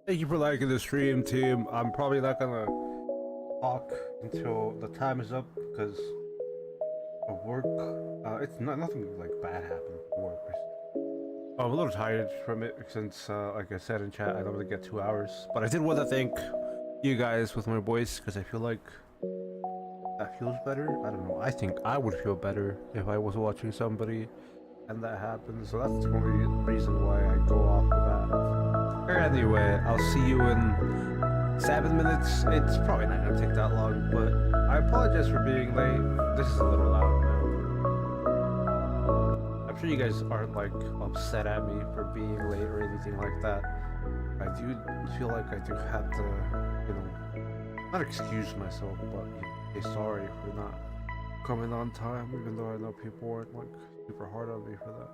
Thank you for liking the stream, team. I'm probably not gonna talk until the time is up because of work. It's not nothing like bad happened at work. I'm a little tired from it since, like I said in chat, I normally get 2 hours. But I did want to thank you guys with my voice because I feel like that feels better. I don't know. I think I would feel better if I was watching somebody and that happened. So that's the only reason why I go off of that. Anyway, I'll see you in 7 minutes. It's probably not gonna take that long, but I apologize for being late. This is a little loud now. I'm sure you guys aren't like upset at me for being late or anything like that. I do feel like I do have to, you know, not excuse myself, but say sorry for not coming on time, even though I know people weren't like super hard on me for that.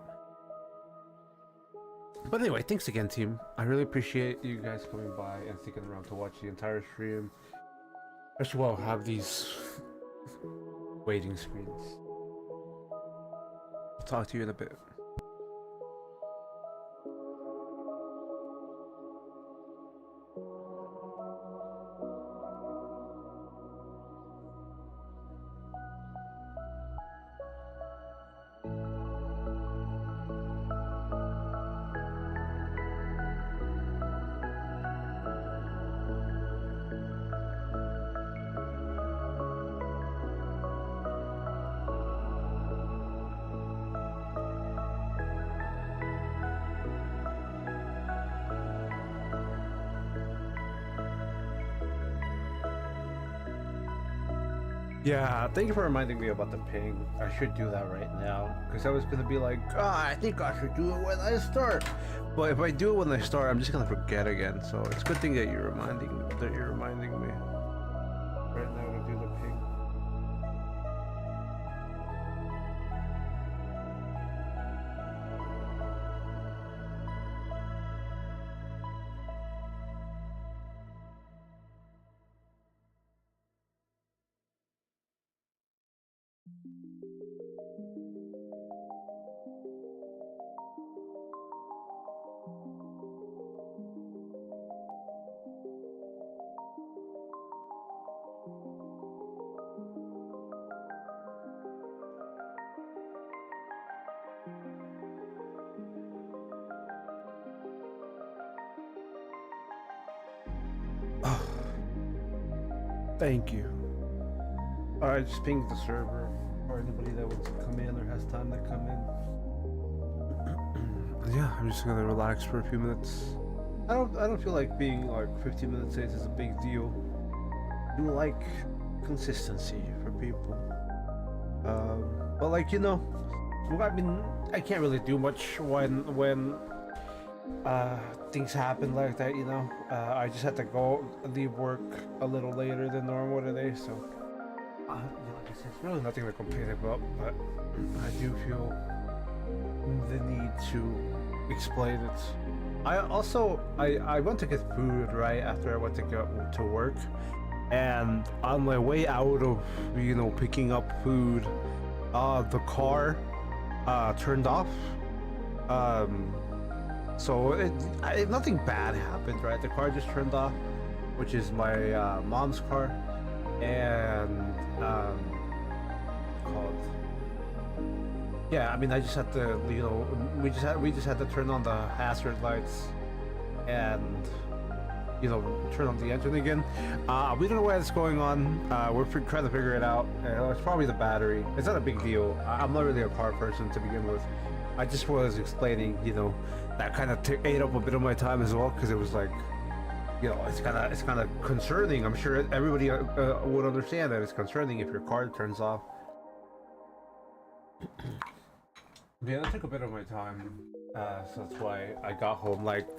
But anyway, thanks again, team. I really appreciate you guys coming by and sticking around to watch the entire stream. Especially while I have these waiting screens. I'll talk to you in a bit. Yeah, thank you for reminding me about the ping. I should do that right now, because I was gonna be like, I think I should do it when I start. But if I do it when I start, I'm just gonna forget again. So it's a good thing that you're reminding me right now to do the ping. Thank you. Alright, just ping the server or anybody that wants to come in or has time to come in. Yeah, I'm just gonna relax for a few minutes. I don't feel like being like 15 minutes late is a big deal. I do like consistency for people. But like, you know, I mean, I can't really do much when things happen like that, you know. I just had to leave work a little later than normal today, so you know, like I said, it's really nothing to complain about, but I do feel the need to explain it. I went to get food right after I went to go to work, and on my way out of, you know, picking up food, the car turned off. So nothing bad happened, right? The car just turned off, which is my mom's car, and called. Yeah, I mean, I just had to, you know, we just had to turn on the hazard lights, and you know, turn on the engine again. We don't know what's going on. We're trying to figure it out. It's probably the battery. It's not a big deal. I'm not really a car person to begin with. I just was explaining, you know, that kind of ate up a bit of my time as well, because it was like, you know, it's kind of concerning. I'm sure everybody would understand that it's concerning if your car turns off. Yeah, that took a bit of my time, so that's why I got home like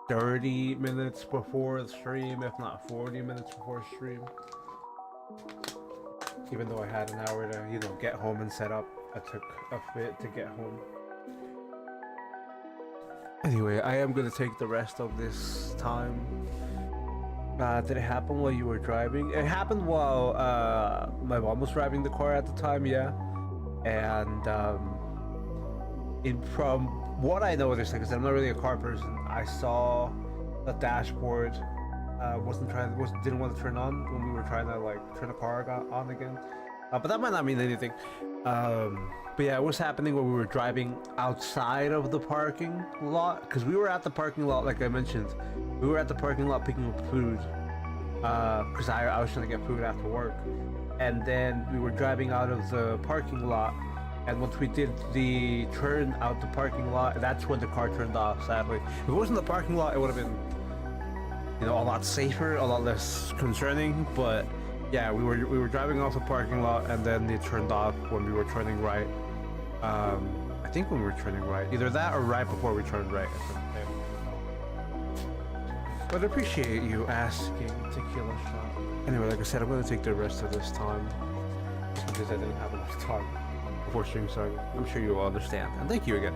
30 minutes before the stream, if not 40 minutes before stream. Even though I had an hour to, you know, get home and set up, it took a bit to get home. Anyway, I am gonna take the rest of this time. Did it happen while you were driving? It happened while my mom was driving the car at the time, yeah. And from what I noticed, like I said, I'm not really a car person. I saw the dashboard didn't want to turn on when we were trying to like turn the car on again. But that might not mean anything. But yeah, it was happening when we were driving outside of the parking lot, because we were at the parking lot, like I mentioned. We were at the parking lot picking up food, because I was trying to get food after work. And then we were driving out of the parking lot, and once we did the turn out the parking lot, that's when the car turned off, sadly. If it wasn't the parking lot, it would have been, you know, a lot safer, a lot less concerning. But yeah, we were driving off the parking lot, and then it turned off when we were turning right. I think when we were turning right, either that or right before we turned right. But I appreciate you asking, Tequila Shot. Anyway, like I said, I'm gonna take the rest of this time because I didn't have enough time before stream started. I'm sure you will understand, and thank you again.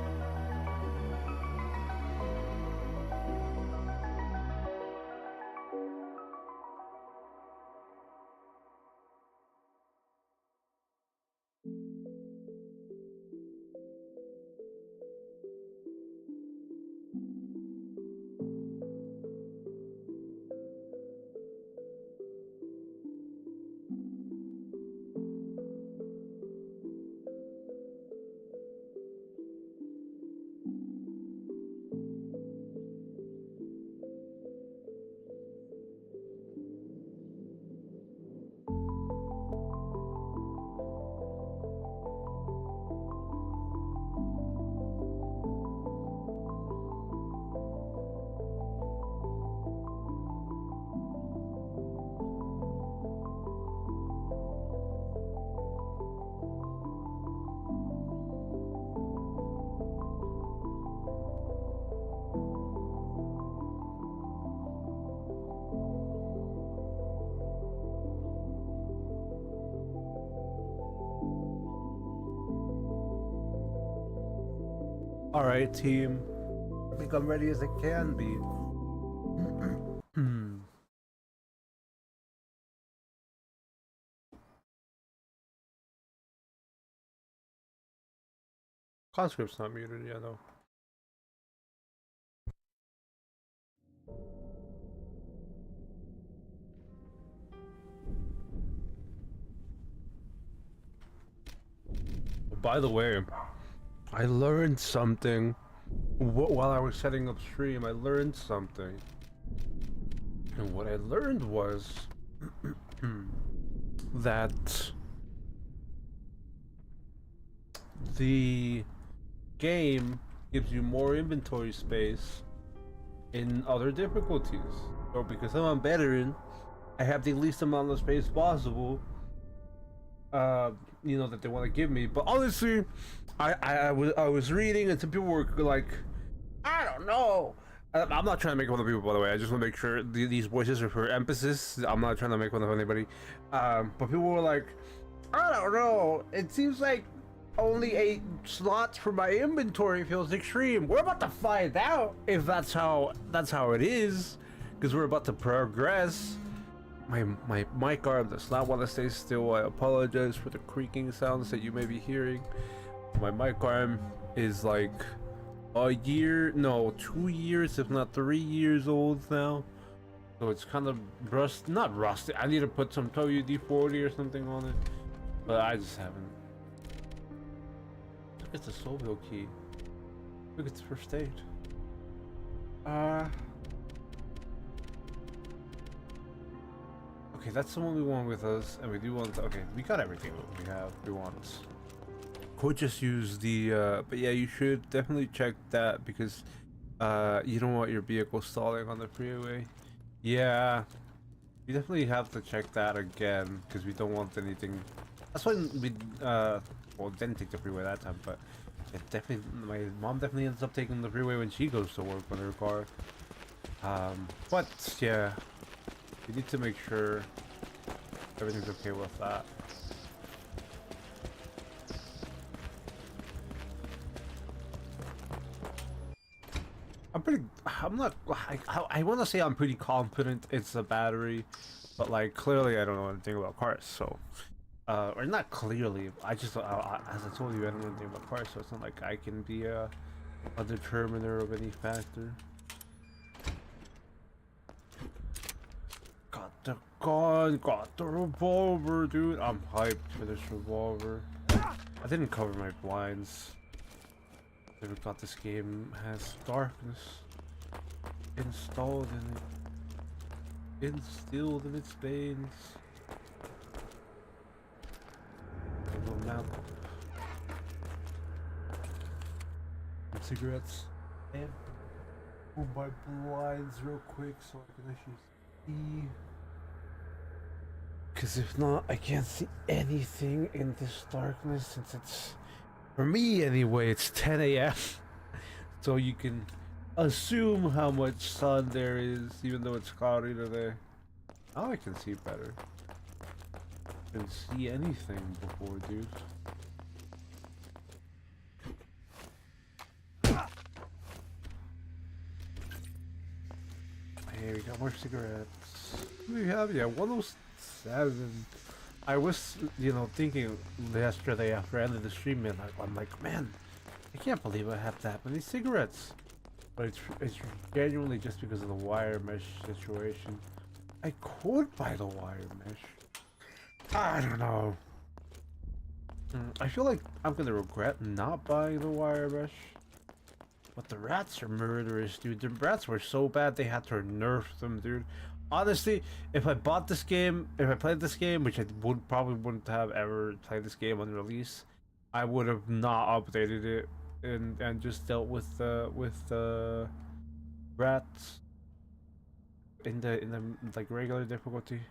Alright, team. I think I'm ready as I can be. Conscript's not muted, yeah, no. By the way, I learned something while I was setting up stream. I learned something, and what I learned was that the game gives you more inventory space in other difficulties. So because I'm a veteran, I have the least amount of space possible, you know, that they want to give me. But honestly, I was reading, and some people were like, I don't know. I'm not trying to make fun of people, by the way. I just want to make sure these voices are for emphasis. I'm not trying to make fun of anybody. But people were like, I don't know. It seems like only 8 slots for my inventory feels extreme. We're about to find out if that's how it is, because we're about to progress. My mic arm does not want to stay still. I apologize for the creaking sounds that you may be hearing. My mic arm is like a year, no, 2 years, if not 3 years old now. So it's kind of not rusty. I need to put some WD-40 or something on it, but I just haven't. Look at the Soulville key. Look at the first aid. Okay, that's the one we want with us, and we do want to, okay, we got everything we want. Could just use the, but yeah, you should definitely check that, because, you don't want your vehicle stalling on the freeway. Yeah, you definitely have to check that again, because we don't want anything. That's why we, well, didn't take the freeway that time, but it definitely, my mom definitely ends up taking the freeway when she goes to work with her car. But yeah, you need to make sure everything's okay with that. I want to say I'm pretty confident it's a battery, but like clearly I don't know anything about cars, so or not clearly, I just as I told you, I don't know anything about cars, so it's not like I can be a determiner of any factor. Got the gun, got the revolver, dude. I'm hyped for this revolver. I didn't cover my blinds. I forgot this game has darkness installed in it, instilled in its veins. A little map. And cigarettes. And move my blinds real quick so I can actually see. Because if not, I can't see anything in this darkness since it's, for me anyway, it's 10 a.m. So you can assume how much sun there is, even though it's cloudy today. Now I can see better. I can see anything before, dude. Hey, we got more cigarettes. We have, yeah, 107. I was, you know, thinking yesterday after I ended the stream, and I'm like, man, I can't believe I have that many cigarettes. But it's genuinely just because of the wire mesh situation. I could buy the wire mesh. I don't know. I feel like I'm gonna regret not buying the wire mesh. But the rats are murderous, dude. The rats were so bad they had to nerf them, dude. Honestly, if I bought this game, if I played this game, which I probably wouldn't have ever played this game on release, I would have not updated it and just dealt with the rats in the like regular difficulty,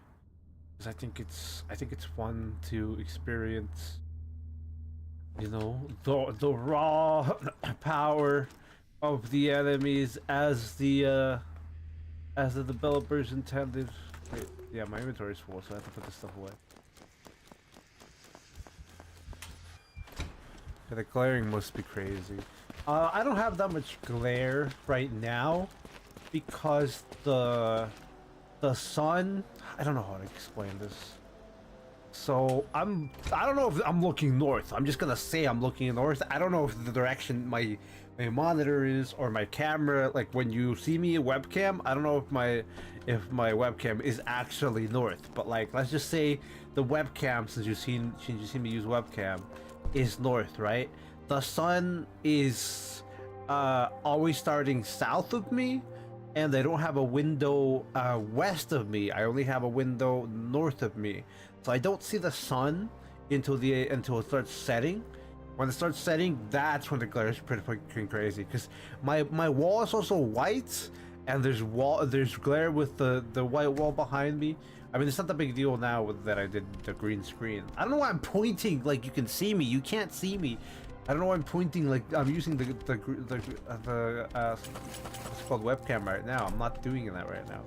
because I think it's fun to experience, you know, the raw power of the enemies as the developers intended. Wait, yeah, my inventory is full, so I have to put this stuff away. Yeah, the glaring must be crazy. I don't have that much glare right now because the sun. I don't know how to explain this. So I don't know if I'm looking north. I'm just gonna say I'm looking north. I don't know if the direction my monitor is or my camera, like when you see me webcam, I don't know if my webcam is actually north, but like let's just say the webcam, since you've seen me use webcam, is north, right? The sun is always starting south of me, and I don't have a window west of me. I only have a window north of me. So I don't see the sun until it starts setting. When it starts setting, that's when the glare is pretty fucking crazy. Because my wall is also white, and there's glare with the white wall behind me. I mean, it's not the big deal now that I did the green screen. I don't know why I'm pointing like you can see me. You can't see me. I don't know why I'm pointing like I'm using the what's called webcam right now. I'm not doing that right now.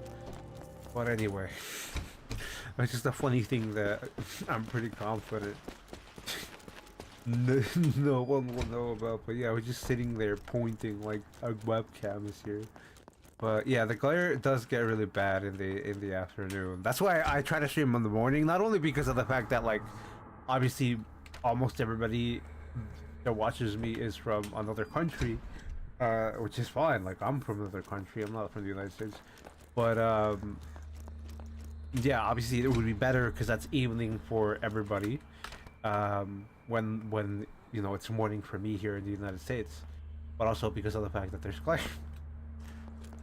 But anyway. It's just a funny thing that I'm pretty confident no one will know about, but yeah, I was just sitting there pointing like a webcam is here. But yeah, the glare does get really bad in the afternoon. That's why I try to stream in the morning, not only because of the fact that like obviously almost everybody that watches me is from another country, which is fine. Like I'm from another country, I'm not from the United States, but yeah, obviously it would be better because that's evening for everybody. When you know it's morning for me here in the United States, but also because of the fact that there's glare.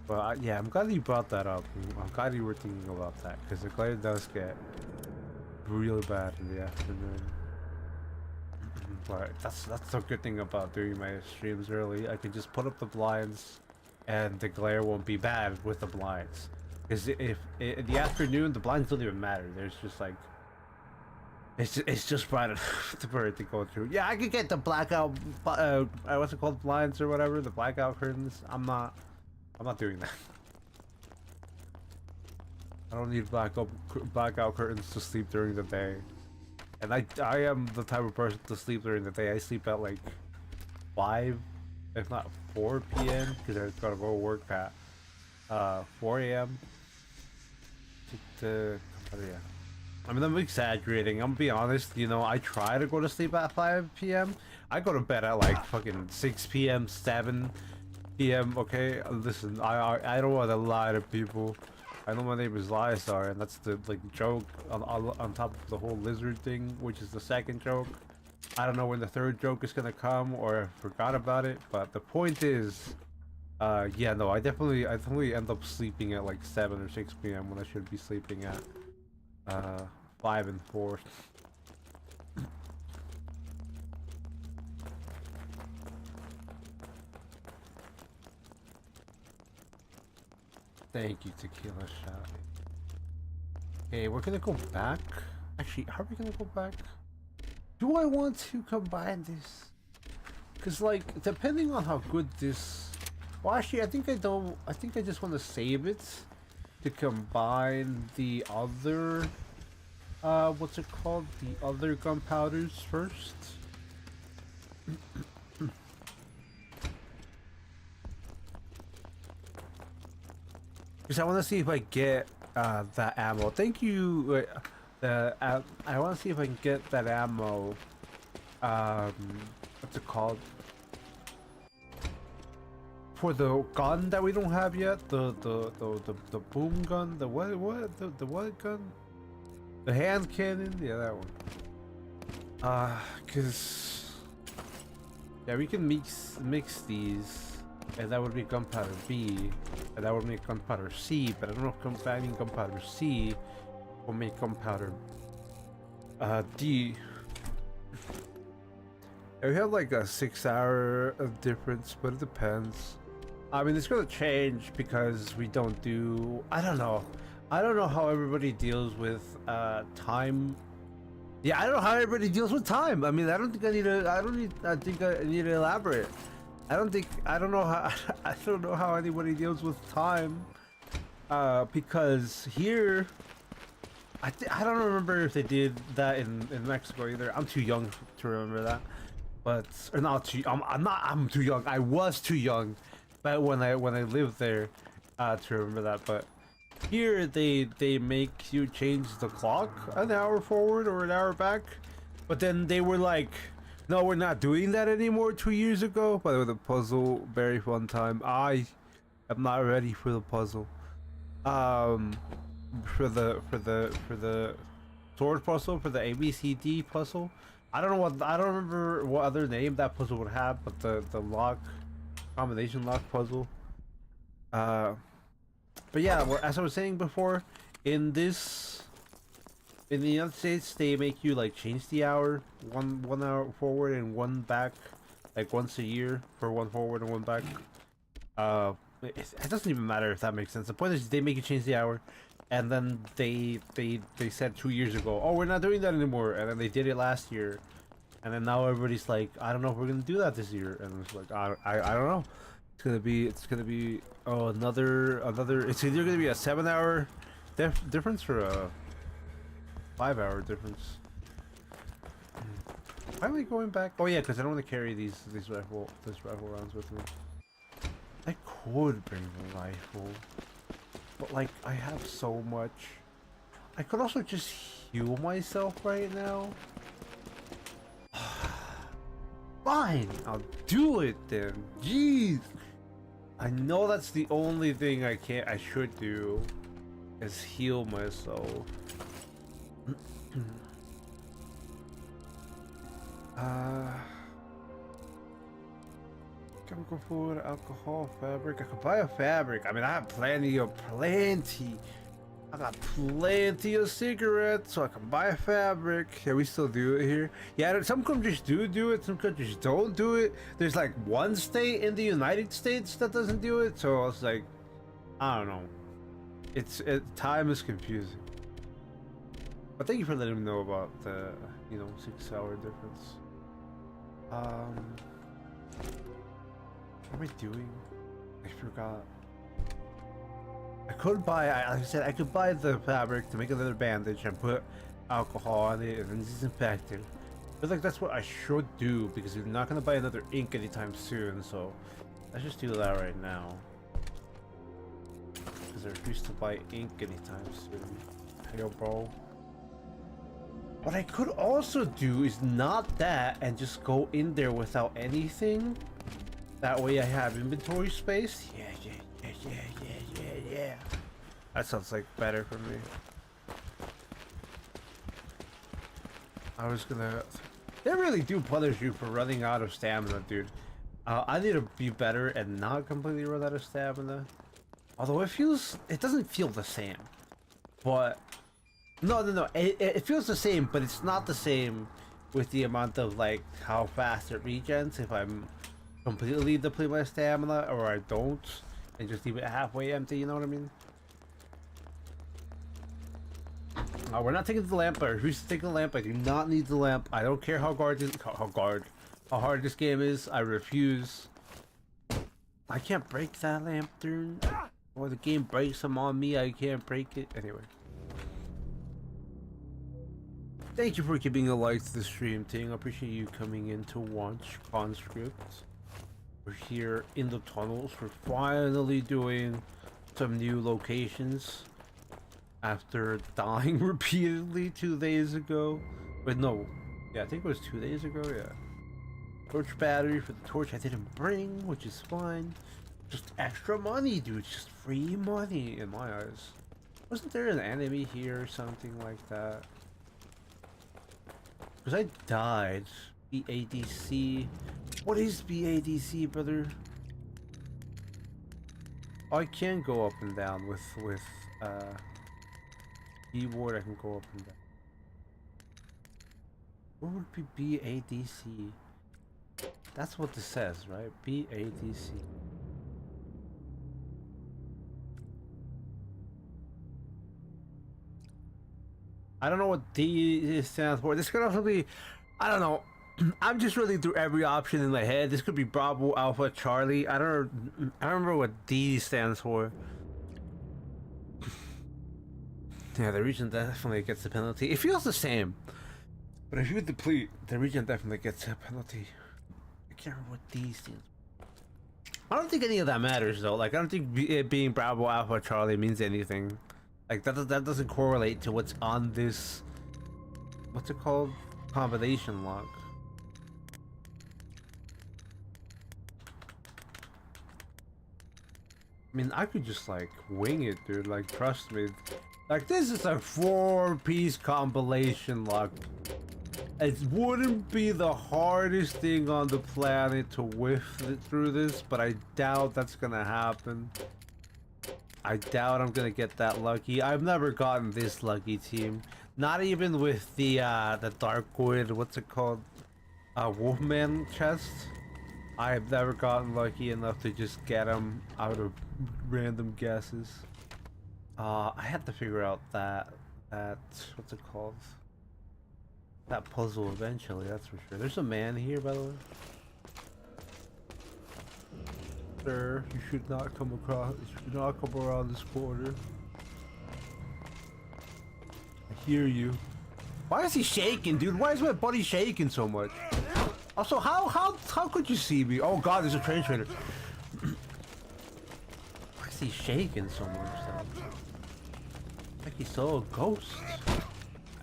But yeah, I'm glad you brought that up. I'm glad you were thinking about that because the glare does get really bad in the afternoon. But that's the good thing about doing my streams early. I can just put up the blinds, and the glare won't be bad with the blinds. Because if in the afternoon the blinds don't even matter. There's just like it's just bright enough for it to go through. Yeah, I could get the blackout what's it called, blinds or whatever, the blackout curtains. I'm not doing that. I don't need blackout curtains to sleep during the day. And I am the type of person to sleep during the day. I sleep at like 5, if not 4 p.m. because I gotta go work at 4 a.m. Oh yeah. I mean, I'm exaggerating. I'm being honest. You know, I try to go to sleep at 5 p.m. I go to bed at like fucking 6 p.m., 7 p.m. Okay, listen, I don't want to lie to people. I know my name is Lysar, and that's the like joke on top of the whole lizard thing, which is the second joke. I don't know when the third joke is gonna come, or I forgot about it. But the point is, yeah, no, I definitely end up sleeping at like 7 or 6 p.m. when I should be sleeping at 5 and 4. Thank you, Tequila Shot. Okay, we're gonna go back. Actually, how are we gonna go back? Do I want to combine this? Cause like, depending on how good this... Well, actually, I think I don't... I think I just want to save it to combine the other... what's it called? The other gunpowders first. Because I want to see if I get that ammo. Thank you. I want to see if I can get that ammo. What's it called? For the gun that we don't have yet, the boom gun, the what the what gun? The hand cannon, yeah, that one. Cause yeah, we can mix these, and that would be gunpowder B, and that would make gunpowder C. But I don't know if combining gunpowder C will make gunpowder D. Yeah, we have like a 6-hour difference, but it depends. I mean, it's gonna change because we don't do. I don't know. I don't know how everybody deals with time. Yeah, I don't know how everybody deals with time. I mean, I don't think I need to. I think I need to elaborate. I don't know how. I don't know how anybody deals with time. Because here, I don't remember if they did that in Mexico either. I'm too young to remember that. But or not too. I'm too young. I was too young, but when I lived there, to remember that. But here they make you change the clock an hour forward or an hour back, but then they were like, no, we're not doing that anymore 2 years ago. By the way, the puzzle, very fun time. I am not ready for the puzzle. For the sword puzzle, for the ABCD puzzle. I don't remember what other name that puzzle would have, but the lock combination lock puzzle. But yeah, well, as I was saying before, in the United States, they make you like change the hour, one hour forward and one back, like once a year for one forward and one back. It doesn't even matter if that makes sense. The point is they make you change the hour, and then they said 2 years ago, oh, we're not doing that anymore, and then they did it last year, and then now everybody's like, I don't know if we're gonna do that this year, and it's like I don't know. It's gonna be oh another. It's either gonna be a 7-hour difference or a 5-hour difference. Why am I going back? Oh yeah, because I don't want to carry these rifle rounds with me. I could bring the rifle, but like I have so much. I could also just heal myself right now. Fine, I'll do it then. Jeez. I know that's the only thing I should do is heal myself. Chemical food, alcohol, fabric. I could buy a fabric. I mean, I have plenty. I got plenty of cigarettes, so I can buy a fabric. Yeah, we still do it here. Yeah, some countries do it, some countries don't do it. There's like one state in the United States that doesn't do it, so I was like, I don't know. Time is confusing. But thank you for letting me know about the, 6-hour difference. What am I doing? I forgot. I could buy, like I said, I could buy the fabric to make another bandage and put alcohol on it and then disinfect it. But like that's what I should do because we're not gonna buy another ink anytime soon. So let's just do that right now. Because I refuse to buy ink anytime soon. Hey, yo, bro. What I could also do is not that and just go in there without anything. That way I have inventory space. Yeah. That sounds like better for me. I was gonna... They really do punish you for running out of stamina, dude. I need to be better and not completely run out of stamina. Although it doesn't feel the same. But... No. It feels the same, but it's not the same with the amount of, like, how fast it regens if I'm completely deplete my stamina or I don't and just leave it halfway empty, you know what I mean? We're not taking the lamp. I refuse to take the lamp. I do not need the lamp. I don't care how hard this game is. I refuse. I can't break that lamp, dude. Or the game breaks them on me. I can't break it. Anyway. Thank you for giving a like to the stream, Ting. I appreciate you coming in to watch Conscript. We're here in the tunnels. We're finally doing some new locations. After dying repeatedly 2 days ago. Wait, no. Yeah, I think it was 2 days ago, yeah. Torch battery for the torch I didn't bring, which is fine. Just extra money, dude. Just free money in my eyes. Wasn't there an enemy here or something like that? Because I died. BADC. What is BADC, brother? I can go up and down with keyboard. I can go up and down. What would be BADC? That's what this says, right? BADC. I don't know what D stands for. This could also be, I don't know. I'm just running through every option in my head. This could be Bravo, Alpha, Charlie. I don't remember what D stands for. Yeah, the region definitely gets the penalty. It feels the same. But if you deplete, the region definitely gets a penalty. I can't remember what D stands for. I don't think any of that matters though. Like, I don't think it being Bravo, Alpha, Charlie means anything. Like, that doesn't correlate to what's on this... What's it called? Combination log. I mean, I could just, like, wing it, dude. Like, trust me. Like, this is a 4-piece compilation lock. It wouldn't be the hardest thing on the planet to whiff through this, but I doubt that's gonna happen. I doubt I'm gonna get that lucky. I've never gotten this lucky, team. Not even with the Darkwood, what's it called? Wolfman chest. I have never gotten lucky enough to just get them out of random guesses. I had to figure out that what's it called? That puzzle eventually, that's for sure. There's a man here, by the way. Sir, you should not come across. You should not come around this corner. I hear you. Why is he shaking, dude? Why is my buddy shaking so much? Also, how could you see me? Oh God, there's a train trainer. Why is he shaking so much, though? Like he saw a ghost.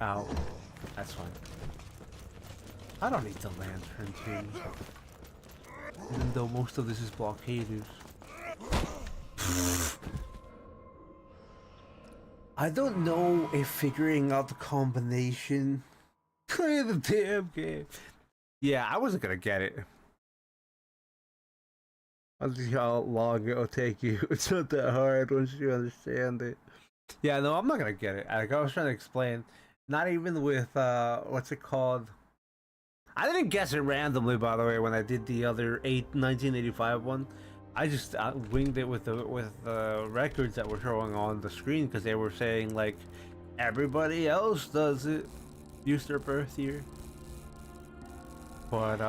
Ow. That's fine. I don't need the lantern, team. Even though most of this is blockaded. I don't know if figuring out the combination. Play the damn game. Yeah, I wasn't gonna get it. I'll see how long it'll take you. It's not that hard once you understand it. Yeah, no, I'm not gonna get it. Like I was trying to explain. Not even with what's it called? I didn't guess it randomly, by the way, when I did the other 1985 one. I just winged it with the records that were showing on the screen because they were saying like everybody else does it, use their birth year. But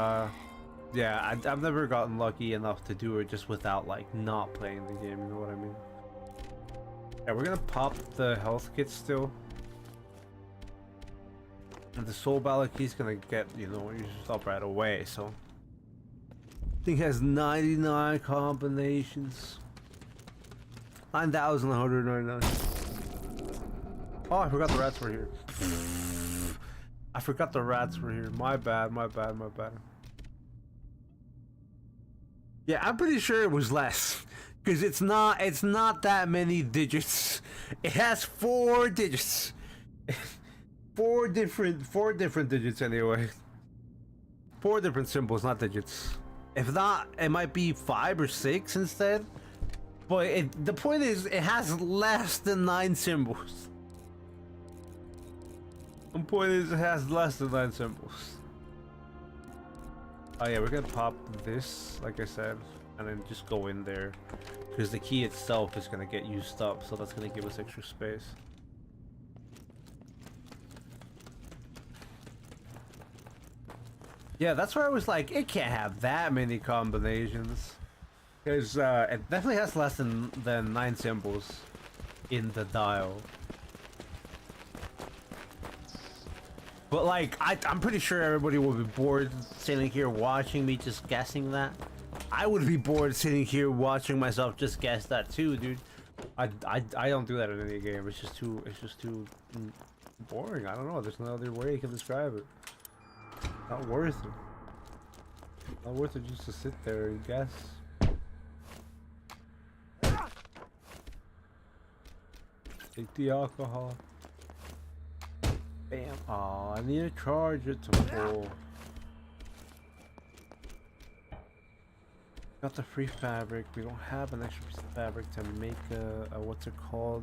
yeah, I've never gotten lucky enough to do it just without like not playing the game. You know what I mean? Yeah, we're gonna pop the health kit still. And the soul ballad key's gonna get, you know, used up right away, so. Thing has 99 combinations. 9,199. Oh, I forgot the rats were here. I forgot the rats were here. My bad, my bad, my bad. Yeah, I'm pretty sure it was less. Because it's not that many digits. It has 4 digits. four different digits anyway. 4 different symbols, not digits. If not, it might be 5 or 6 instead. But the point is, it has less than 9 symbols. The point is, it has less than 9 symbols. Oh yeah, we're gonna pop this, like I said, and then just go in there. Because the key itself is gonna get used up, so that's gonna give us extra space. Yeah, that's where I was like, it can't have that many combinations. Because it definitely has less than 9 symbols in the dial. But like, I'm pretty sure everybody will be bored sitting here watching me just guessing that. I would be bored sitting here watching myself just guess that too, dude. I don't do that in any game. It's just too boring. I don't know. There's no other way you can describe it. Not worth it. Not worth it just to sit there and guess. Take the alcohol. Bam. Oh, I need to charge it to full. Got the free fabric. We don't have an extra piece of fabric to make a what's it called?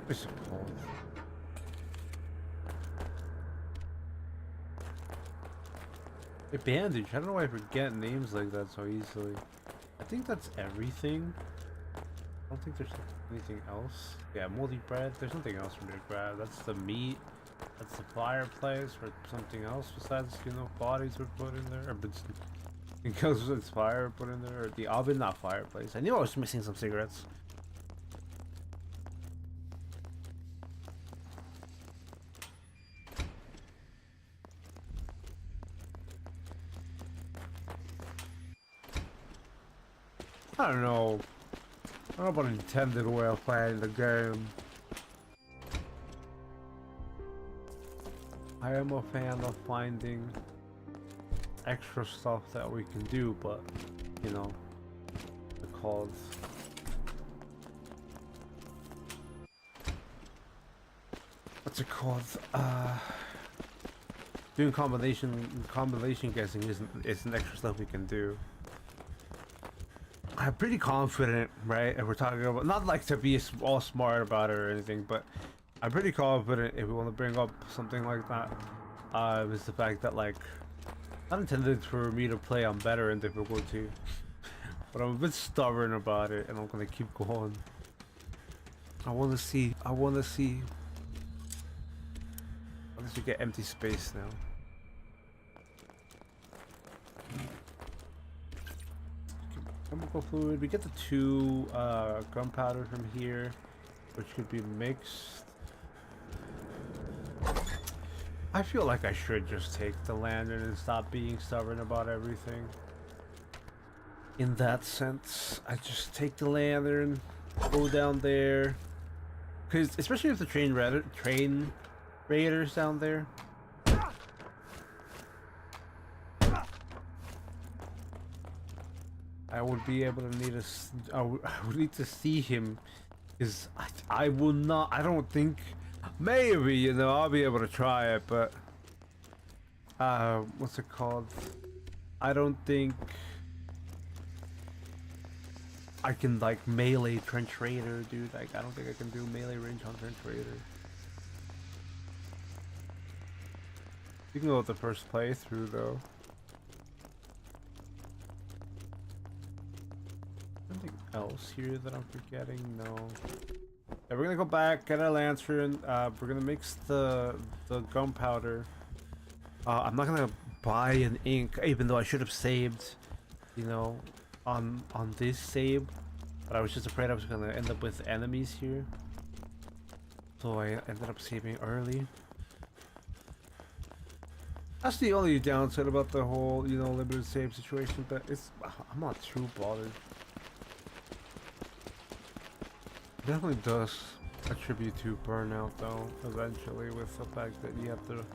What's it called? A bandage. I don't know why I forget names like that so easily. I think that's everything. I don't think there's anything else. Yeah, moldy bread. There's nothing else for me to grab. That's the meat. That's the fireplace or something else besides, you know, bodies were put in there. Or it goes with fire put in there. Or the oven, not fireplace. I knew I was missing some cigarettes. I don't know. I don't know about an intended way of playing the game. I am a fan of finding extra stuff that we can do, but you know, the calls. What's it called? Doing combination guessing isn't extra stuff we can do. I'm pretty confident, right? If we're talking about, not like to be all smart about it or anything, but I'm pretty confident if we want to bring up something like that, is the fact that, like, not intended for me to play on better in difficulty, but I'm a bit stubborn about it and I'm gonna keep going. I wanna see. Unless we get empty space now. Chemical fluid. We get the 2 gunpowder from here, which could be mixed. I feel like I should just take the lantern and stop being stubborn about everything. In that sense, I just take the lantern, go down there, because especially if the train raiders down there. I would be able to need I would need to see him, because I will not. I don't think. Maybe, you know, I'll be able to try it, but what's it called? I don't think I can like melee trench raider, dude. Like, I don't think I can do melee range on trench raider. You can go with the first playthrough though. Anything else here that I'm forgetting? No. Yeah, we're gonna go back, get our lantern. We're gonna mix the gunpowder. I'm not gonna buy an ink, even though I should have saved, you know, on this save. But I was just afraid I was gonna end up with enemies here, so I ended up saving early. That's the only downside about the whole, you know, limited save situation. But I'm not too bothered. Definitely does attribute to burnout though, eventually, with the fact that you have to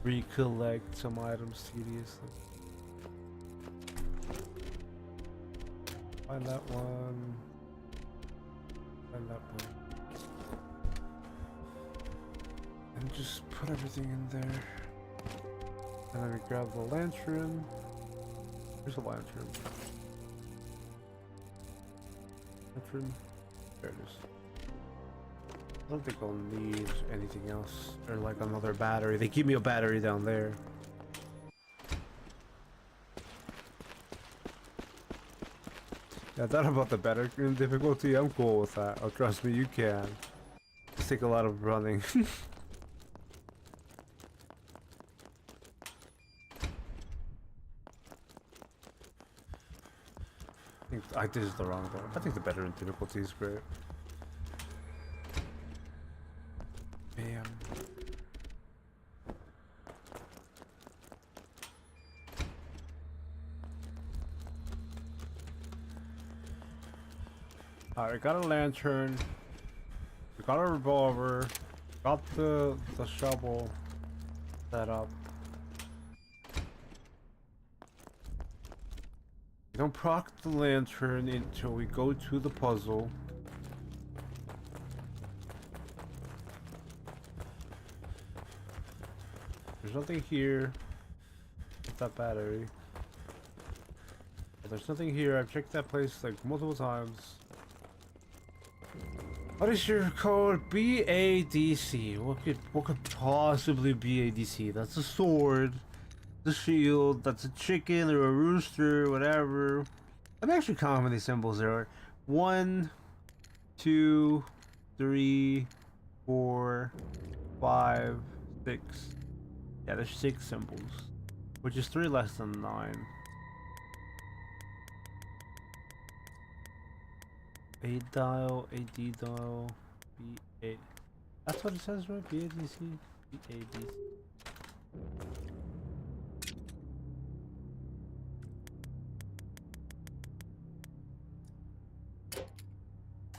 recollect some items tediously. Find that one. Find that one. And just put everything in there. And then we grab the lantern. There's a lantern. Lantern. There it is. I don't think I'll need anything else. Or like another battery. They give me a battery down there. Yeah, that about the better difficulty, I'm cool with that. Oh, trust me, you can. Just take a lot of running. I did the wrong one. I think the better difficulty is great. Bam. Alright, got a lantern. We got a revolver. Got the shovel set up. We don't proc the lantern until we go to the puzzle. There's nothing here with that battery. But there's nothing here. I've checked that place like multiple times. What is your code? BADC. What could possibly be ADC? That's a sword. The shield, that's a chicken or a rooster, whatever. Let me actually count how many symbols there are. 1, 2, 3, 4, 5, 6. Yeah, there's 6 symbols, which is 3 less than 9. A dial, AD dial, B8. That's what it says, right? BADC? BADC.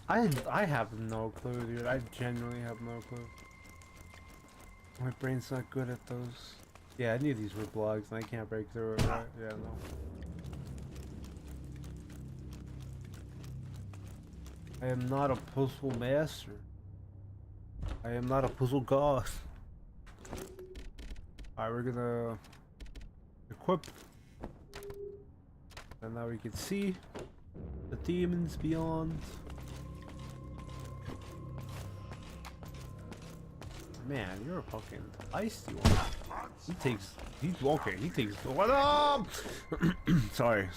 I have no clue, dude. I genuinely have no clue. My brain's not good at those. Yeah, I knew these were blocks and I can't break through it, right? Yeah, no. I am not a puzzle master. I am not a puzzle god. Alright, we're gonna equip. And now we can see the demons beyond. Man, you're a fucking icy one. He takes what up? sorry.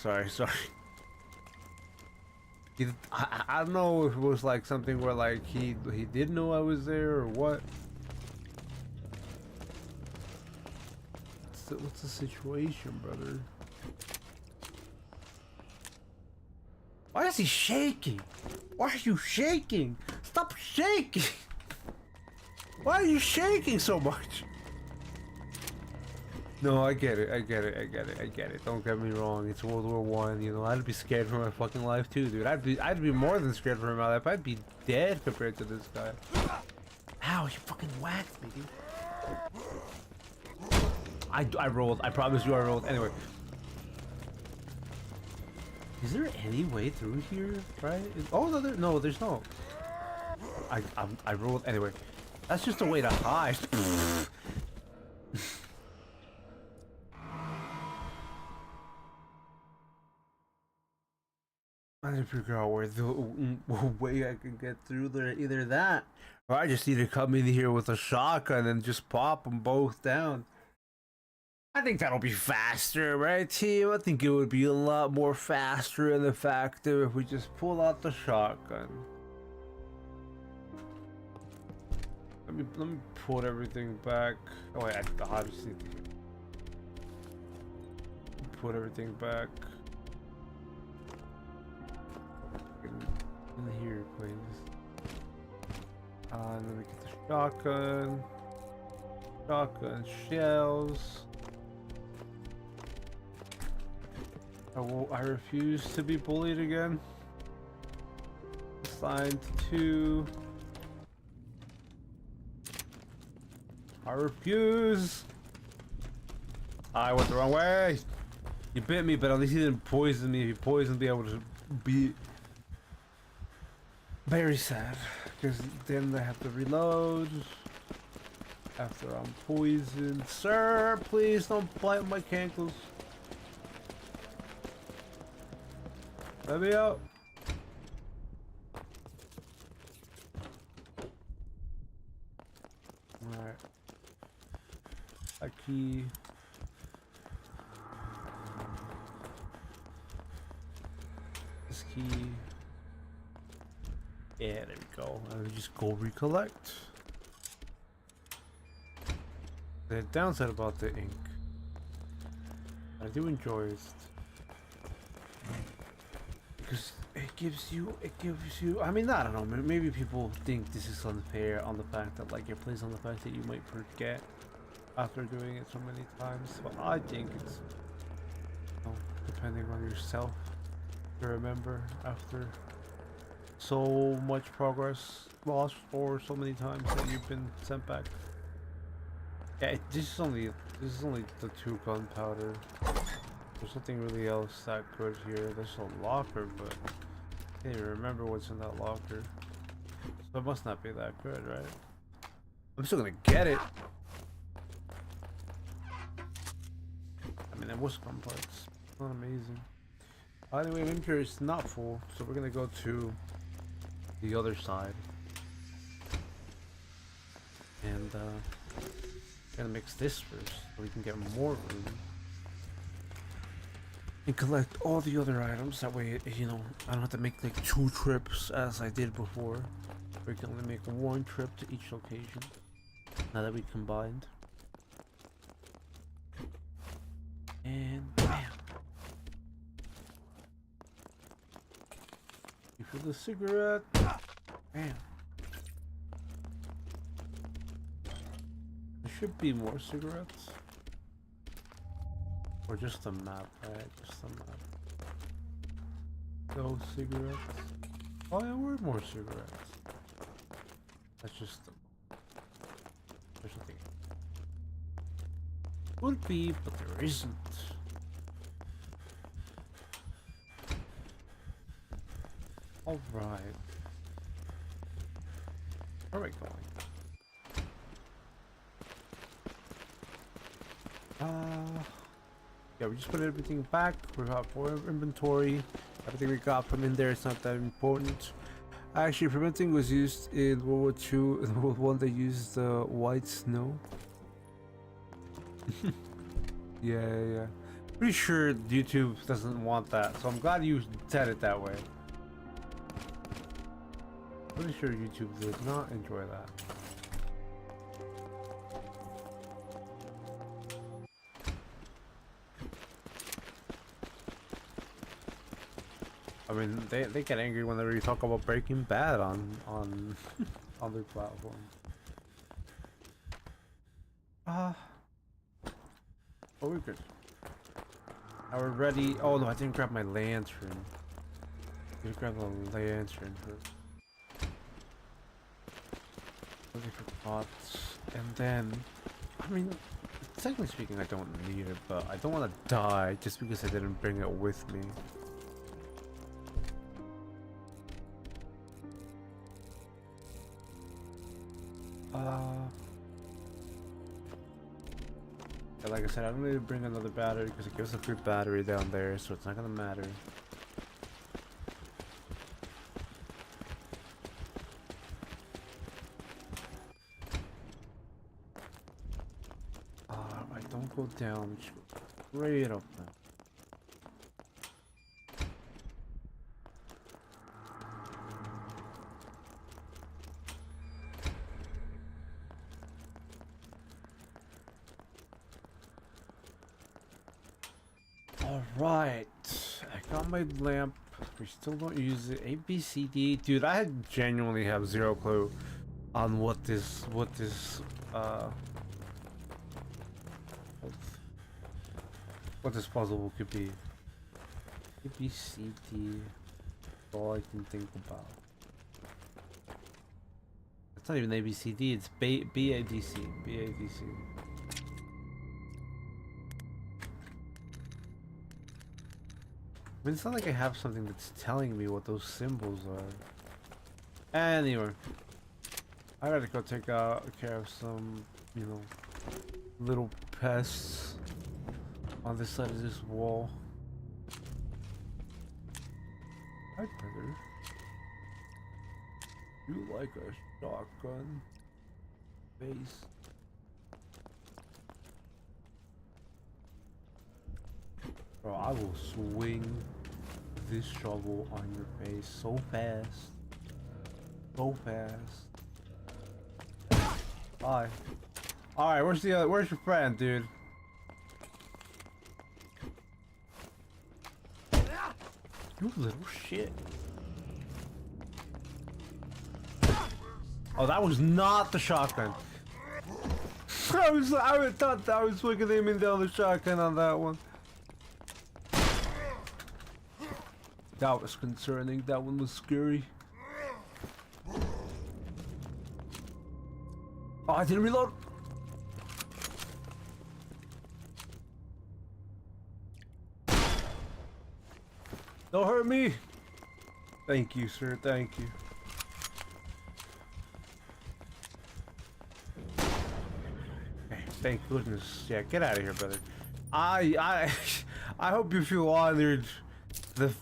I don't know if it was like something where like he didn't know I was there or what. What's the situation, brother? Why is he shaking? Why are you shaking? Stop shaking! Why are you shaking so much? No, I get it. Don't get me wrong. It's World War I. You know, I'd be scared for my fucking life too, dude. I'd be more than scared for my life. I'd be dead compared to this guy. Ow! You fucking whacked me, dude. I rolled. I promise you, I rolled. Anyway, is there any way through here? Right? Oh no, there's no. I rolled anyway. That's just a way to hide. I need to figure out where the way I can get through there. Either that, or I just need to come in here with a shotgun and just pop them both down. I think that'll be faster, right, team? I think it would be a lot more faster and effective if we just pull out the shotgun. Let me put everything back. Oh wait, I obviously put everything back in here, please. And then we get the shotgun, shells. I refuse to be bullied again. Assigned to I refuse. I went the wrong way. You bit me, but at least he didn't poison me. If he poisoned me, I would have be very sad. Because then I have to reload after I'm poisoned. Sir, please don't bite my cankles. Let me out. Alright. A key. This key. Yeah, there we go. And we just go recollect. The downside about the ink, I do enjoy it because it gives you, I mean, I don't know, maybe people think this is unfair on the fact that, like, it plays on the fact that you might forget after doing it so many times, but I think it's, you know, depending on yourself to remember after so much progress lost or so many times that you've been sent back. Yeah, this is only the 2 gunpowder. There's nothing really else that good here. There's a locker, but I can't even remember what's in that locker. So it must not be that good, right? I'm still gonna get it. I mean, it was complex. It's not amazing. Anyway, inventory is not full, so we're gonna go to the other side. And gonna mix this first so we can get more room and collect all the other items. That way, you know, I don't have to make like 2 trips as I did before. We can only make 1 trip to each location now that we combined. And bam! You feel the cigarette? Bam! There should be more cigarettes. Or just a map, right? Just a map. Those cigarettes. Oh, there were more cigarettes. That's just there's nothing. Would be, but there isn't. Alright. Where are we going? Yeah, we just put everything back. We got 4 inventory. Everything we got from in there is not that important. Actually, fermenting was used in World War II. In World War I, they used white snow. Yeah. Pretty sure YouTube doesn't want that, so I'm glad you said it that way. Pretty sure YouTube did not enjoy that. I mean, they get angry whenever you talk about Breaking Bad on on their platform. Oh, we're good. Now we're ready. Oh no, I didn't grab my lantern. I didn't grab the lantern first. Looking for pots, and then, I mean, technically speaking, I don't need it, but I don't want to die just because I didn't bring it with me. Yeah, like I said, I don't need to bring another battery because it gives a free battery down there, so it's not gonna matter. I don't go down, just go straight up now. Alright, I got my lamp. We still don't use it. A, B, C, D. Dude, I genuinely have zero clue on what this puzzle could be. A, B, C, D. All I can think about. not even ABCD, it's BADC. BADC. I mean, it's not like I have something that's telling me what those symbols are. Anyway, I gotta go take care of some, you know, little pests on this side of this wall. Hi, brother. You like a shotgun? Face. Bro, I will swing this shovel on your face so fast. So fast. Bye. Alright, where's your friend, dude? You little shit. Oh, that was not the shotgun. I thought that I was fucking aiming down the shotgun on that one. That was concerning. That one was scary. Oh, I didn't reload. Don't hurt me. Thank you, sir. Thank you. Hey, thank goodness. Yeah, get out of here, brother. I hope you feel honored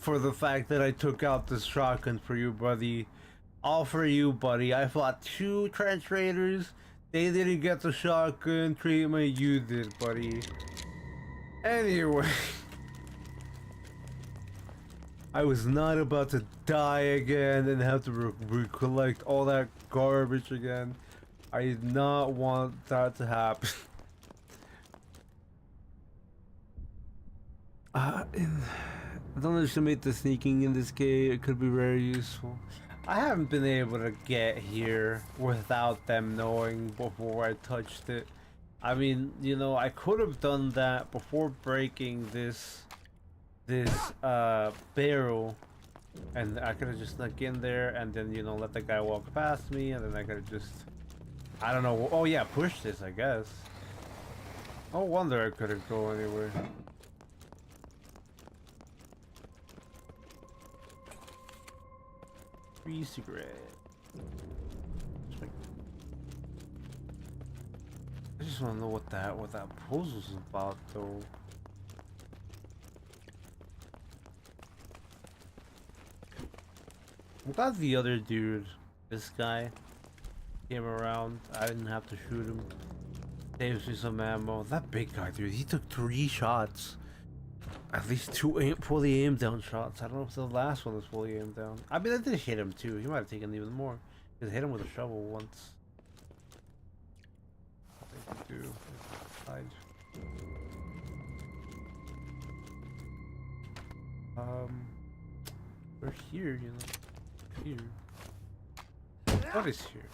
for the fact that I took out this shotgun for you, buddy. All for you, buddy. I fought 2 trench raiders. They didn't get the shotgun treatment. You did, buddy. Anyway. I was not about to die again and have to recollect all that garbage again. I did not want that to happen. Don't underestimate the sneaking in this game. It could be very useful. I haven't been able to get here without them knowing before I touched it. I mean, you know, I could have done that before breaking this barrel, and I could have just snuck in there and then, you know, let the guy walk past me, and then I could have just, I don't know, oh yeah, push this, I guess. No wonder I couldn't go anywhere. Free cigarette. I just want to know what that puzzle's about, though. I'm glad the other dude, this guy, came around. I didn't have to shoot him. Saves me some ammo. That big guy, dude, he took 3 shots. At least 2 fully aimed down shots. I don't know if the last one was fully aimed down. I mean, I did hit him too. He might have taken even more. Because I hit him with a shovel once. I think I do. Hide. We're here, you know. Here. What is here?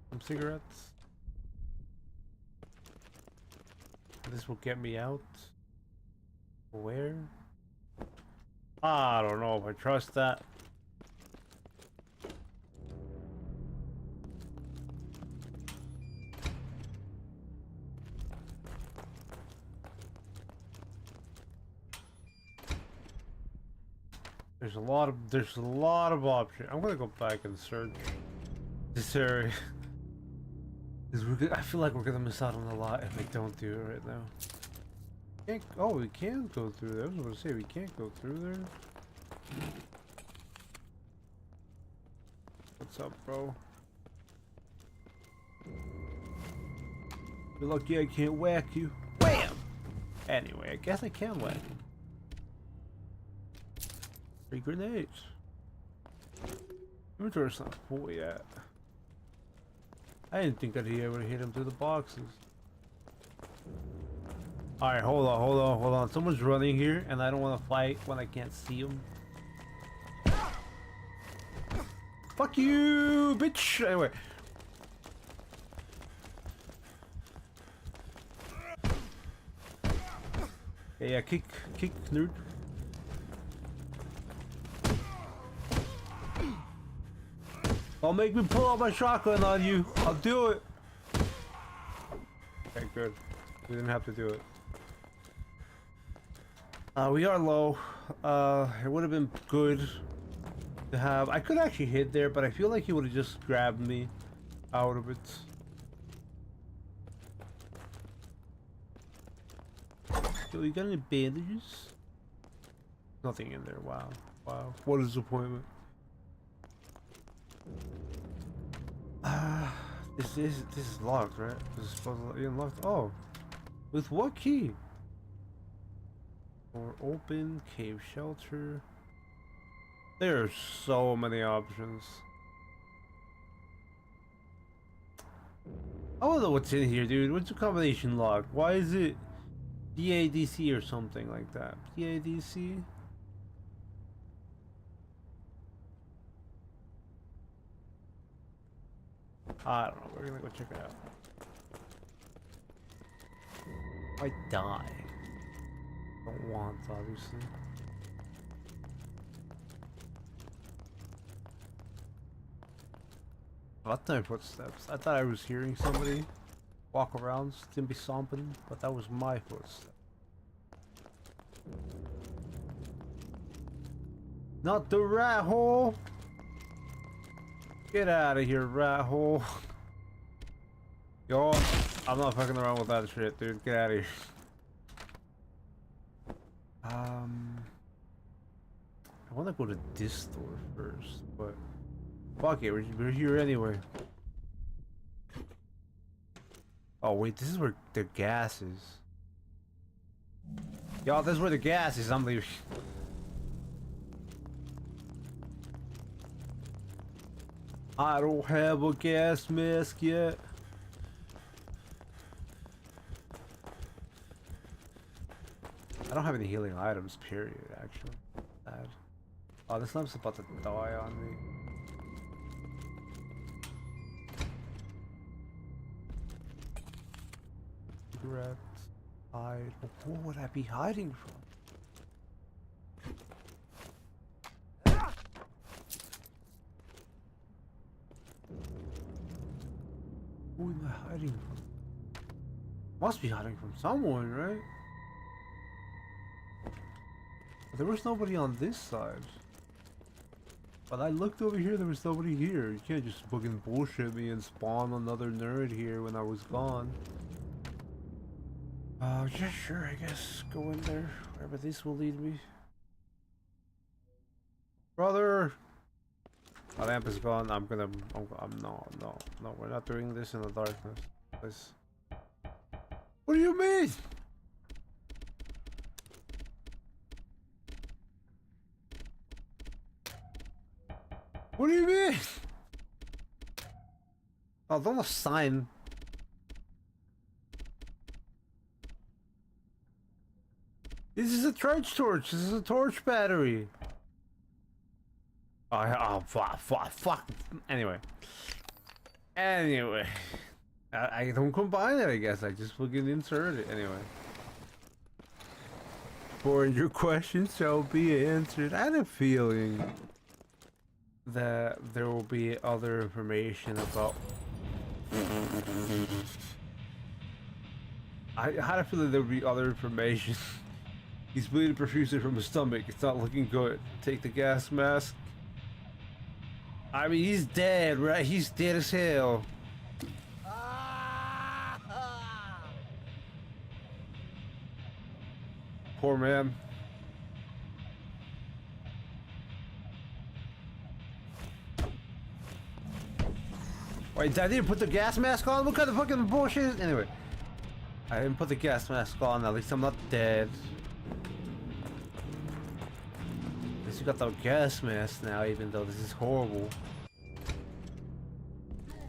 Some cigarettes. This will get me out. Where? I don't know if I trust that. There's a lot of options. I'm gonna go back and search this area. I feel like we're gonna miss out on a lot if we don't do it right now. Oh, we can go through there. I was gonna say we can't go through there. What's up, bro? You're lucky I can't whack you. Wham! Anyway, I guess I can whack you. 3 grenades. Inventory's not full yet. I didn't think I'd be able to hit him through the boxes. Alright, hold on. Someone's running here, and I don't want to fight when I can't see him. Fuck you, bitch! Anyway. Yeah, kick, nerd. Don't make me pull out my shotgun on you. I'll do it. Okay, good. We didn't have to do it. We are low. It would have been good to have. I could actually hit there, but I feel like he would have just grabbed me out of it. So you got any bandages? Nothing in there. Wow. Wow. What a disappointment. This is locked, right? This is supposed to be unlocked. Oh. With what key? Or open, cave shelter. There are so many options. I don't know what's in here, dude. What's the combination lock? Why is it DADC or something like that? DADC? I don't know. We're gonna go check it out. I die. Don't want, obviously. That's my footsteps. I thought I was hearing somebody walk around, didn't be something, but that was my footsteps. Not the rat hole! Get out of here, rat hole. Yo, I'm not fucking around with that shit, dude. Get out of here. I want to go to this store first, but fuck it, we're here anyway. Oh wait, this is where the gas is. Y'all, this is where the gas is. I'm leaving. I don't have a gas mask yet. I don't have any healing items, period, actually. Sad. Oh, this lamp's about to die on me. Cigarettes. Hide. What would I be hiding from? Who am I hiding from? Must be hiding from someone, right? There was nobody on this side. But I looked over here, there was nobody here. You can't just fucking bullshit me and spawn another nerd here when I was gone. Yeah, sure, I guess. Go in there. Wherever this will lead me. Brother! My lamp is gone. I'm no, we're not doing this in the darkness. Please. What do you mean? What do you mean? Oh, don't sign. This is a torch. This is a torch battery. Oh, fuck. Anyway. I don't combine it, I guess. I just fucking insert it. Anyway. For your question shall be answered. I had a feeling that there will be other information about... I had a feeling there would be other information. He's bleeding profusely from his stomach. It's not looking good. Take the gas mask. I mean, he's dead, right? He's dead as hell. Poor man. Wait, I didn't put the gas mask on? What kind of fucking bullshit is... Anyway. I didn't put the gas mask on. At least I'm not dead. At least you got the gas mask now, even though this is horrible.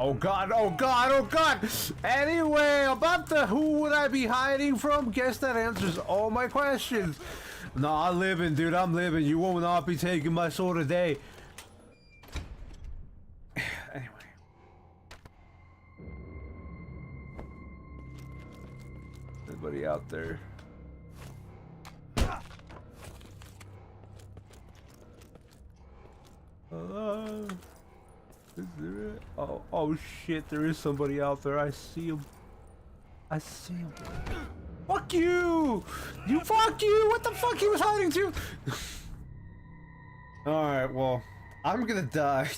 Oh god, oh god, oh god! Anyway, about the who would I be hiding from? Guess that answers all my questions. No, I'm living, dude. I'm living. You will not be taking my soul today. Anyway. Anybody out there? Is there oh, oh shit, there is somebody out there. I see him. I see him. Fuck you! You fuck you! What the fuck he was hiding to? Alright, well, I'm gonna die.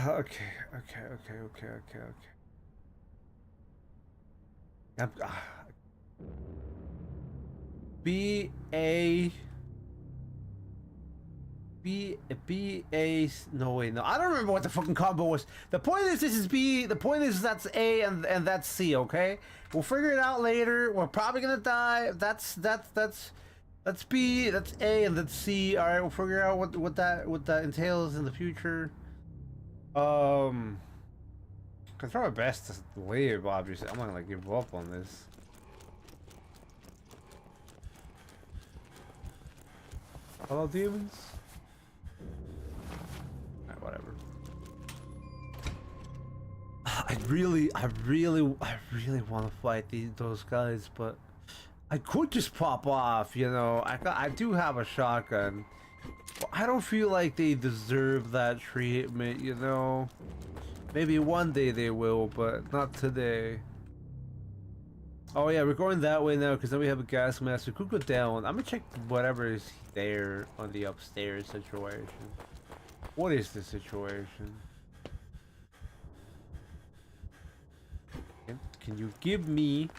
Okay. B A no wait, no, I don't remember what the fucking combo was. The point is this is B, the point is that's A and that's C, okay? We'll figure it out later. We're probably gonna die. That's B, that's A, and that's C. Alright, we'll figure out what that entails in the future. I try my best to live, obviously. I'm not gonna give up on this. Hello, demons? Alright, whatever. I really want to fight those guys, but I could just pop off, you know. I do have a shotgun. But I don't feel like they deserve that treatment, you know. Maybe one day they will, but not today. Oh yeah, we're going that way now because then we have a gas mask. We could go down. I'm gonna check whatever is there on the upstairs situation. What is the situation? Can you give me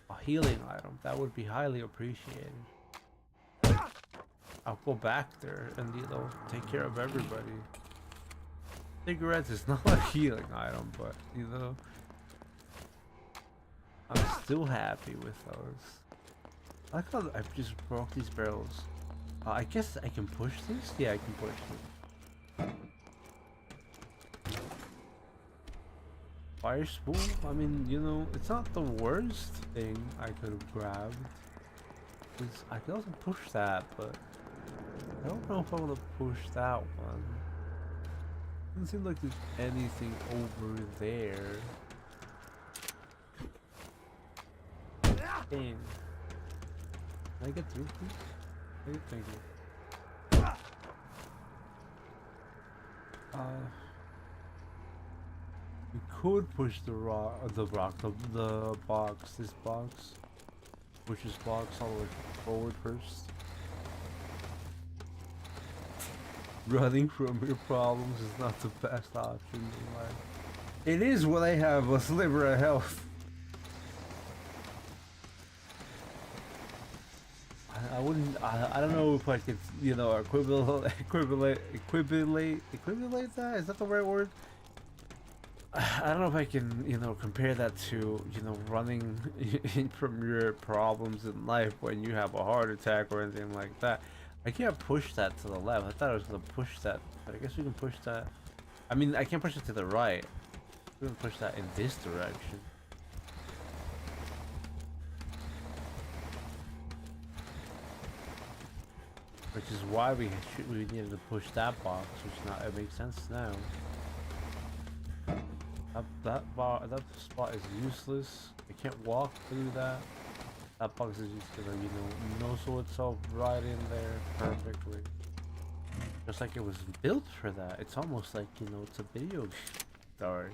a healing item? That would be highly appreciated. I'll go back there and, you know, take care of everybody. Cigarettes is not a healing item, but, you know, I'm still happy with those. I like how I just broke these barrels. I guess I can push this? Yeah, I can push this. Fire spool? I mean, you know, it's not the worst thing I could have grabbed. I could also push that, but I don't know if I want to push that one. Doesn't seem like there's anything over there. Dang. Can I get through, please? Thank you. We could push the box, this box. Push this box all the way forward first. Running from your problems is not the best option in life. It is when I have a sliver of health. I wouldn't. I don't know if I could, you know, equivalent that. Is that the right word? I don't know if I can, you know, compare that to, you know, running from your problems in life when you have a heart attack or anything like that. I can't push that to the left. I thought I was gonna push that, but I guess we can push that. I mean, I can't push it to the right. We can push that in this direction. Which is why we needed to push that box, which now it makes sense now. That spot is useless. I can't walk through that. That box is just gonna, you know, no itself right in there perfectly. Just like it was built for that. It's almost like, you know, it's a video game. Sorry.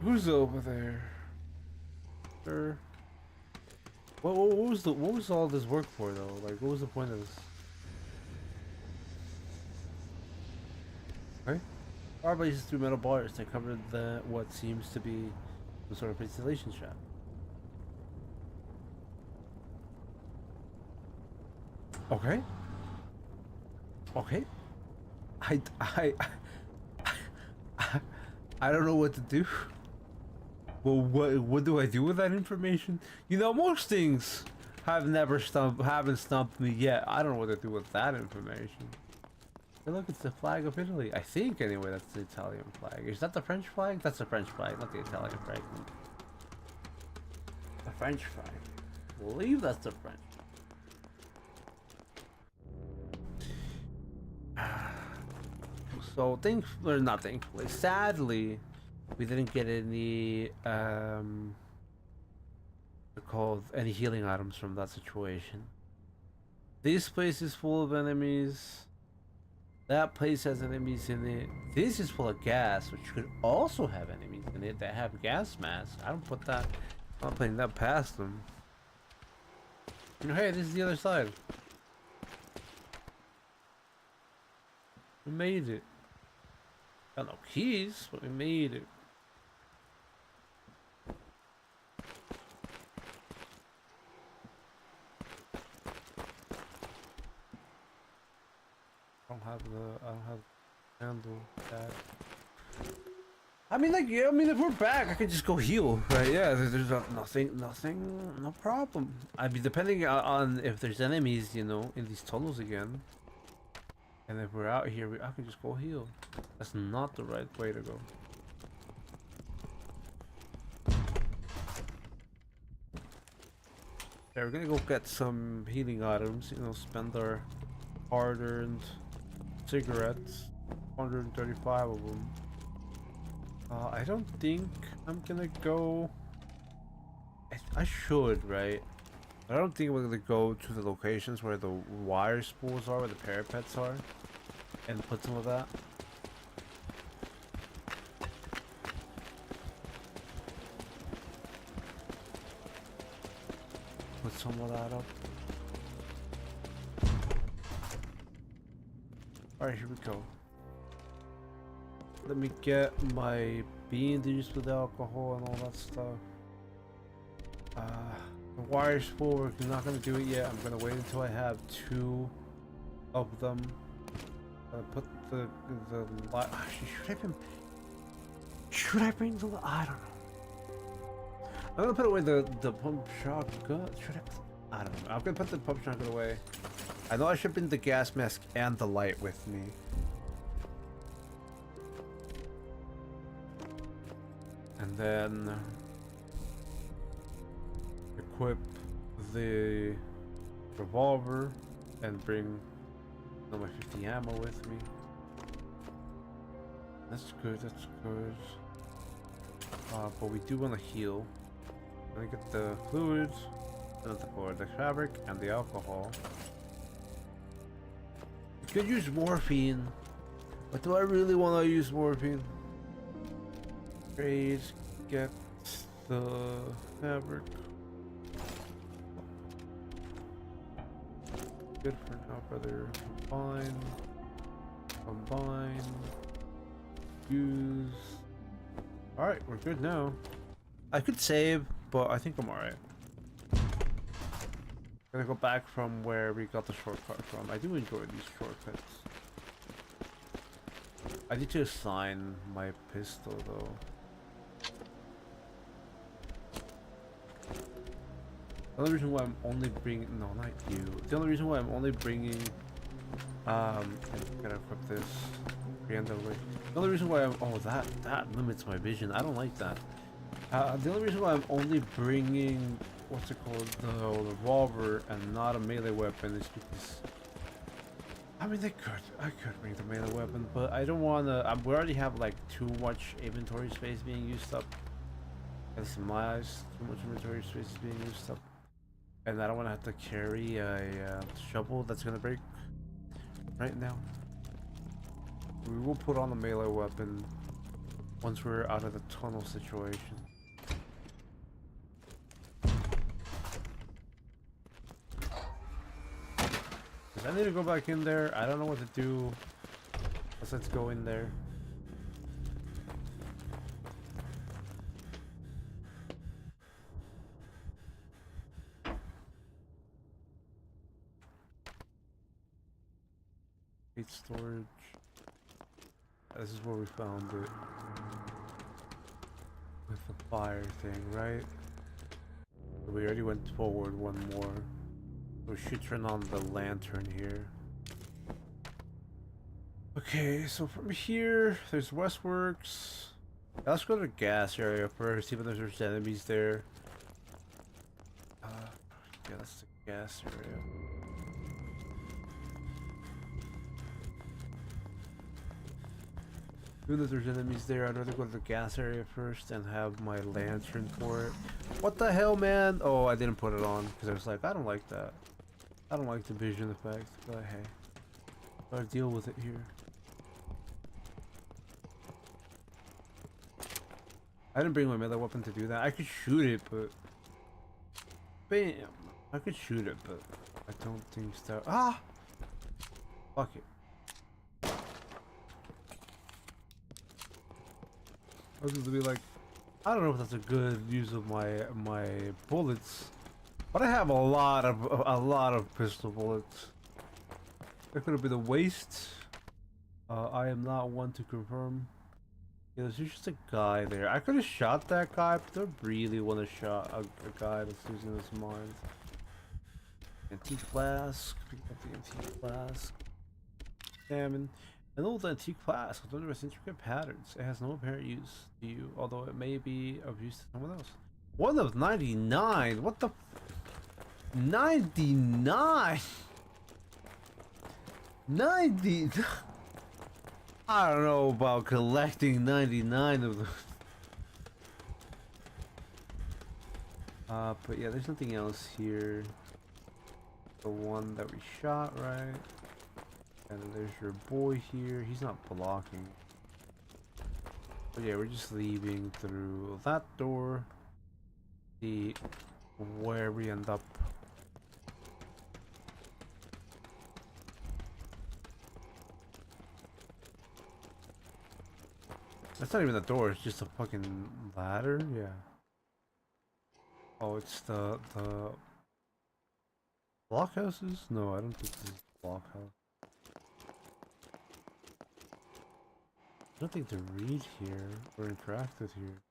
Who's over there? Sure. What was all this work for though? Like, what was the point of this? Okay. Our bases through metal bars that covered what seems to be some sort of insulation strap. Okay. Okay. I don't know what to do. Well, what do I do with that information? You know, most things haven't stumped me yet. I don't know what to do with that information. Hey, look, it's the flag of Italy. I think, anyway, that's the Italian flag. Is that the French flag? That's the French flag, not the Italian flag. The French flag. I believe that's the French. So, not thankfully, sadly, we didn't get any, any healing items from that situation. This place is full of enemies. That place has enemies in it. This is full of gas, which could also have enemies in it that have gas masks. I don't put that. I'm not putting that past them. You know, hey, this is the other side. We made it. Got no keys, but we made it. I don't have handle that. I mean, like, yeah, I mean, if we're back, I could just go heal, right? Yeah, there's nothing, no problem. I mean, depending on if there's enemies, you know, in these tunnels again. And if we're out here, I can just go heal. That's not the right way to go. Yeah, we're gonna go get some healing items, you know, spend our hard-earned cigarettes, 135 of them. I don't think I'm gonna go. I should, right? I don't think we're gonna go to the locations where the wire spools are, where the parapets are, and put some of that. Put some of that up. Alright, here we go. Let me get my bean juice with alcohol and all that stuff. The wire spool, we're not gonna do it yet. I'm gonna wait until I have 2 of them. Put the light. Actually, should I bring the? I don't know. I'm gonna put away the pump shotgun. I don't know. I'm gonna put the pump shotgun away. I know I should bring the gas mask and the light with me. And then equip the revolver and bring my 50 ammo with me. That's good, that's good. But we do want to heal. Let me get the fluids, or the fabric, and the alcohol. We could use morphine, but do I really want to use morphine? Great, get the fabric. Good for now, brother. Combine, use. Alright, we're good now. I could save, but I think I'm alright. Gonna go back from where we got the shortcut from. I do enjoy these shortcuts. I need to assign my pistol though. The only reason why I'm only bringing, no, not you. The only reason why I'm only bringing, I'm gonna equip this. Randomly. The only reason why I'm, oh, that limits my vision. I don't like that. The only reason why I'm only bringing, what's it called, the revolver and not a melee weapon is because, I mean, I could bring the melee weapon, but I don't want to. We already have like too much inventory space being used up. At least in my eyes, too much inventory space is being used up. And I don't want to have to carry a shovel that's gonna break right now. We will put on the melee weapon once we're out of the tunnel situation. Cause I need to go back in there. I don't know what to do. Let's go in there. Storage. This is where we found it. With the fire thing, right? We already went forward one more. We should turn on the lantern here. Okay, so from here, there's Westworks. Let's go to the gas area first, even though there's enemies there. Yeah, that's the gas area. Even if there's enemies there, I'd rather go to the gas area first and have my lantern for it. What the hell, man? Oh, I didn't put it on because I was like, I don't like that. I don't like the vision effect, but hey, gotta deal with it here. I didn't bring my melee weapon to do that. I could shoot it, but bam! I could shoot it, but I don't think so. Ah! Fuck it. I was gonna be like, I don't know if that's a good use of my bullets, but I have a lot of pistol bullets. That could have been a waste. I am not one to confirm. Yeah, there's just a guy there. I could have shot that guy, but I really want to shot a guy that's losing his mind. Antique flask. Pick up the antique flask. Salmon. An old antique flask with intricate patterns. It has no apparent use to you, although it may be of use to someone else. One of 99. What the? 99. 90. I don't know about collecting 99 of them. But yeah, there's nothing else here. The one that we shot, right? And then there's your boy here. He's not blocking. But yeah, we're just leaving through that door. See where we end up. That's not even the door, it's just a fucking ladder? Yeah. Oh, it's the blockhouses? No, I don't think this is a blockhouse. Nothing to read here or interact with here.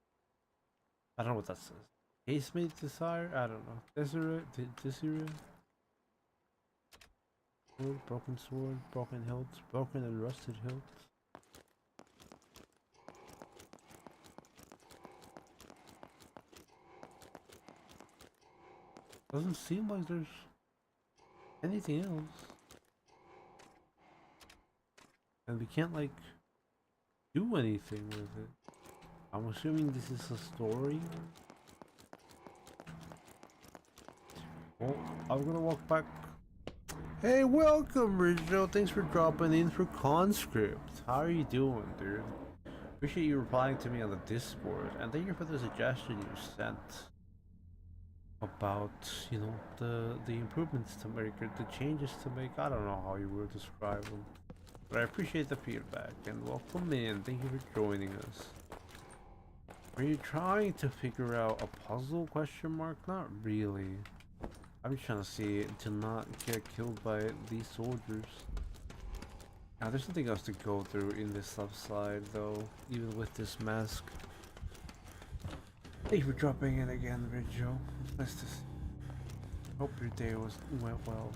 I don't know what that says. Casemate desire? I don't know. Desiree? Broken sword, broken hilts, broken and rusted hilts. Doesn't seem like there's anything else. And we can't like do anything with it. I'm assuming this is a story. Well, I'm gonna walk back. Hey, welcome, Rizzo. Thanks for dropping in for Conscript. How are you doing, dude? Appreciate you replying to me on the Discord, and thank you for the suggestion you sent about, you know, the improvements to make or the changes to make. I don't know how you would describe them, but I appreciate the feedback and welcome in. Thank you for joining us. Are you trying to figure out a puzzle? Question mark? Not really. I'm just trying to see to not get killed by these soldiers. Now there's nothing else to go through in this left side though, even with this mask. Thank you for dropping in again, Ridjo. It's nice to see. Hope your day went well.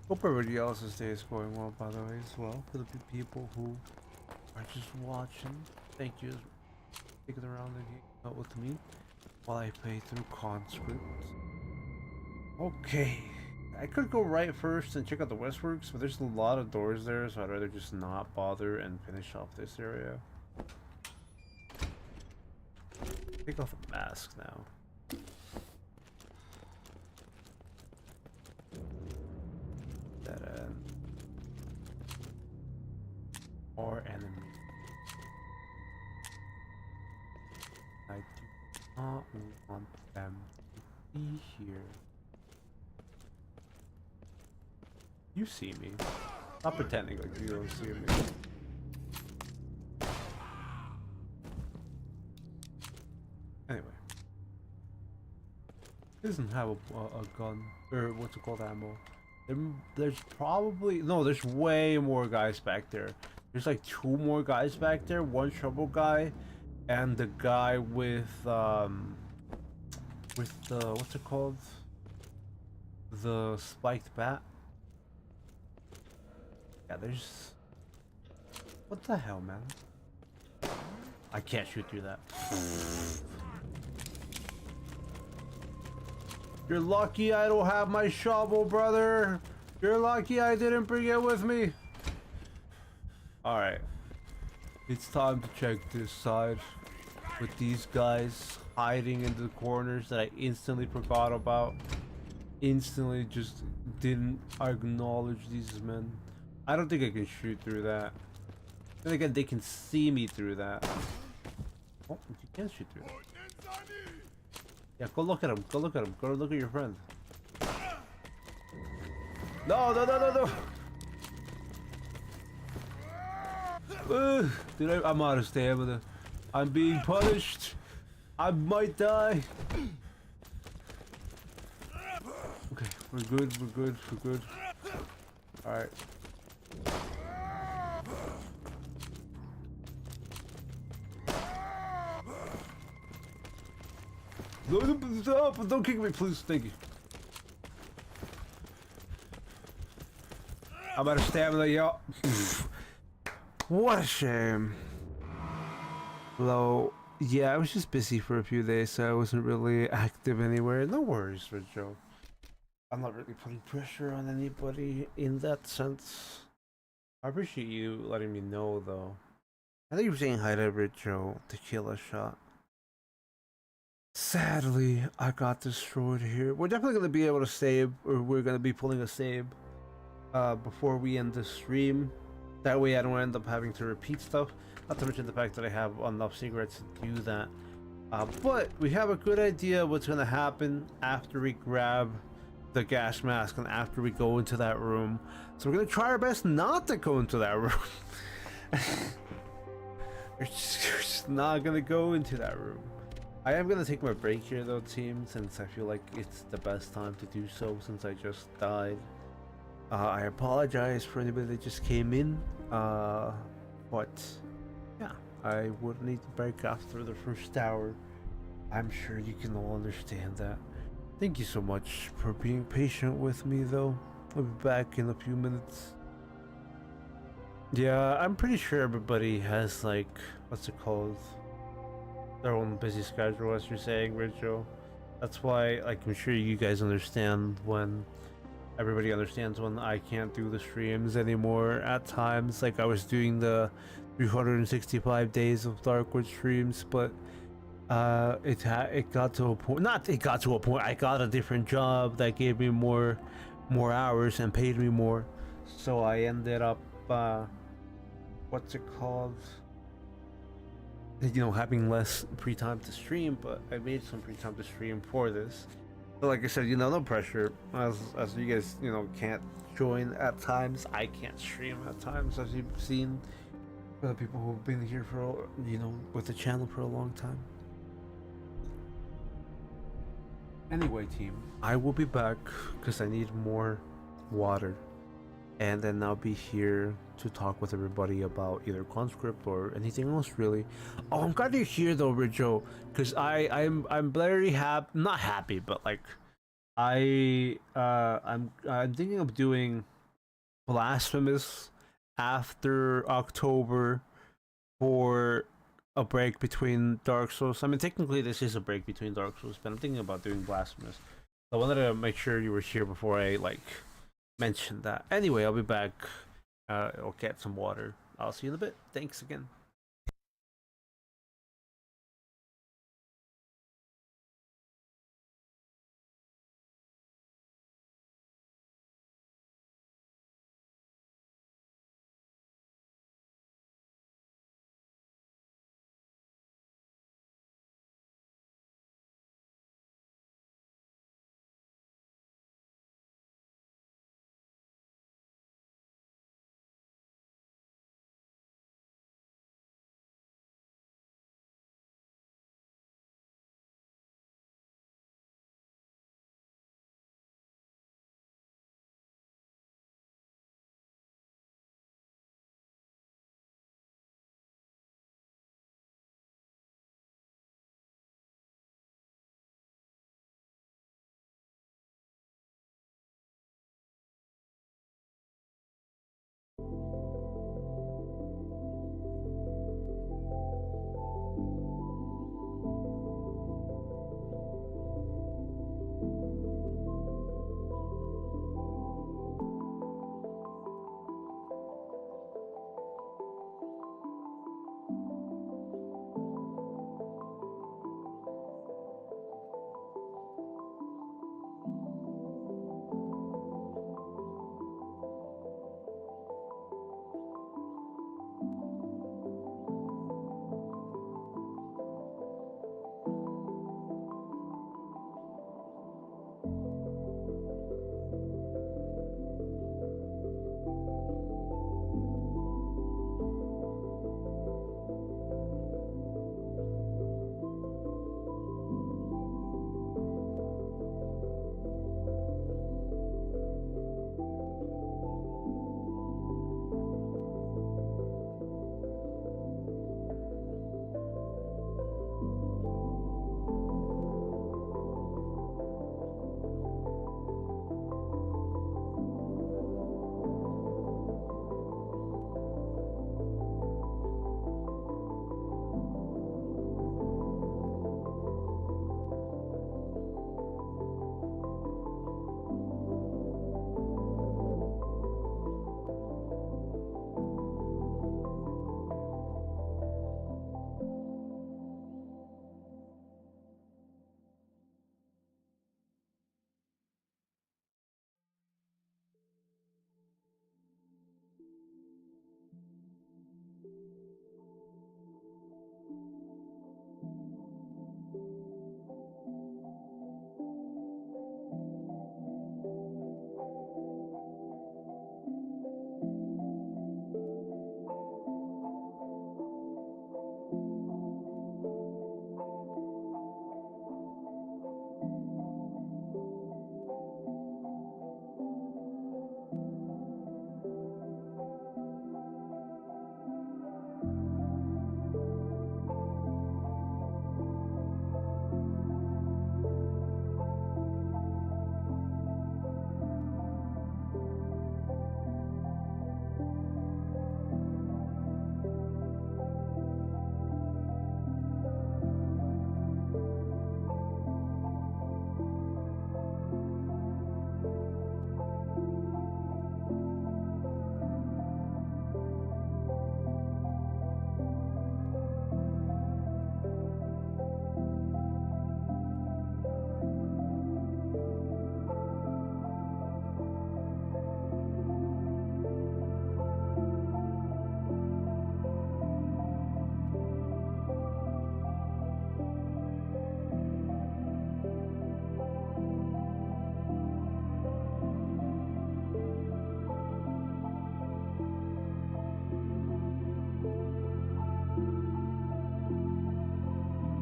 Hope everybody else's day is going well, by the way, as well. For the people who are just watching, thank you for sticking around and hanging out with me while I play through Conscript. Okay, I could go right first and check out the Westworks, but there's a lot of doors there, so I'd rather just not bother and finish off this area. Take off the mask now. Dead end. Or enemy. I do not want them to be here. You see me. Stop pretending like you don't see me. Anyway. He doesn't have a gun. Or what's it called, ammo. There's probably... No, there's way more guys back there. There's like 2 more guys back there. One trouble guy. And the guy with the... What's it called? The spiked bat. Yeah, there's... What the hell, man? I can't shoot through that. You're lucky I don't have my shovel, brother. You're lucky I didn't bring it with me. Alright. It's time to check this side. With these guys hiding in the corners that I instantly forgot about. Instantly just didn't acknowledge these men. I don't think I can shoot through that. Then again, they can see me through that. Oh, you can shoot through that. Yeah, go look at him. Go look at him. Go look at your friend. No, no, no, no, no. Dude, I'm out of stamina. I'm being punished. I might die. Okay, we're good, we're good, we're good. Alright. No, stop! Don't kick me, please. Thank you. I'm out of stamina, y'all. What a shame. Hello. Yeah, I was just busy for a few days, so I wasn't really active anywhere. No worries, Joe. I'm not really putting pressure on anybody in that sense. I appreciate you letting me know, though. I think you were saying hi to Richo, tequila shot. Sadly, I got destroyed here. We're definitely going to be able to save, or we're going to be pulling a save before we end the stream. That way I don't end up having to repeat stuff. Not to mention the fact that I have enough cigarettes to do that. But we have a good idea what's going to happen after we grab the gas mask and after we go into that room. So we're going to try our best not to go into that room. we're just not going to go into that room. I am going to take my break here though, team, since I feel like it's the best time to do so since I just died. I apologize for anybody that just came in, but yeah, I would need to break after the first hour. I'm sure you can all understand that. Thank you so much for being patient with me though. I'll be back in a few minutes. Yeah, I'm pretty sure everybody has like, what's it called? Their own busy schedule, as you're saying, Rachel. That's why, like, I'm sure you guys understand when everybody understands when I can't do the streams anymore at times. Like, I was doing the 365 days of Darkwood streams, but it got to a point. Not it got to a point. I got a different job that gave me more hours and paid me more, so I ended up what's it called? You know, having less free time to stream, but I made some free time to stream for this. So like I said, you know, no pressure. As you guys, you know, can't join at times, I can't stream at times, as you've seen for the people who've been here for, you know, with the channel for a long time. Anyway, team, I will be back because I need more water. And then I'll be here to talk with everybody about either Conscript or anything else, really. Oh, I'm glad you're here though, Rijo, because I'm very happy, not happy, but like I'm thinking of doing Blasphemous after October for a break between Dark Souls. I mean, technically this is a break between Dark Souls, but I'm thinking about doing Blasphemous. I wanted to make sure you were here before I like mention that. Anyway, I'll be back. I'll get some water. I'll see you in a bit. Thanks again.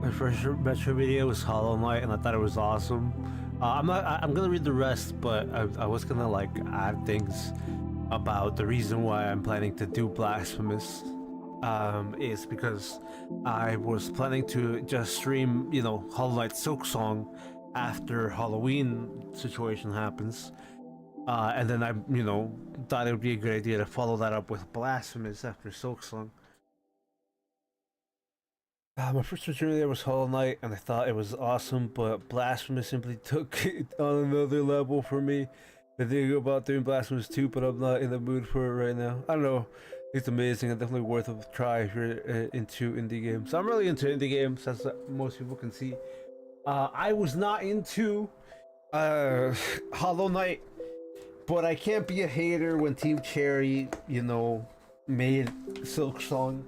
My first retro video was Hollow Knight, and I thought it was awesome. I'm gonna read the rest, but I was gonna like add things about the reason why I'm planning to do Blasphemous. Is because I was planning to just stream, Hollow Knight Silk Song after Halloween situation happens. And then I, thought it would be a good idea to follow that up with Blasphemous after Silk Song. My first return there was Hollow Knight, and I thought it was awesome, but Blasphemous simply took it on another level for me. I think about doing Blasphemous 2, but I'm not in the mood for it right now. I don't know. It's amazing and definitely worth a try if you're into indie games. I'm really into indie games, as most people can see. I was not into Hollow Knight, but I can't be a hater when Team Cherry, made Silk Song.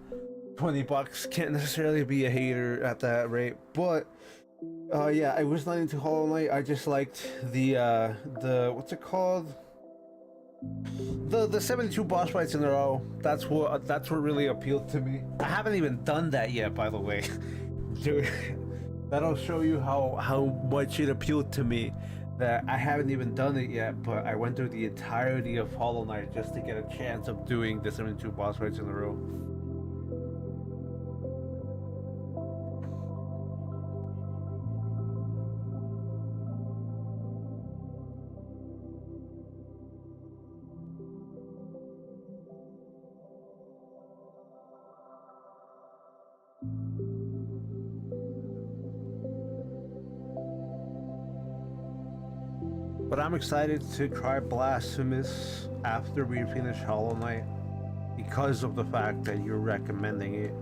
$20 can't necessarily be a hater at that rate, but yeah, I was not into Hollow Knight. I just liked the what's it called, the 72 boss fights in a row. That's what really appealed to me. I haven't even done that yet, by the way. Dude, that'll show you how much it appealed to me that I haven't even done it yet, but I went through the entirety of Hollow Knight just to get a chance of doing the 72 boss fights in a row. But I'm excited to try Blasphemous after we finish Hollow Knight because of the fact that you're recommending it.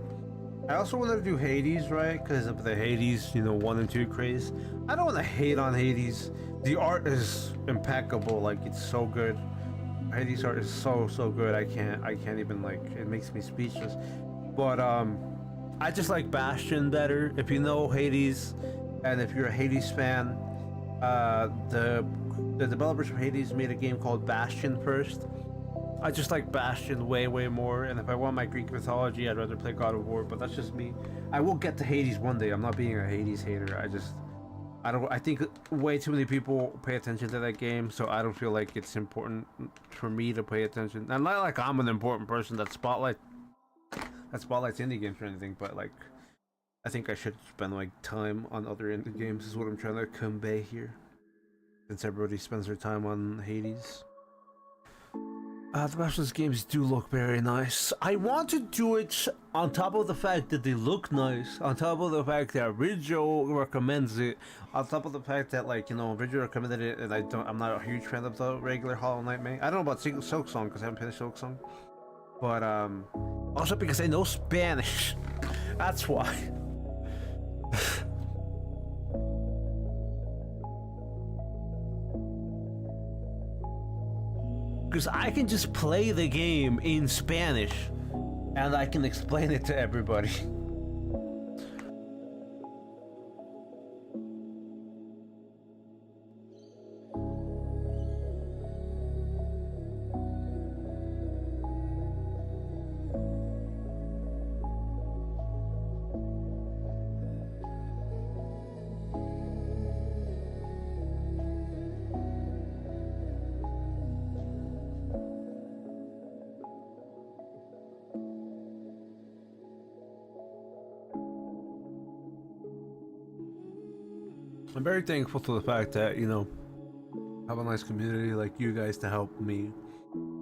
I also want to do Hades, right? Because of the Hades, 1 and 2 craze. I don't want to hate on Hades. The art is impeccable, like it's so good. Hades art is so good. I can't even, like, it makes me speechless. But I just like Bastion better. If you know Hades, and if you're a Hades fan, the developers of Hades made a game called Bastion first. I just like Bastion way more, and if I want my Greek mythology, I'd rather play God of War, but that's just me. I will get to Hades one day. I'm not being a Hades hater. I think way too many people pay attention to that game, so I don't feel like it's important for me to pay attention. And not like I'm an important person that spotlights indie games or anything, but like I think I should spend like time on other indie games is what I'm trying to convey here. Since everybody spends their time on Hades. The Bastion's games do look very nice. I want to do it on top of the fact that they look nice, on top of the fact that Ridjo recommends it, on top of the fact that, like, Ridjo recommended it, and I'm not a huge fan of the regular Hollow Knight main. I don't know about Silk Song because I haven't finished Silk Song, but also because I know Spanish. That's why. Because I can just play the game in Spanish and I can explain it to everybody. I'm very thankful to the fact that, have a nice community like you guys to help me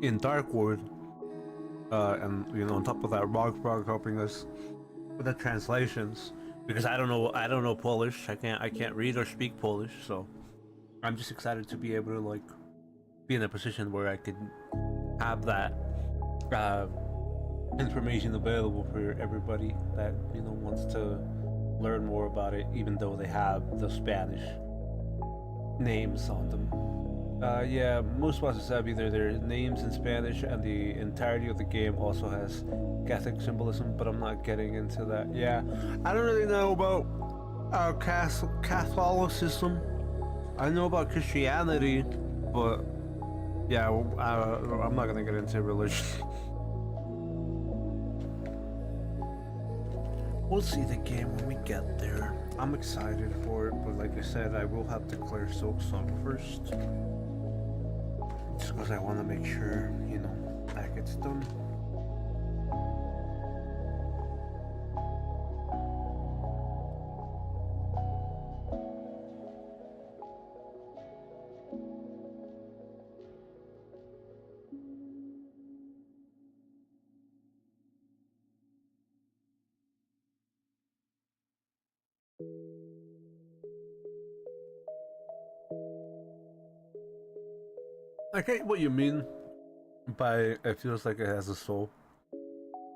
in Dark Ward. And, on top of that, Frog helping us with the translations. Because I don't know Polish. I can't read or speak Polish, so I'm just excited to be able to, like, be in a position where I can have that information available for everybody that, wants to learn more about it, even though they have the Spanish names on them. Yeah, most bosses have either their names in Spanish, and the entirety of the game also has Catholic symbolism, but I'm not getting into that. Yeah, I don't really know about Catholicism. I know about Christianity, but yeah, I'm not gonna get into religion. We'll see the game when we get there. I'm excited for it, but like I said, I will have to clear Silk Song first. Just because I want to make sure, you know, that gets done. I get what you mean by it feels like it has a soul.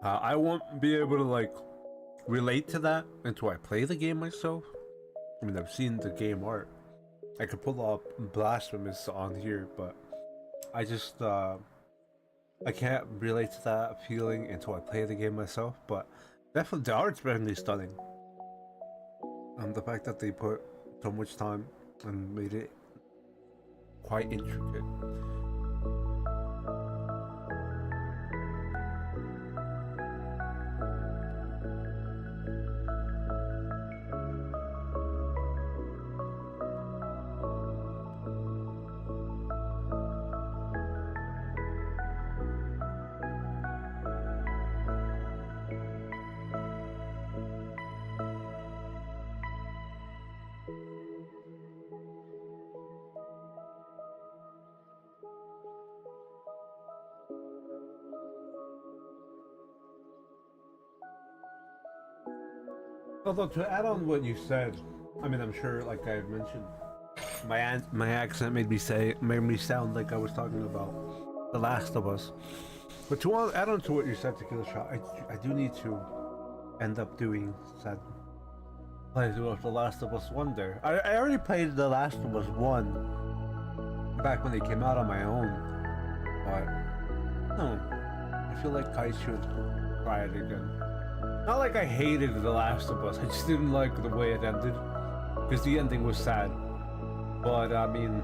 I won't be able to like relate to that until I play the game myself. I mean, I've seen the game art. I could pull up Blasphemous on here, but I just I can't relate to that feeling until I play the game myself. But definitely, the art's definitely stunning. And the fact that they put so much time and made it quite intricate. Although to add on what you said, I mean, I'm sure, like I mentioned, my accent made me sound like I was talking about The Last of Us. But to add on to what you said, Tequila Shot, I do need to end up doing said playthrough of The Last of Us 1 there. I already played The Last of Us 1 back when they came out on my own, but no, I feel like I should try it again. Not like I hated The Last of Us, I just didn't like the way it ended, because the ending was sad. But I mean,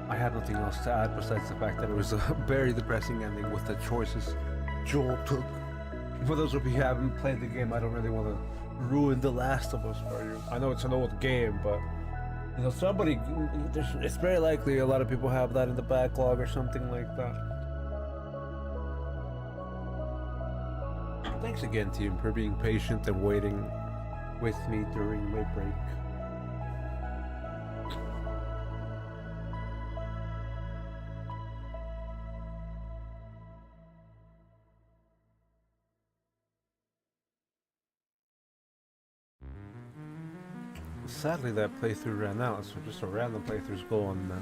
I have nothing else to add besides the fact that it was a very depressing ending with the choices Joel took. For those of you who haven't played the game, I don't really want to ruin The Last of Us for you. I know it's an old game, but you know, it's very likely a lot of people have that in the backlog or something like that. Thanks again, team, for being patient and waiting with me during my break. Sadly, that playthrough ran out, so just a random playthrough's going now.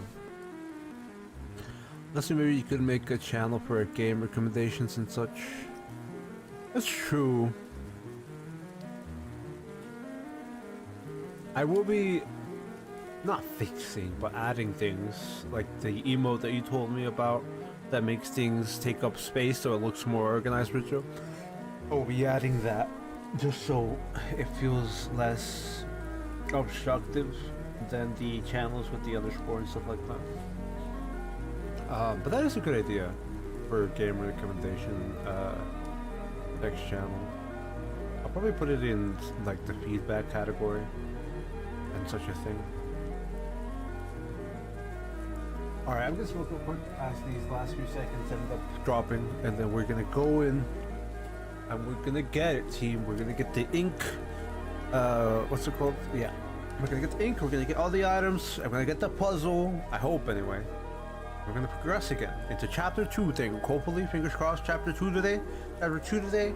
Let's see, maybe you could make a channel for game recommendations and such. That's true. I will be not fixing, but adding things like the emote that you told me about that makes things take up space so it looks more organized, Richard. I'll be adding that just so it feels less obstructive than the channels with the underscore and stuff like that. But that is a good idea for game recommendation next channel. I'll probably put it in like the feedback category and such a thing. Alright, I'm just real quick as these last few seconds end up dropping, and then we're gonna go in and we're gonna get it, team. We're gonna get the ink. What's it called? Yeah. We're gonna get the ink, we're gonna get all the items, I'm gonna get the puzzle. I hope anyway. We're gonna progress again into chapter 2 thing. Hopefully, fingers crossed, chapter 2 today. Chapter 2 today.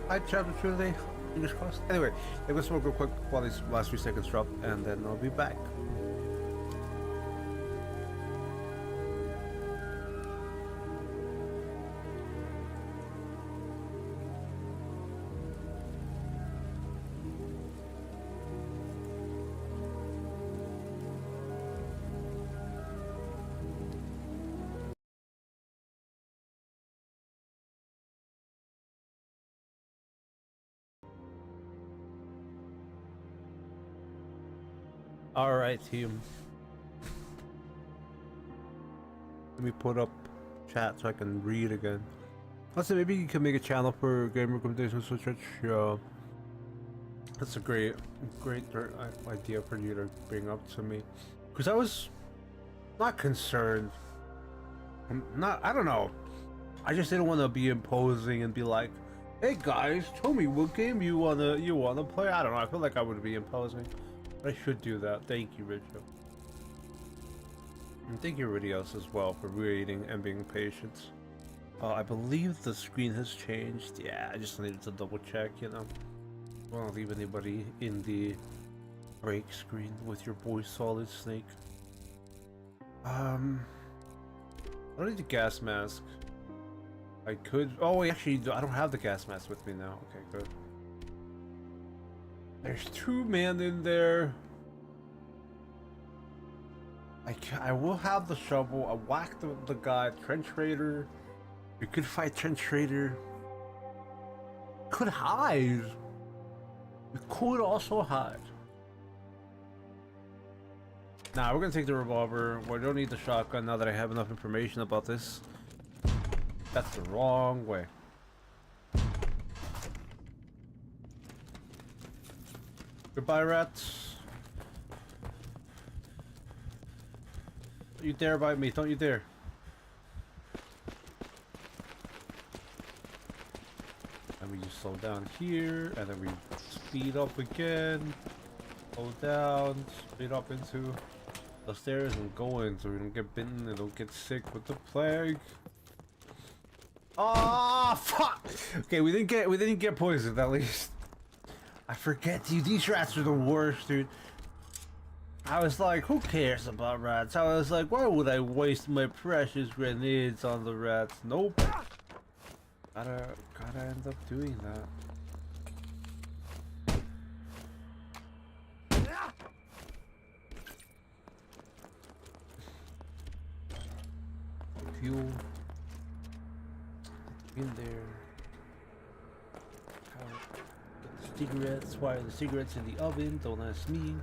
Chapter 2 today. Fingers crossed. Anyway, let's smoke real quick while these last few seconds drop, and then I'll be back. Alright, team. Let me put up chat so I can read again. Also, maybe you can make a channel for game recommendations, which that's a great idea for you to bring up to me. Because I was not concerned. I don't know. I just didn't want to be imposing and be like, "Hey guys, tell me what game you wanna play." I don't know. I feel like I would be imposing. But I should do that. Thank you, Richard. And thank you everybody else as well for waiting and being patient. I believe the screen has changed. Yeah, I just needed to double check, you know. I don't want to leave anybody in the break screen with your boy Solid Snake. I don't need the gas mask. I could. Oh, wait, actually, I don't have the gas mask with me now. Okay, good. There's 2 men in there. I will have the shovel. I whacked the guy, Trench Raider. We could fight Trench Raider. Could hide. We could also hide. Nah, we're gonna take the revolver. We don't need the shotgun now that I have enough information about this. That's the wrong way. Goodbye, rats. Don't you dare bite me. Don't you dare. And we just slow down here, and then we speed up again. Slow down, speed up into the stairs and go in so we don't get bitten and don't get sick with the plague. Ah, fuck! Okay, we didn't get poisoned at least. I forget, dude. These rats are the worst, dude. I was like, who cares about rats? I was like, why would I waste my precious grenades on the rats? Nope. Gotta end up doing that. Fuel in there. Get the cigarettes. Why are the cigarettes in the oven? Don't ask me.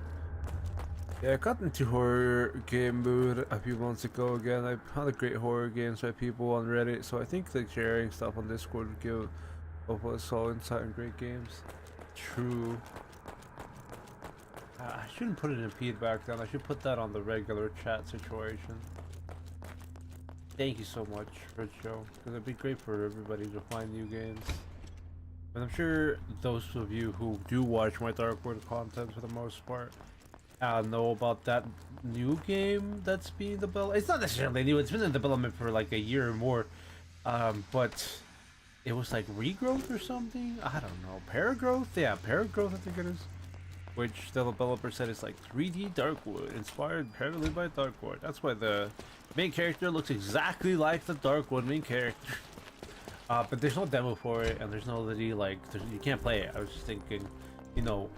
Yeah, I got into horror game mood a few months ago again. I found a great horror games by people on Reddit, so I think like sharing stuff on Discord would give both of us all insight and great games. True. I shouldn't put it in feedback then. I should put that on the regular chat situation. Thank you so much, Rich Joe, because it'd be great for everybody to find new games. And I'm sure those of you who do watch my Dark World content for the most part know about that new game that's being developed. It's not necessarily new, it's been in development for like a year or more. But it was like Regrowth or something? I don't know. Paragrowth? Yeah, Paragrowth I think it is. Which the developer said is like 3D Darkwood, inspired apparently by Darkwood. That's why the main character looks exactly like the Darkwood main character. But there's no demo for it, and there's no really like, you can't play it. I was just thinking, you know,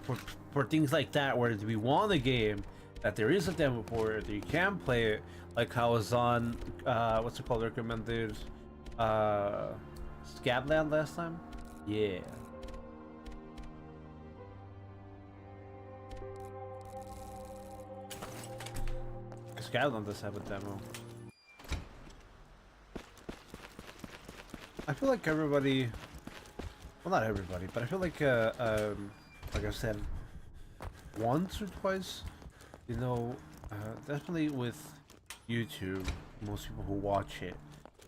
for things like that, where we want a game that there is a demo for it, that you can play it, like how I was on, what's it called, recommended, Scabland last time? Yeah. Scabland does have a demo. I feel like everybody, well not everybody, but I feel like I said, once or twice, you know, definitely with YouTube, most people who watch it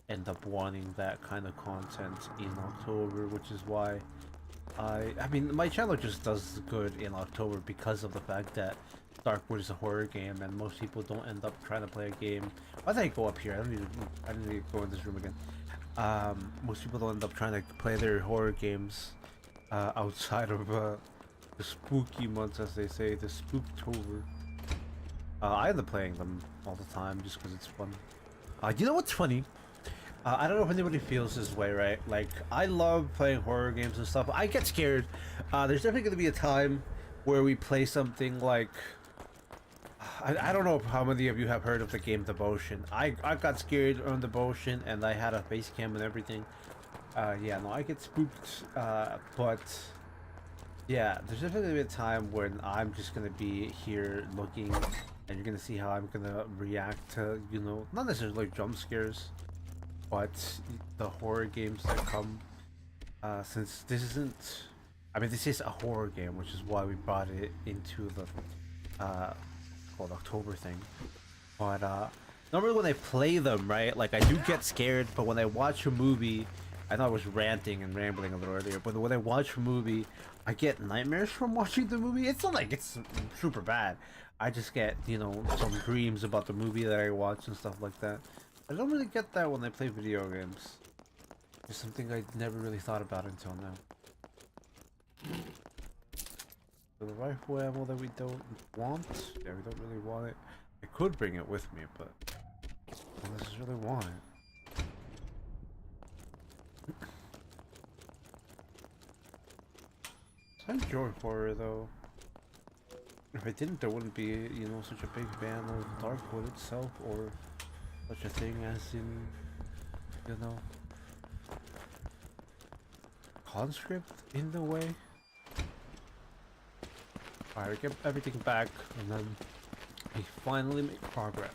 end up wanting that kind of content in October, which is why I mean, my channel just does good in October because of the fact that Darkwood is a horror game, and most people don't end up trying to play a game. Why did I go up here? I didn't need to go in this room again. Most people don't end up trying to play their horror games outside of the spooky months, as they say, the Spooktober. I end up playing them all the time just because it's fun. You know what's funny? I don't know if anybody feels this way, right? Like, I love playing horror games and stuff. I get scared. There's definitely going to be a time where we play something like... I don't know how many of you have heard of the game Devotion. I got scared on Devotion, and I had a face cam and everything. Yeah, no, I get spooked. But... yeah, there's definitely a time when I'm just going to be here looking, and you're going to see how I'm going to react to, you know, not necessarily like jump scares. but the horror games that come, since this isn't, I mean, this is a horror game, which is why we brought it into the called October thing. But normally when I play them, right, like I do get scared, but when I watch a movie, I know I was ranting and rambling a little earlier, but when I watch a movie, I get nightmares from watching the movie. It's not like it's super bad. I just get, you know, some dreams about the movie that I watch and stuff like that. I don't really get that when I play video games. It's something I never really thought about until now. So the rifle ammo that we don't want, yeah, we don't really want it. I could bring it with me, but I don't necessarily want it. I enjoy horror though. If I didn't, there wouldn't be, you know, such a big fan of Darkwood itself, or such a thing as in, you know, Conscript in the way. Alright, get everything back, and then we finally make progress.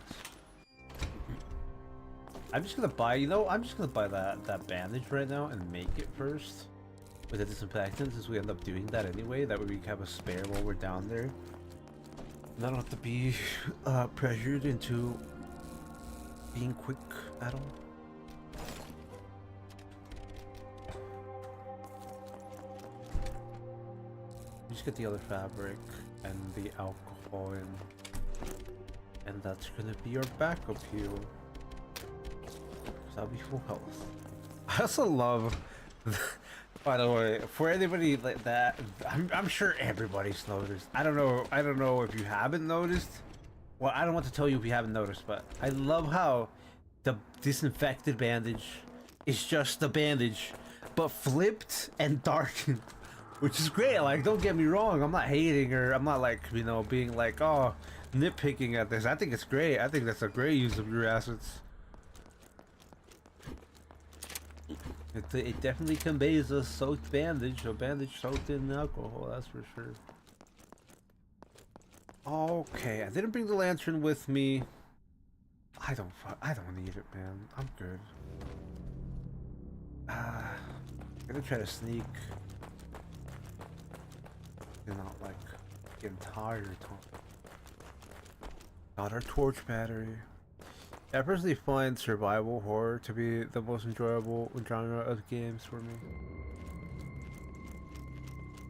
I'm just gonna buy, you know, I'm just gonna buy that bandage right now and make it first with the disinfectant, since we end up doing that anyway. That way we can have a spare while we're down there. And I don't have to be pressured into being quick at all. Just get the other fabric and the alcohol in, and that's gonna be our backup heal. That'll be full health. I also love, by the way, for anybody like that, I'm sure everybody's noticed. I don't know if you haven't noticed. Well, I don't want to tell you if you haven't noticed, but I love how the disinfected bandage is just the bandage, but flipped and darkened, which is great. Like, don't get me wrong, I'm not hating, or I'm not like, you know, being like, oh, nitpicking at this. I think it's great. I think that's a great use of your assets. It definitely conveys a soaked bandage, a bandage soaked in alcohol, that's for sure. Okay, I didn't bring the lantern with me. I don't need it, man. I'm good. I'm gonna try to sneak. And not like the entire time. Got our torch battery. I personally find survival horror to be the most enjoyable genre of games for me.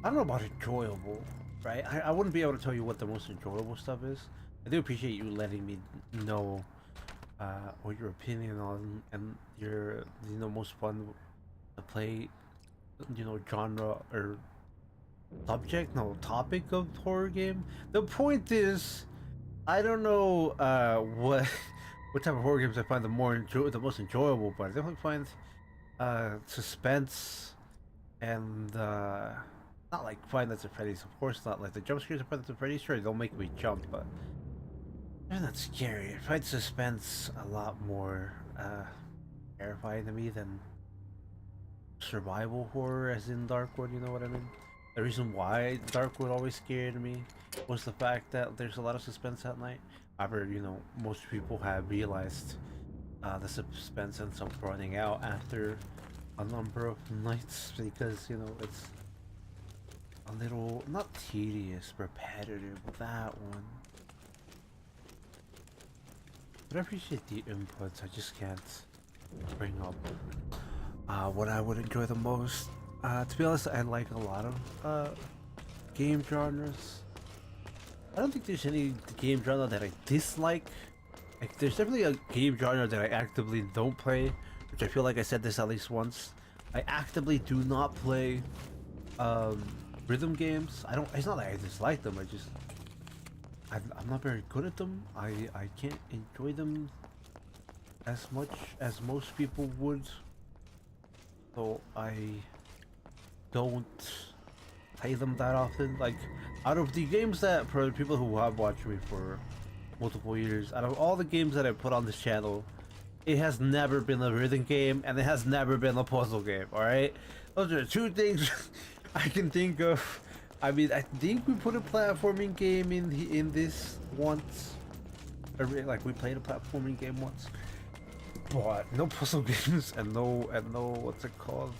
I don't know about enjoyable, right? I wouldn't be able to tell you what the most enjoyable stuff is. I do appreciate you letting me know what your opinion on and your, you know, most fun to play, you know, genre or topic of horror game. The point is, I don't know what type of horror games I find the most enjoyable, but I definitely find suspense and not like Five Nights at Freddy's, of course not. Like the jump scares of Five Nights at Freddy's, sure, they'll make me jump, but they're not scary. I find suspense a lot more terrifying to me than survival horror, as in Darkwood. You know what I mean? The reason why Darkwood always scared me was the fact that there's a lot of suspense at night. However, you know, most people have realized the suspense ends up running out after a number of nights, because, you know, it's a little, not tedious, repetitive with that one. But I appreciate the inputs, I just can't bring up what I would enjoy the most. To be honest, I like a lot of game genres. I don't think there's any game genre that I dislike. Like, there's definitely a game genre that I actively don't play, which I feel like I said this at least once. I actively do not play rhythm games. It's not that I dislike them, I'm not very good at them. I can't enjoy them as much as most people would. So I don't play them that often. Like, out of the games that, for the people who have watched me for multiple years, out of all the games that I put on this channel, it has never been a rhythm game, and it has never been a puzzle game. All right, those are two things I can think of. I mean, I think we put a platforming game in this once. Or, like, we played a platforming game once. What? No puzzle games and no what's it called?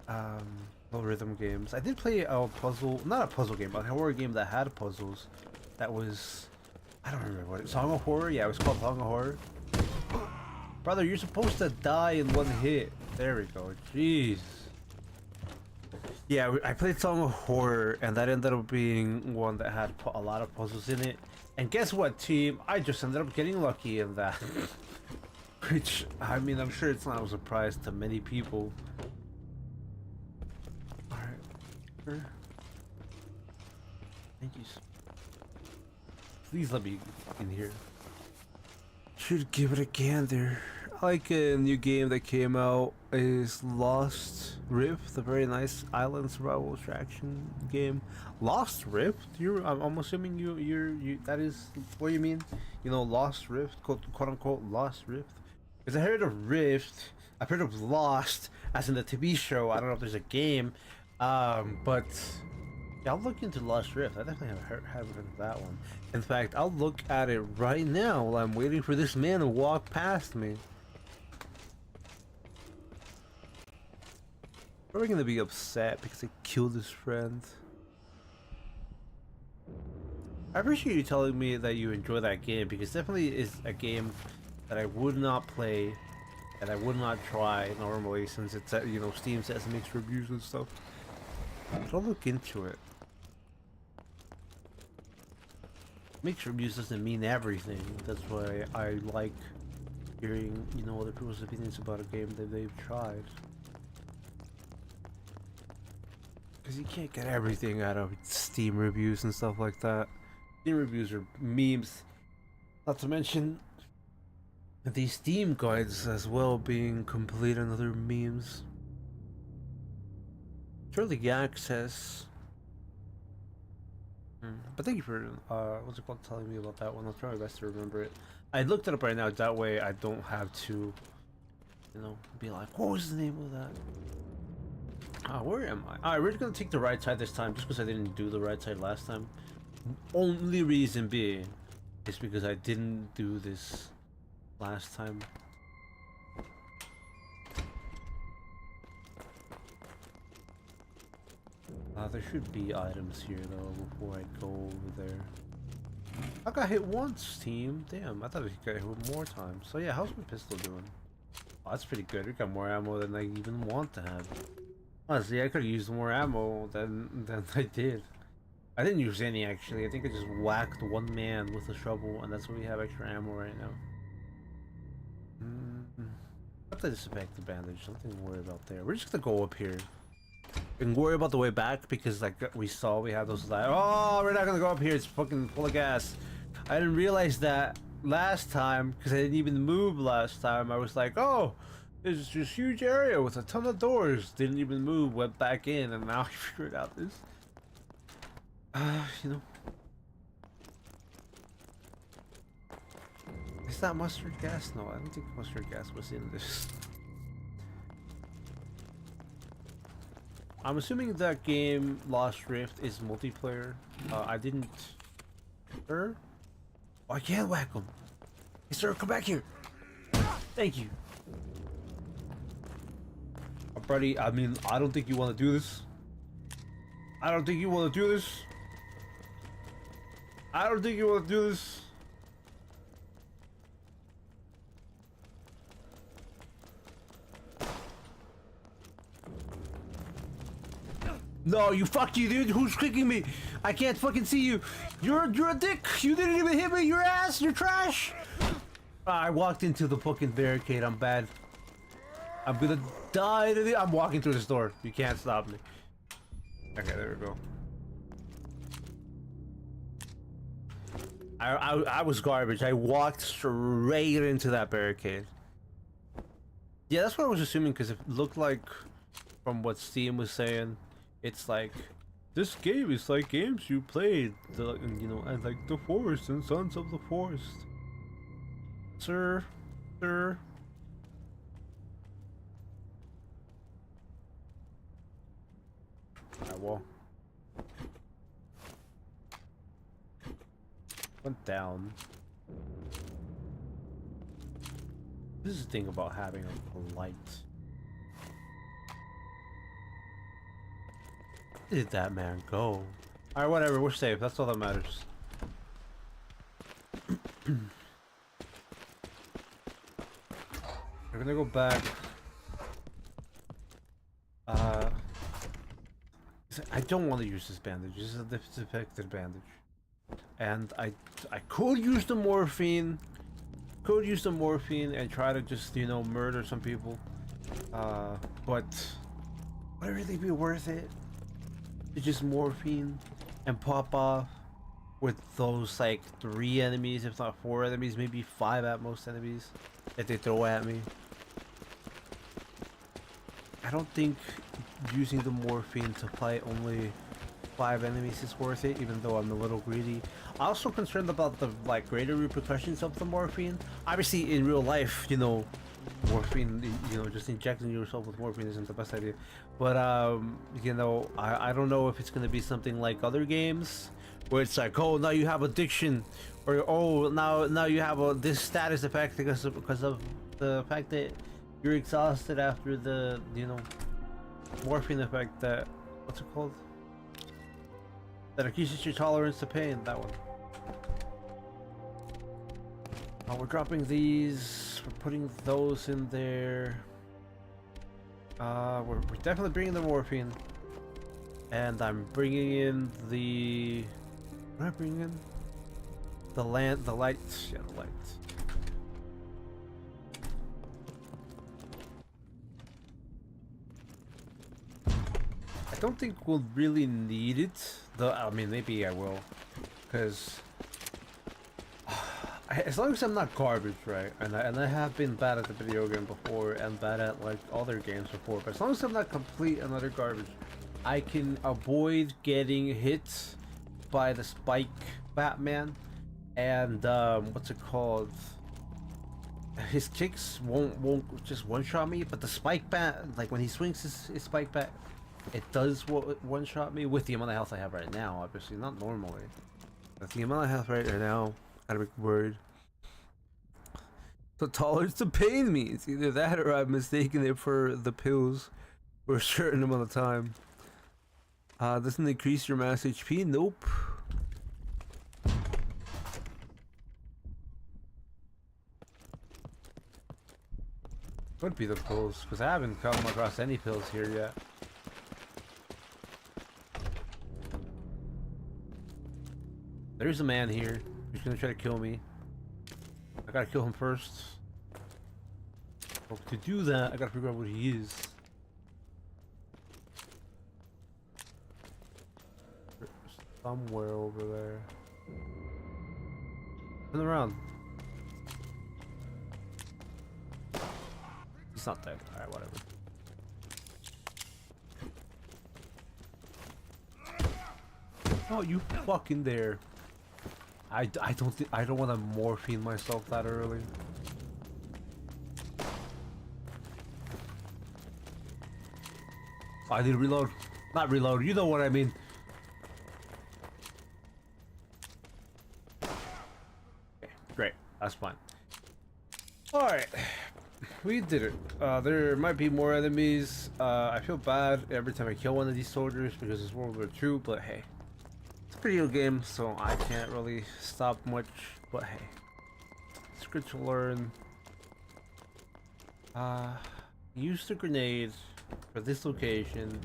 Um, no rhythm games. I did play a puzzle, not a puzzle game, but a horror game that had puzzles. That was, I don't remember what it. Song of Horror. Yeah, it was called Song of Horror. Brother, you're supposed to die in one hit. There we go. Jeez. Yeah, I played Song of Horror, and that ended up being one that had a lot of puzzles in it. And guess what, team? I just ended up getting lucky in that. Which, I mean, I'm sure it's not a surprise to many people. Alright. Sure. Thank you. Please let me in here. Should give it a gander. I like a new game that came out is Lost Rift, a very nice island survival extraction game. Lost Rift? I'm assuming you that is what you mean. You know, Lost Rift, quote unquote Lost Rift. Because I heard of Rift, I've heard of Lost, as in the TV show. I don't know if there's a game, but yeah, I'll look into Lost Rift. I definitely haven't heard of that one. In fact, I'll look at it right now while I'm waiting for this man to walk past me. Probably gonna be upset because I killed his friend. I appreciate you telling me that you enjoy that game, because definitely is a game that I would not play and I would not try normally, since it's at, you know, Steam says mixed reviews and stuff. But I'll look into it. Mixed reviews doesn't mean everything. That's why I like hearing, you know, other people's opinions about a game that they've tried. Because you can't get everything out of Steam reviews and stuff like that. Steam reviews are memes. Not to mention the Steam guides as well being complete and other memes. Early access. But thank you for what's it called, telling me about that one. I'll try my best to remember it. I looked it up right now, that way I don't have to, you know, be like, what was the name of that? Where am I? Alright, we're gonna take the right side this time, just because I didn't do the right side last time. Only reason being is because I didn't do this last time. There should be items here though before I go over there. I got hit once, team. Damn, I thought I got hit more times. So yeah, how's my pistol doing? Oh, that's pretty good. We got more ammo than I even want to have. Honestly, I could have used more ammo than I did. I didn't use any actually. I think I just whacked one man with a shovel, and that's why we have extra ammo right now. I'll have to disinfect the bandage. Nothing to worry about there. We're just gonna go up here. We can worry about the way back because, like we saw, we have those. Oh, we're not gonna go up here. It's fucking full of gas. I didn't realize that last time because I didn't even move last time. I was like, oh, there's this huge area with a ton of doors. Didn't even move. Went back in, and now I figured out this. You know. Is that mustard gas? No, I don't think mustard gas was in this. I'm assuming that game, Lost Rift, is multiplayer. I didn't... Sir? Oh, I can't whack him. Hey, sir, come back here. Thank you. Buddy, I mean, I don't think you want to do this. I don't think you want to do this. I don't think you want to do this. No, fuck you, dude. Who's kicking me? I can't fucking see you. You're a dick. You didn't even hit me. Your ass. You're trash. I walked into the fucking barricade. I'm bad. I'm gonna die to the. I'm walking through this door. You can't stop me. Okay, there we go. I was garbage. I walked straight into that barricade. Yeah, that's what I was assuming, because it looked like, from what Steam was saying, it's like, this game is like games you played, you know, and like The Forest and Sons of the Forest. Sir. Alright, well. Went down. This is the thing about having a light. Where did that man go? Alright, whatever, we're safe. That's all that matters. We're gonna go back. I don't want to use this bandage. This is a disinfected bandage. And I could use the morphine. Could use the morphine and try to just, you know, murder some people. But would it really be worth it? To just morphine and pop off with those like 3 enemies, if not 4 enemies, maybe 5 at most enemies that they throw at me. I don't think using the morphine to fight only 5 enemies is worth it, even though I'm a little greedy. I'm also concerned about the like greater repercussions of the morphine. Obviously, in real life, you know, morphine, you know, just injecting yourself with morphine isn't the best idea. But you know, I don't know if it's gonna be something like other games where it's like, oh, now you have addiction, or oh, now you have this status effect because of the fact that you're exhausted after the, you know, morphine effect. That, what's it called? That increases your tolerance to pain. That one. We're dropping these. We're putting those in there. We're definitely bringing the morphine, and I'm bringing in the. What am I bringing in? The lights. Yeah, the lights. I don't think we'll really need it, though. I mean, maybe I will, because as long as I'm not garbage, right? And I have been bad at the video game before and bad at like other games before, but as long as I'm not complete and utter garbage, I can avoid getting hit by the spike Batman, and what's it called? His kicks won't just one-shot me, but the spike bat, like when he swings his spike bat, it does one-shot me with the amount of health I have right now. Obviously, not normally. But the amount of health right now, gotta be worried. So tolerance to pain means either that or I'm mistaking it for the pills for a certain amount of time. Doesn't increase your mass HP? Nope. Could be the pills, because I haven't come across any pills here yet. There's a man here who's gonna try to kill me. I gotta kill him first. But to do that, I gotta figure out what he is. Somewhere over there. Turn around. He's not dead. Alright, whatever. Oh, you fucking there. I don't want to morphine myself that early. I need to reload. Not reload, you know what I mean. Okay, great. That's fine. Alright. We did it. There might be more enemies. I feel bad every time I kill one of these soldiers because it's World War II, but hey. It's a video game, so I can't really stop much, but hey. It's good to learn. Use the grenade for this location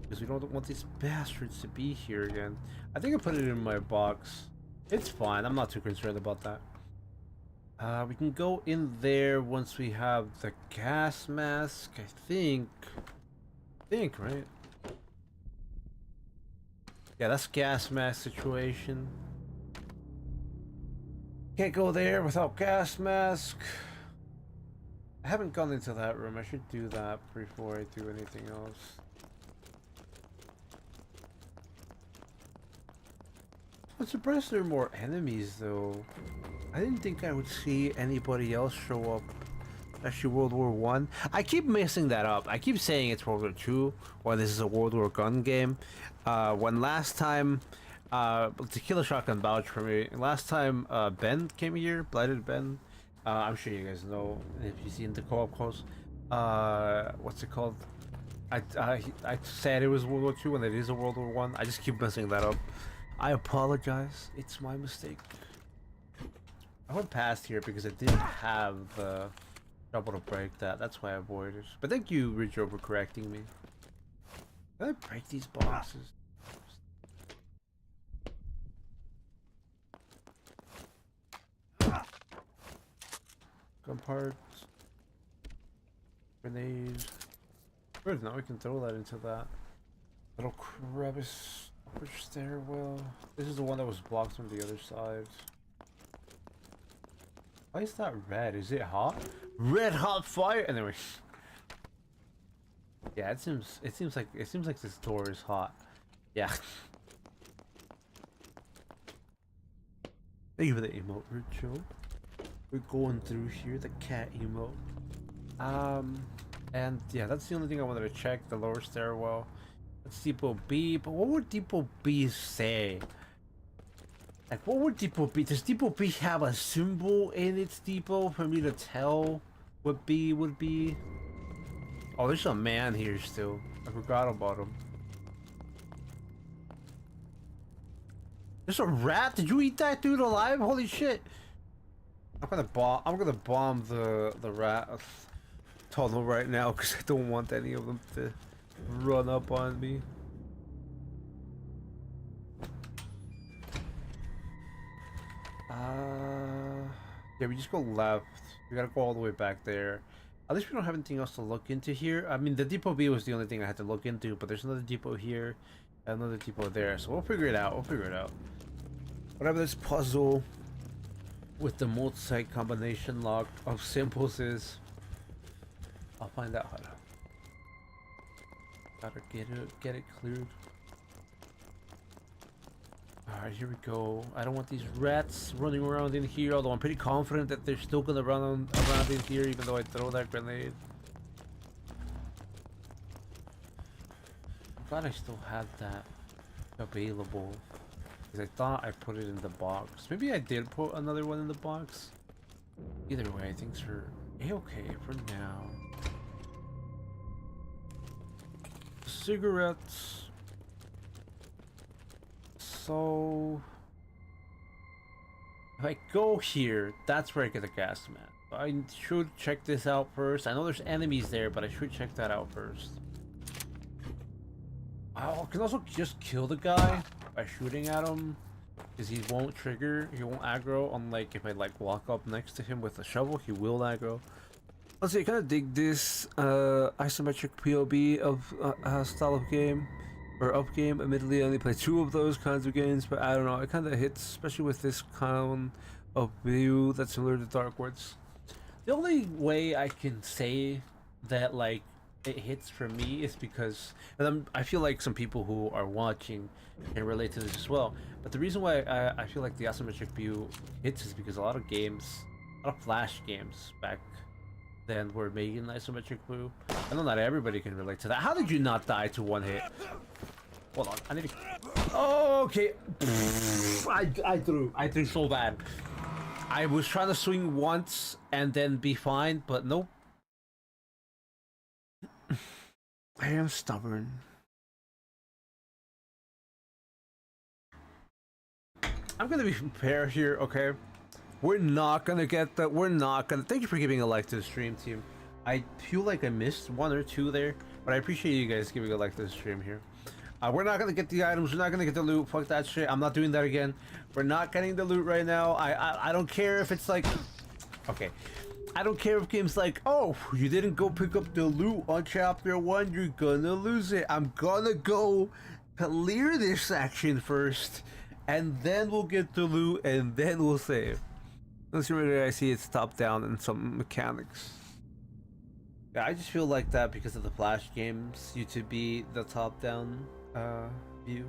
because we don't want these bastards to be here again. I think I put it in my box. It's fine, I'm not too concerned about that. We can go in there once we have the gas mask, I think, right? Yeah, that's gas mask situation. Can't go there without gas mask. I haven't gone into that room. I should do that before I do anything else. I'm surprised there are more enemies though. I didn't think I would see anybody else show up. Actually, World War One. I keep messing that up. I keep saying it's World War Two, or this is a World War Gun game. When last time, Tequila Shotgun vouch for me. Last time Ben came here, Blighted Ben, I'm sure you guys know if you've seen the co-op calls. What's it called? I said it was World War II when it is a World War One. I just keep messing that up. I apologize. It's my mistake. I went past here because I didn't have the trouble to break that. That's why I avoided. But thank you, Ridge, for correcting me. Can I break these boxes? Gun parts. Grenade. Good, now we can throw that into that. Little crevice. Upper stairwell. This is the one that was blocked from the other side. Why is that red? Is it hot? Red hot fire! Anyway. Yeah, it seems like this door is hot. Yeah. Thank you for the emote, Richo. We're going through here, the cat emote. And yeah, that's the only thing I wanted to check, the lower stairwell. That's Depot B, but what would Depot B say? Like, what would Depot B? Does Depot B have a symbol in its depot for me to tell what B would be? Oh, there's a man here still. I forgot about him. There's a rat? Did you eat that dude alive? Holy shit! I'm gonna bomb the rat tunnel right now because I don't want any of them to run up on me. Yeah, we just go left. We gotta go all the way back there. At least we don't have anything else to look into here. I mean, the depot B was the only thing I had to look into, but there's another depot here, and another depot there. So we'll figure it out. We'll figure it out. Whatever this puzzle with the multi-site combination lock of symbols is, I'll find out how to. Gotta get it cleared. Alright, here we go. I don't want these rats running around in here, although I'm pretty confident that they're still gonna run around in here even though I throw that grenade. I'm glad I still had that available. Because I thought I put it in the box. Maybe I did put another one in the box. Either way, things are a-okay for now. Cigarettes. So if I go here, that's where I get the gas mask. I should check this out first. I know there's enemies there, but I should check that out first. I can also just kill the guy by shooting at him, because he won't trigger, he won't aggro. Unlike if I like walk up next to him with a shovel, he will aggro. Let's see, I kind of dig this isometric POV of style of game. Or up game. Admittedly, I only play 2 of those kinds of games, but I don't know, it kind of hits, especially with this kind of view that's similar to Darkwards. The only way I can say that like it hits for me is because, and I feel like some people who are watching can relate to this as well. But the reason why I feel like the isometric view hits is because a lot of Flash games back then were making isometric view. I know not everybody can relate to that. How did you not die to one hit? Hold on, I need to. Oh, okay. I threw so bad. I was trying to swing once and then be fine, but nope. I am stubborn. I'm gonna be fair here, okay? We're not gonna get that. We're not gonna. Thank you for giving a like to the stream, team. I feel like I missed 1 or 2 there, but I appreciate you guys giving a like to the stream here. We're not gonna get the items. We're not gonna get the loot. Fuck that shit. I'm not doing that again. We're not getting the loot right now. I don't care if it's like, okay. I don't care if games like, oh, you didn't go pick up the loot on chapter 1. You're gonna lose it. I'm gonna go clear this section first, and then we'll get the loot, and then we'll save. Let's remember, I see it's top down and some mechanics. Yeah, I just feel like that because of the Flash games used to be the top down view.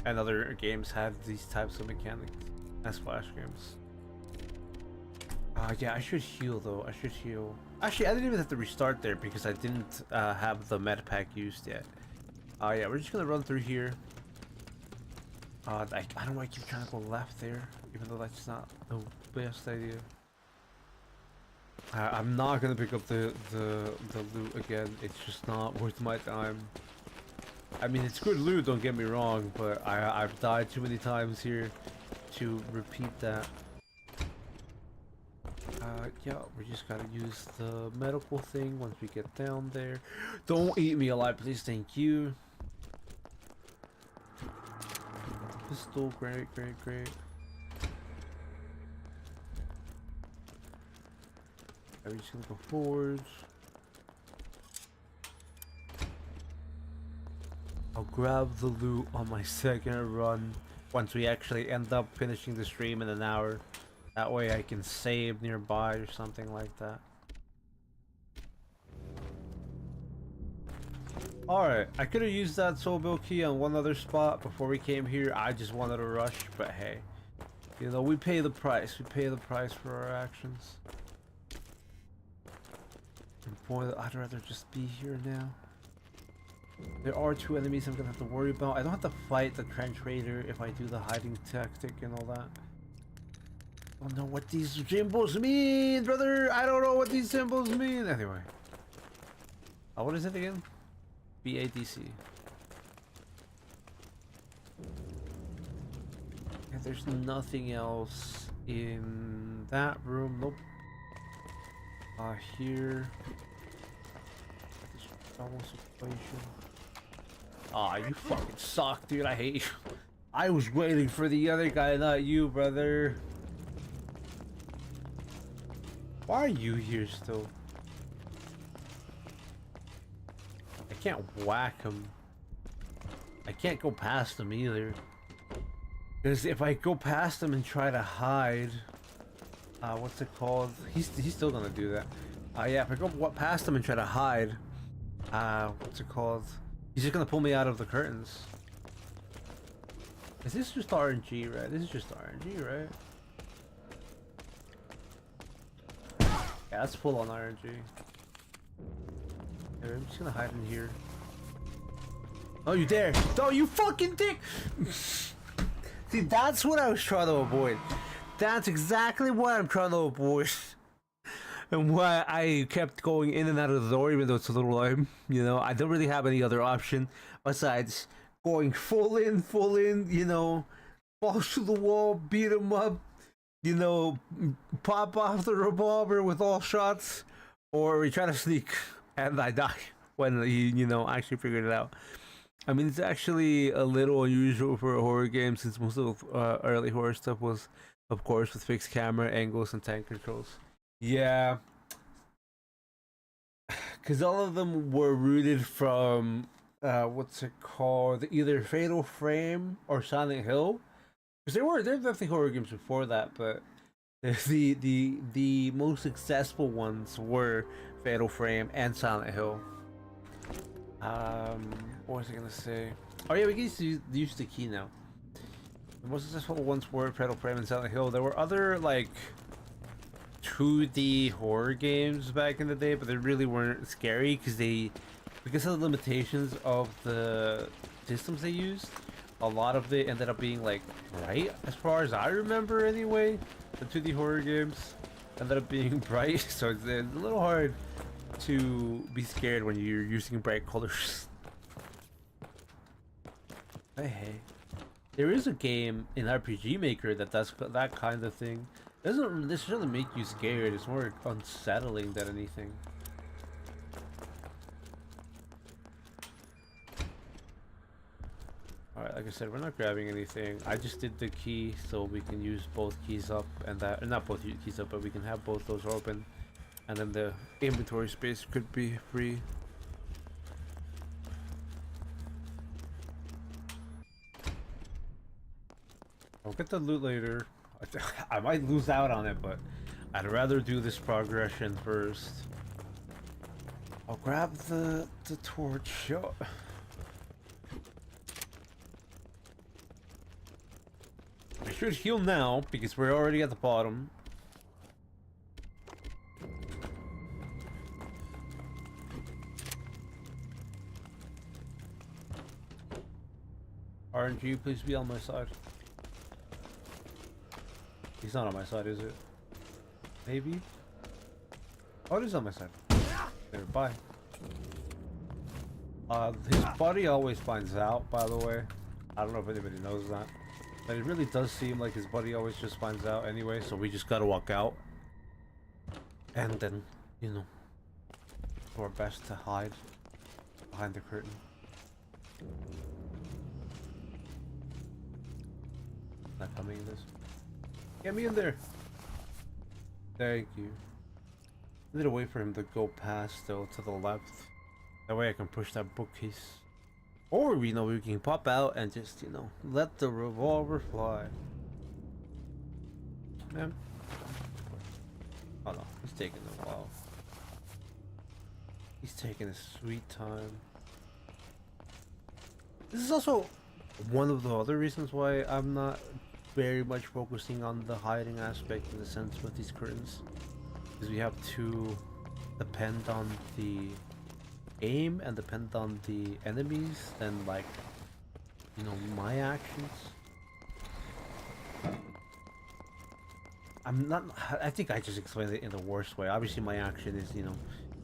And other games have these types of mechanics as Flash games. Yeah, I should heal though. I should heal. Actually, I didn't even have to restart there because I didn't have the med pack used yet. Yeah, we're just gonna run through here. I don't know why I keep trying to go left there, even though that's not the best idea. I'm not gonna pick up the loot again. It's just not worth my time. I mean, it's good loot, don't get me wrong, but I've died too many times here to repeat that. Yeah, we just gotta use the medical thing once we get down there. Don't eat me alive, please, thank you. Pistol, great. Are we just gonna go forwards? I'll grab the loot on my second run once we actually end up finishing the stream in an hour. That way I can save nearby or something like that. Alright, I could have used that soul bill key on one other spot before we came here. I just wanted to rush, but hey. You know, we pay the price. We pay the price for our actions. And boy, I'd rather just be here now. There are 2 enemies I'm gonna have to worry about. I don't have to fight the trench raider if I do the hiding tactic and all that. I don't know what these symbols mean, brother. I don't know what these symbols mean. Anyway. What is it again? BADC. Yeah, there's nothing else in that room. Nope. Here. This almost equation. Aw, you fucking suck, dude. I hate you. I was waiting for the other guy, not you, brother. Why are you here still? I can't whack him. I can't go past him either. Because if I go past him and try to hide, what's it called? He's still gonna do that. Yeah, if I go past him and try to hide, what's it called? He's just gonna pull me out of the curtains. Is this just RNG, right? This is just RNG, right? Yeah, that's full on RNG. Here, I'm just gonna hide in here. Oh, you dare! Oh, you fucking dick! See, that's what I was trying to avoid. That's exactly what I'm trying to avoid. And why I kept going in and out of the door, even though it's a little lame. You know, I don't really have any other option besides going full in, you know, fall through the wall, beat him up, you know, pop off the revolver with all shots, or we try to sneak and I die when he, you know, actually figured it out. I mean, it's actually a little unusual for a horror game since most of early horror stuff was, of course, with fixed camera angles and tank controls. Yeah, because all of them were rooted from what's it called? Either Fatal Frame or Silent Hill. Because there definitely horror games before that, but the most successful ones were Fatal Frame and Silent Hill. What was I gonna say? Oh yeah, we can use the key now. The most successful ones were Fatal Frame and Silent Hill. There were other like 2D horror games back in the day, but they really weren't scary because of the limitations of the systems they used. A lot of it ended up being like bright, as far as I remember anyway. The 2D horror games ended up being bright, so it's a little hard to be scared when you're using bright colors. Hey, there is a game in RPG Maker that does that kind of thing. It doesn't necessarily make you scared, it's more unsettling than anything. Alright, like I said, we're not grabbing anything. I just did the key so we can use both keys up and that, not both keys up, but we can have both those open. And then the inventory space could be free. I'll get the loot later. I might lose out on it, but I'd rather do this progression first. I'll grab the torch. I should heal now because we're already at the bottom. RNG, please be on my side. He's not on my side, is it? Maybe? Oh, it is on my side. There, bye. His buddy always finds out, by the way. I don't know if anybody knows that. But it really does seem like his buddy always just finds out anyway, so we just gotta walk out. And then, you know, do our best to hide behind the curtain. Not coming in this. Get me in there! Thank you. I need to wait for him to go past, though, to the left. That way I can push that bookcase. Or, you know, we can pop out and just, you know, let the revolver fly. Man. Oh no, he's taking a while. He's taking a sweet time. This is also one of the other reasons why I'm not very much focusing on the hiding aspect in the sense with these curtains. Because we have to depend on the aim and depend on the enemies than, like, you know, my actions. I think I just explained it in the worst way. Obviously my action is, you know,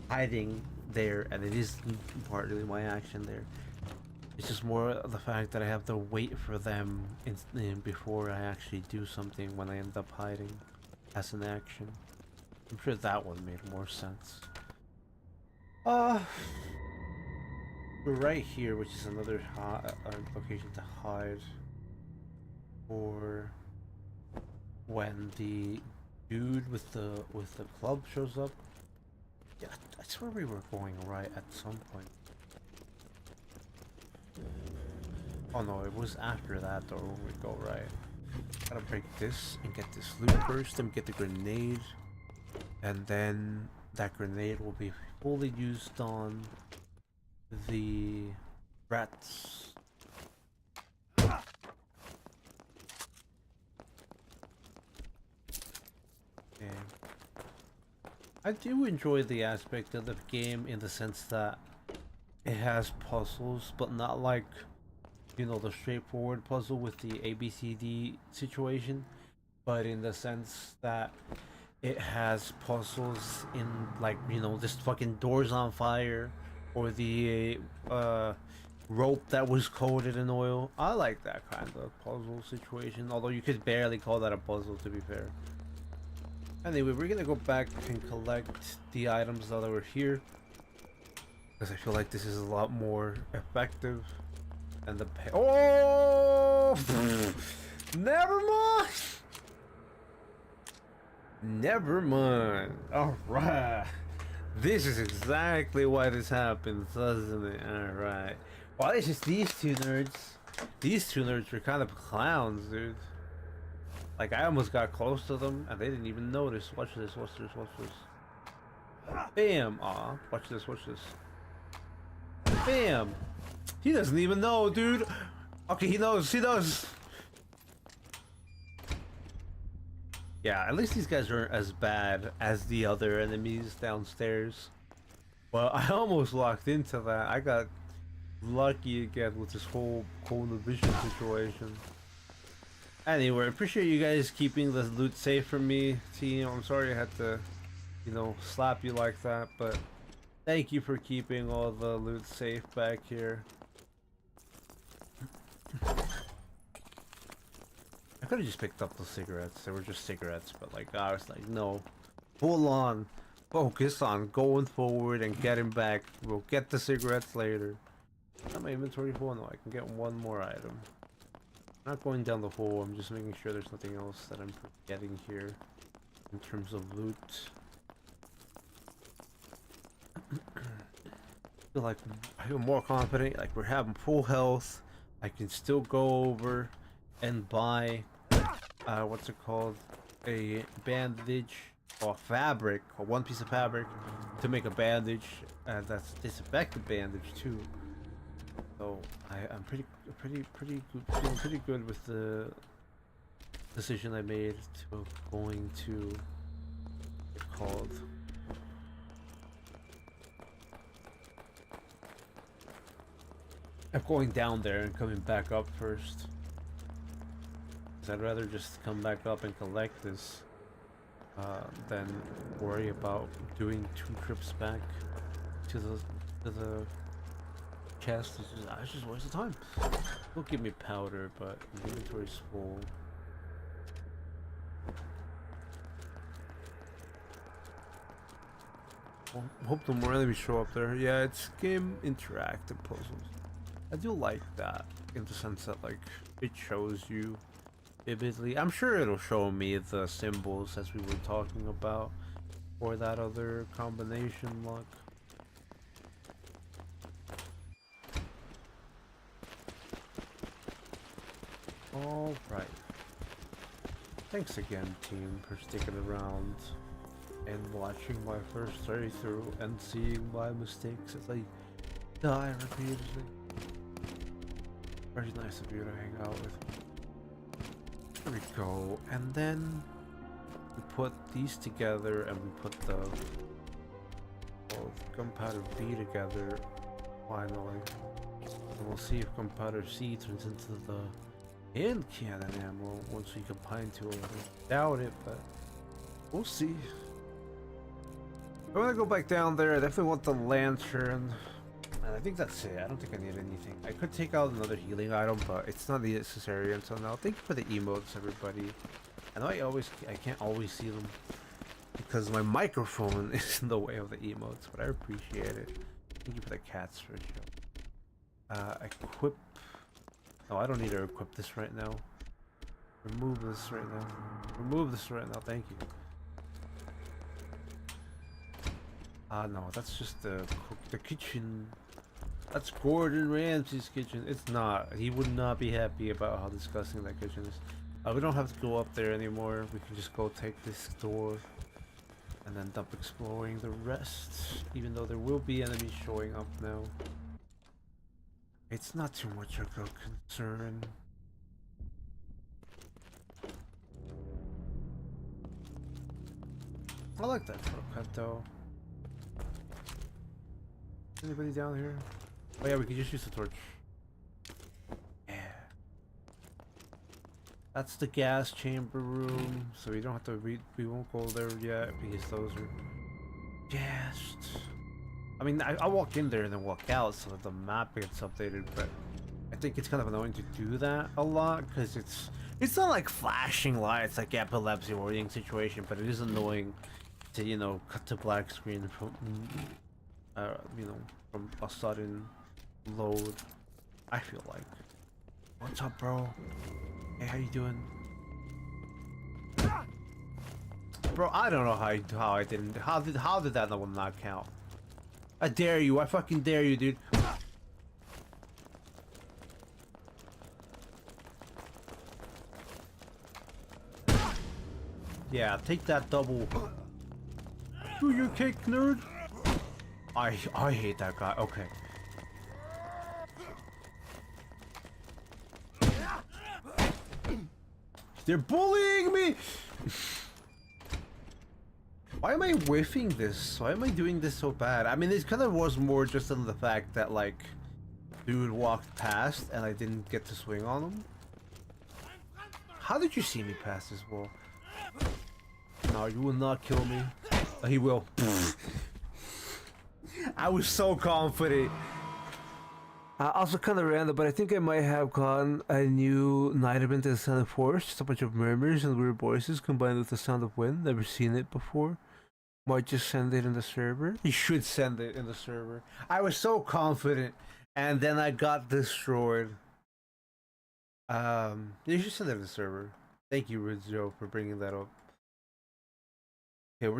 hiding there, and it is partly my action there. It's just more of the fact that I have to wait for them before I actually do something when I end up hiding as an action. I'm sure that one made more sense. We're right here, which is another location to hide for when the dude with the club shows up. Yeah, I swear we were going right at some point. Oh no, it was after that though when we go right. Gotta break this and get this loot first and get the grenade. And then that grenade will be fully used on the rats. Okay. I do enjoy the aspect of the game in the sense that it has puzzles, but not like, you know, the straightforward puzzle with the ABCD situation, but in the sense that it has puzzles in, like, you know, this fucking door's on fire, or the rope that was coated in oil. I like that kind of puzzle situation, although you could barely call that a puzzle, to be fair. Anyway, we're gonna go back and collect the items that were here, because I feel like this is a lot more effective. And the oh, never mind. Never mind. All right, this is exactly why this happens, doesn't it? All right. Well, it's just these two nerds. These two nerds were kind of clowns, dude. Like, I almost got close to them and they didn't even notice. Watch this. Watch this. Watch this. Bam. Aw. Watch this. Watch this. Bam. He doesn't even know, dude. Okay, he knows. He knows. Yeah, at least these guys aren't as bad as the other enemies downstairs. Well, I almost locked into that. I got lucky again with this whole cone of vision situation. Anyway, I appreciate you guys keeping the loot safe for me, team. I'm sorry I had to, you know, slap you like that, but thank you for keeping all the loot safe back here. I could have just picked up the cigarettes. They were just cigarettes, but like, I was like, no, full on focus on going forward and getting back. We'll get the cigarettes later. Is my inventory full? No, I can get one more item. I'm not going down the hole. I'm just making sure there's nothing else that I'm forgetting here in terms of loot. I feel like I feel more confident. Like, we're having full health. I can still go over and buy what's it called, a bandage or fabric, or one piece of fabric to make a bandage, and that's disinfectant bandage too. So I'm pretty good, feeling pretty good with the decision I made to going to what's it called, of going down there and coming back up first. Cause I'd rather just come back up and collect this than worry about doing 2 trips back to the chest. It's just a waste of time. Will give me powder, but the inventory's full. Hope the more enemies show up there. Yeah, it's game interactive puzzles. I do like that in the sense that like it shows you vividly. I'm sure it'll show me the symbols as we were talking about for that other combination luck. All right. Thanks again, team, for sticking around and watching my first playthrough and seeing my mistakes as I die repeatedly. Very nice of you to hang out with me. There we go, and then we put these together and we put the gunpowder B together finally. And we'll see if gunpowder C turns into the hand cannon ammo once we combine two of them. Doubt it, but we'll see. I want to go back down there. I definitely want the lantern. And I think that's it. I don't think I need anything. I could take out another healing item, but it's not necessary until now. Thank you for the emotes, everybody. I know I can't always see them because my microphone is in the way of the emotes, but I appreciate it. Thank you for the cats for sure. Equip. No, I don't need to equip this right now. Remove this right now. Remove this right now. Thank you. No, that's just the kitchen. That's Gordon Ramsay's kitchen. It's not. He would not be happy about how disgusting that kitchen is. We don't have to go up there anymore. We can just go take this door and then end up exploring the rest. Even though there will be enemies showing up now. It's not too much of a concern. I like that shortcut though. Anybody down here? Oh yeah, we could just use the torch. Yeah. That's the gas chamber room, so we don't have to we won't go there yet because those are just... I mean, I walk in there and then walk out so that the map gets updated, but I think it's kind of annoying to do that a lot because it's not like flashing lights like epilepsy warning situation, but it is annoying to, you know, cut to black screen from you know, from a sudden load. I feel like. What's up, bro? Hey, how you doing? Bro, I don't know how did that one not count? I dare you. I fucking dare you, dude. Yeah, take that double. Do your kick, nerd. I hate that guy. Okay. They're bullying me. Why am I whiffing this? Why am I doing this so bad? I mean, it kind of was more just on the fact that like, dude walked past and I didn't get to swing on him. How did you see me pass this wall? No, you will not kill me. Oh, he will. I was so confident. Also kind of random, but I think I might have gotten a new night event in the Sound of Forest. Just a bunch of murmurs and weird voices combined with the sound of wind. Never seen it before. Might just send it in the server. You should send it in the server. I was so confident, and then I got destroyed. You should send it in the server. Thank you, Rizzo, for bringing that up. Okay,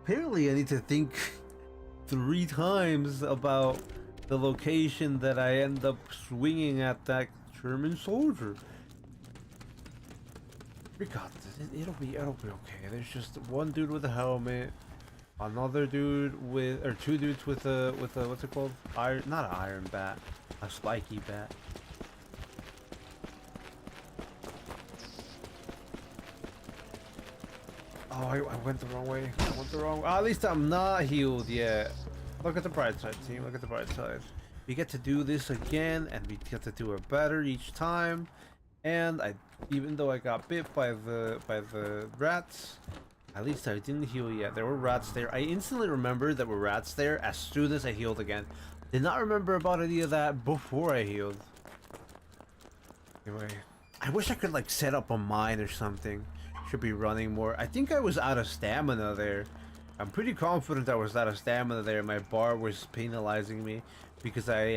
apparently I need to think 3 times about the location that I end up swinging at that German soldier. We got this. It'll be okay. There's just one dude with a helmet, another dude with, or 2 dudes with a what's it called? Not an iron bat, a spiky bat. Oh, I went the wrong way. I went the wrong way. At least I'm not healed yet. Look at the bright side, team. Look at the bright side. We get to do this again, and we get to do it better each time. And even though I got bit by the rats, at least I didn't heal yet. There were rats there. I instantly remembered there were rats there as soon as I healed again. Did not remember about any of that before I healed. Anyway, I wish I could like set up a mine or something. Should be running more. I think I was out of stamina there. I'm pretty confident I was out of stamina there. My bar was penalizing me because I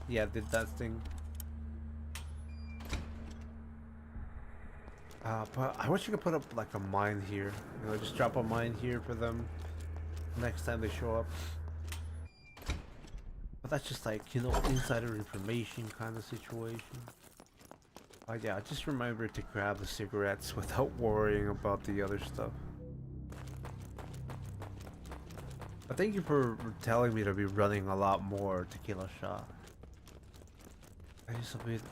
yeah, did that thing. But I wish I could put up like a mine here. You know, just drop a mine here for them next time they show up. But that's just like, you know, insider information kind of situation. Yeah, just remember to grab the cigarettes without worrying about the other stuff. But thank you for telling me to be running a lot more tequila shot. That is a bit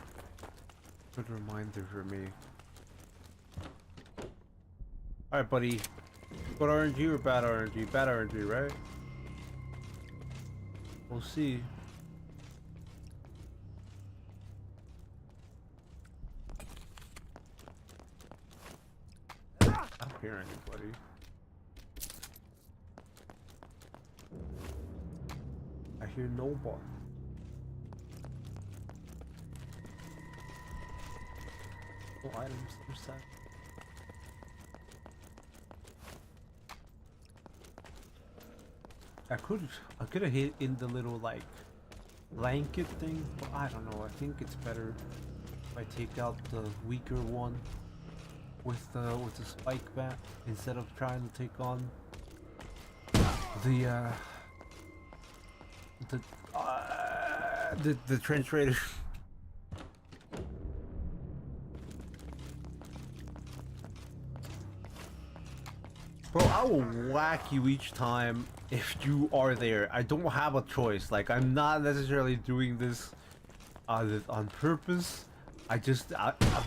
good reminder for me. Alright, buddy. Good RNG or bad RNG? Bad RNG, right? We'll see. I don't hear anybody. I hear nobody. No items other side. I could have hit in the little like blanket thing, but I don't know. I think it's better if I take out the weaker one with the spike bat instead of trying to take on the trench raider. Bro, I will whack you each time if you are there. I don't have a choice. Like, I'm not necessarily doing this on purpose.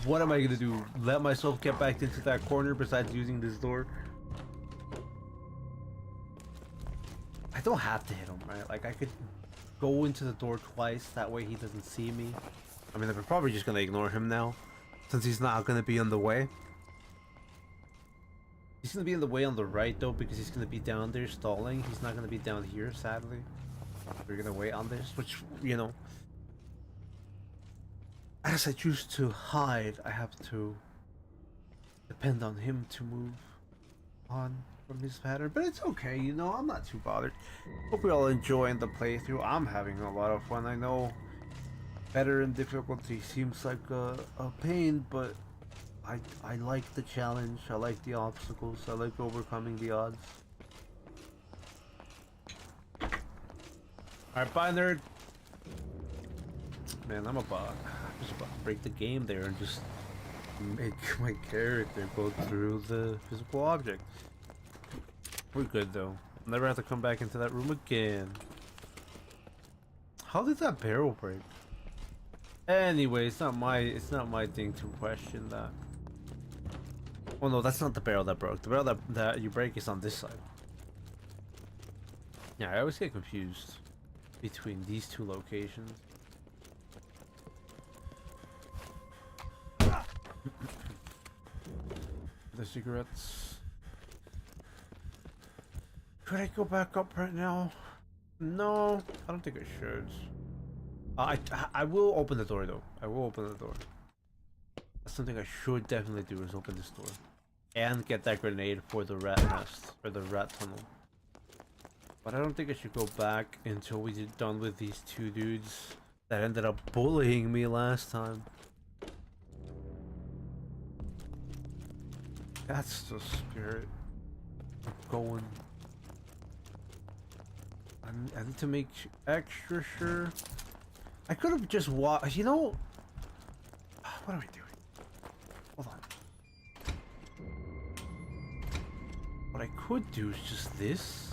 What am I gonna do? Let myself get back into that corner besides using this door? I don't have to hit him, right? Like, I could go into the door twice. That way he doesn't see me. I mean, we're probably just gonna ignore him now, since he's not gonna be on the way. He's gonna be in the way on the right though, because he's gonna be down there stalling. He's not gonna be down here, sadly. We're gonna wait on this, which, you know, as I choose to hide, I have to depend on him to move on from his pattern. But it's okay, you know, I'm not too bothered. Hope you're all enjoying the playthrough. I'm having a lot of fun. I know better in difficulty seems like a pain, but I like the challenge. I like the obstacles. I like overcoming the odds. Alright, bye, nerd. Man, I'm just about to break the game there and just make my character go through the physical object. We're good though. Never have to come back into that room again. How did that barrel break? Anyway, it's not my thing to question that. Oh no, that's not the barrel that broke. The barrel that you break is on this side. Yeah, I always get confused between these two locations. The cigarettes. Could I go back up right now? No, I don't think I should. I will open the door though. I will open the door. That's something I should definitely do, is open this door. And get that grenade for the rat nest, or the rat tunnel. But I don't think I should go back until we get done with these two dudes that ended up bullying me last time. That's the spirit. I'm going. I need to make extra sure. I could have just walked. You know, what are we doing? Hold on. What I could do is just this.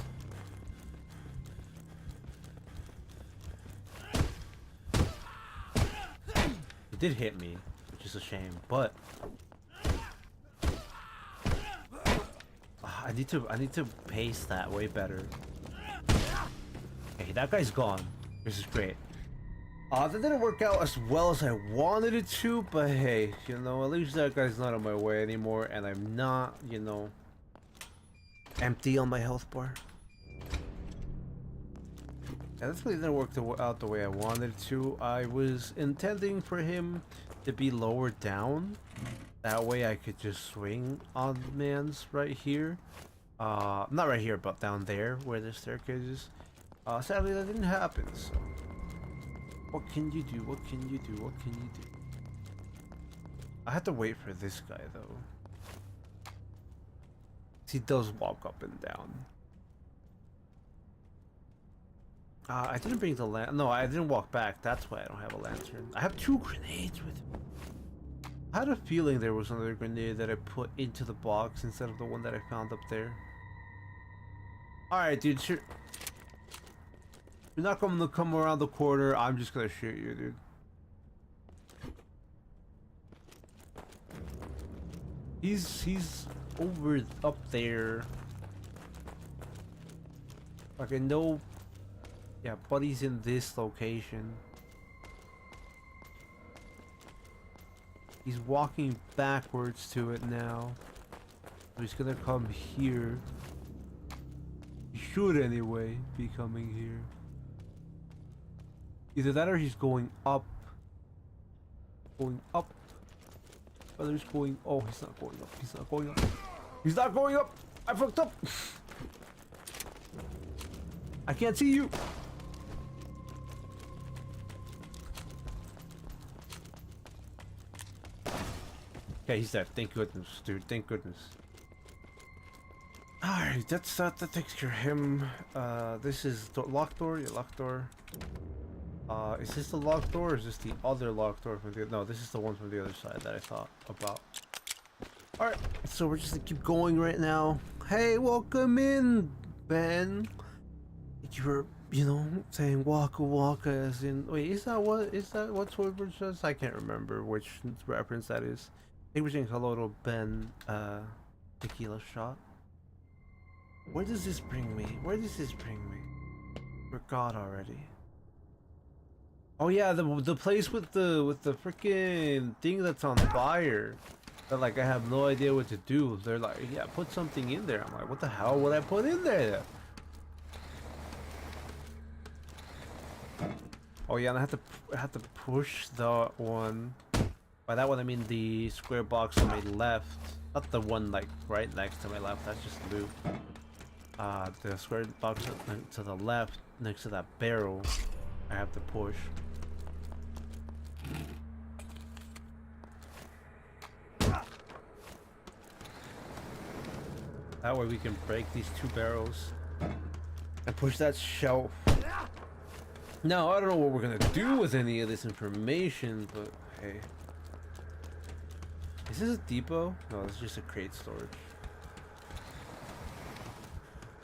It did hit me, which is a shame, but I need to pace that way better. Okay, Okay, that guy's gone. This is great. That didn't work out as well as I wanted it to, but hey, you know, at least that guy's not on my way anymore, and I'm not, you know, empty on my health bar. Yeah, this really didn't work out the way I wanted it to. I was intending for him to be lower down. That way I could just swing on man's right here. Not right here, but down there where the staircase is. Sadly, that didn't happen, so... What can you do? What can you do? What can you do? I have to wait for this guy, though. He does walk up and down. I didn't bring the no, I didn't walk back. That's why I don't have a lantern. I have 2 grenades with me. I had a feeling there was another grenade that I put into the box instead of the one that I found up there. Alright, dude, you're not going to come around the corner. I'm just gonna shoot you, dude. He's over up there. Like I know. Yeah, buddy's in this location. He's walking backwards to it now. So he's gonna come here. He should anyway be coming here. Either that or he's going up. Going up. Whether he's going... Oh, he's not going up. He's not going up. He's not going up! I fucked up! I can't see you! Okay, he's dead. Thank goodness, dude. Thank goodness. Alright, that takes care of him. This is locked door? Yeah, locked door. Is this the locked door or is this the other locked door from the... No, this is the one from the other side that I thought about. Alright, so we're just gonna keep going right now. Hey, welcome in, Ben. You were, you know, saying waka waka as in... Wait, is that what Swordbird says? I can't remember which reference that is. I think we're saying hello to Ben, tequila shot. Where does this bring me? Where does this bring me? Forgot already. Oh yeah, the place with the freaking thing that's on fire. That like I have no idea what to do. They're like, yeah, put something in there. I'm like, what the hell would I put in there? Oh yeah, and I have to push the one. By that one I mean the square box on my left, not the one like right next to my left. That's just loot. The square box to the left next to that barrel. I have to push. That way we can break these 2 barrels and push that shelf. Now, I don't know what we're gonna do with any of this information, but hey. Is this a depot? No, it's just a crate storage.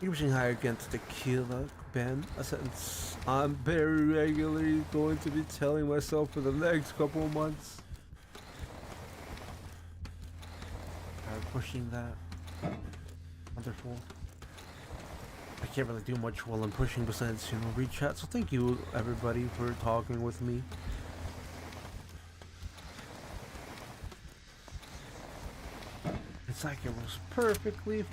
You're pushing higher against the tequila, Ben. A sentence I'm very regularly going to be telling myself for the next couple of months. Pushing that. Wonderful. I can't really do much while I'm pushing besides, you know, read chat. So thank you, everybody, for talking with me. It's like it was perfectly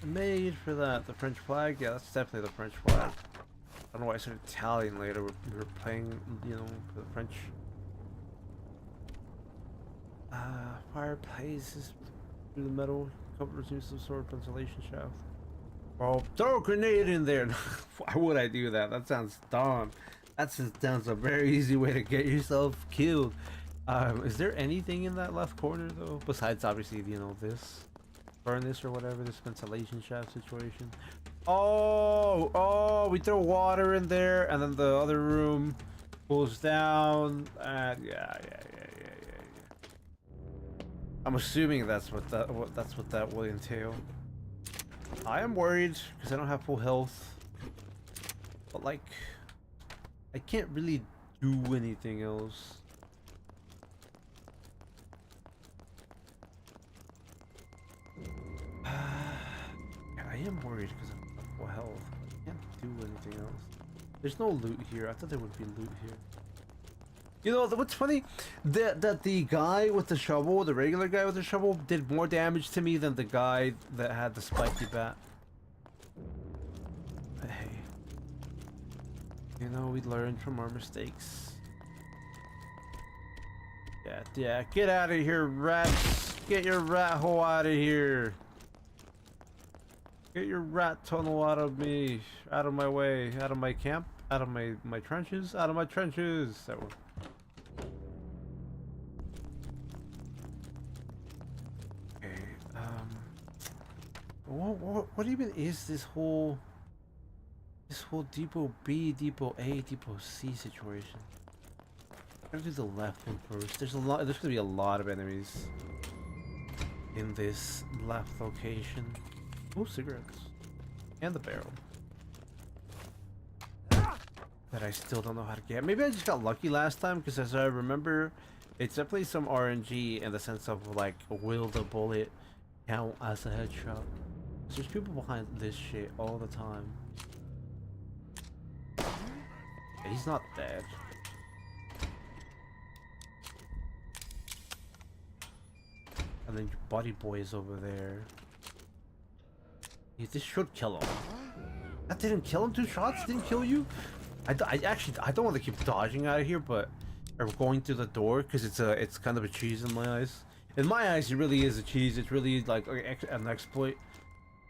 made for that. The French flag? Yeah, that's definitely the French flag. I don't know why I said Italian later. We were playing, you know, the French. Fireplaces through the metal. Covers use of sword ventilation shaft. Bro, throw a grenade in there. Why would I do that? That sounds dumb. That sounds a very easy way to get yourself killed. Is there anything in that left corner though? Besides obviously, you know, this furnace or whatever, this ventilation shaft situation. Oh, we throw water in there and then the other room pulls down. Yeah. I'm assuming that's what that will entail. I am worried because I don't have full health, but like I can't really do anything else. Yeah, I am worried because I don't have full health. I can't do anything else. There's no loot here. I thought there would be loot here. You know, what's funny? That the guy with the shovel, the regular guy with the shovel, did more damage to me than the guy that had the spiky bat. But hey. You know, we learn from our mistakes. Yeah, get out of here, rats! Get your rat hole out of here! Get your rat tunnel out of me! Out of my way! Out of my camp! Out of my trenches! Out of my trenches! That one. Okay, what even is this whole Depot B, Depot A, Depot C situation? I'm gonna do the left one first. There's gonna be a lot of enemies in this left location. Oh, cigarettes. And the barrel. That I still don't know how to get. Maybe I just got lucky last time, because as I remember, it's definitely some RNG in the sense of like, will the bullet count as a headshot? There's people behind this shit all the time. He's not dead. And then your buddy boy is over there. This should kill him. That didn't kill him. 2 shots didn't kill you. I actually don't want to keep dodging out of here, but or going through the door because it's kind of a cheese in my eyes. In my eyes, it really is a cheese. It's really like an exploit.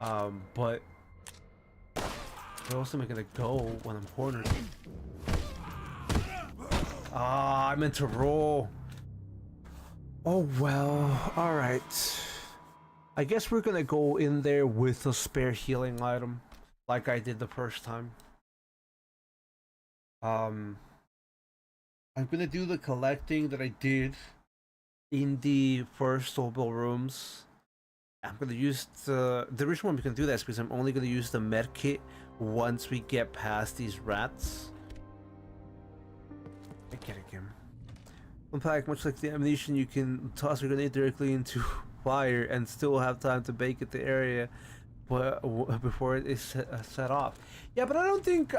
But where else am I gonna go when I'm cornered? Ah, I meant to roll. Oh well, alright. I guess we're gonna go in there with a spare healing item, like I did the first time. I'm gonna do the collecting that I did in the first Sobel rooms. I'm gonna use the reason why I'm gonna do that is because I'm only gonna use the med kit once we get past these rats. I get it, Kim. In fact, much like the ammunition, you can toss a grenade directly into fire and still have time to bake at the area, but before it is set off. Yeah, but I don't think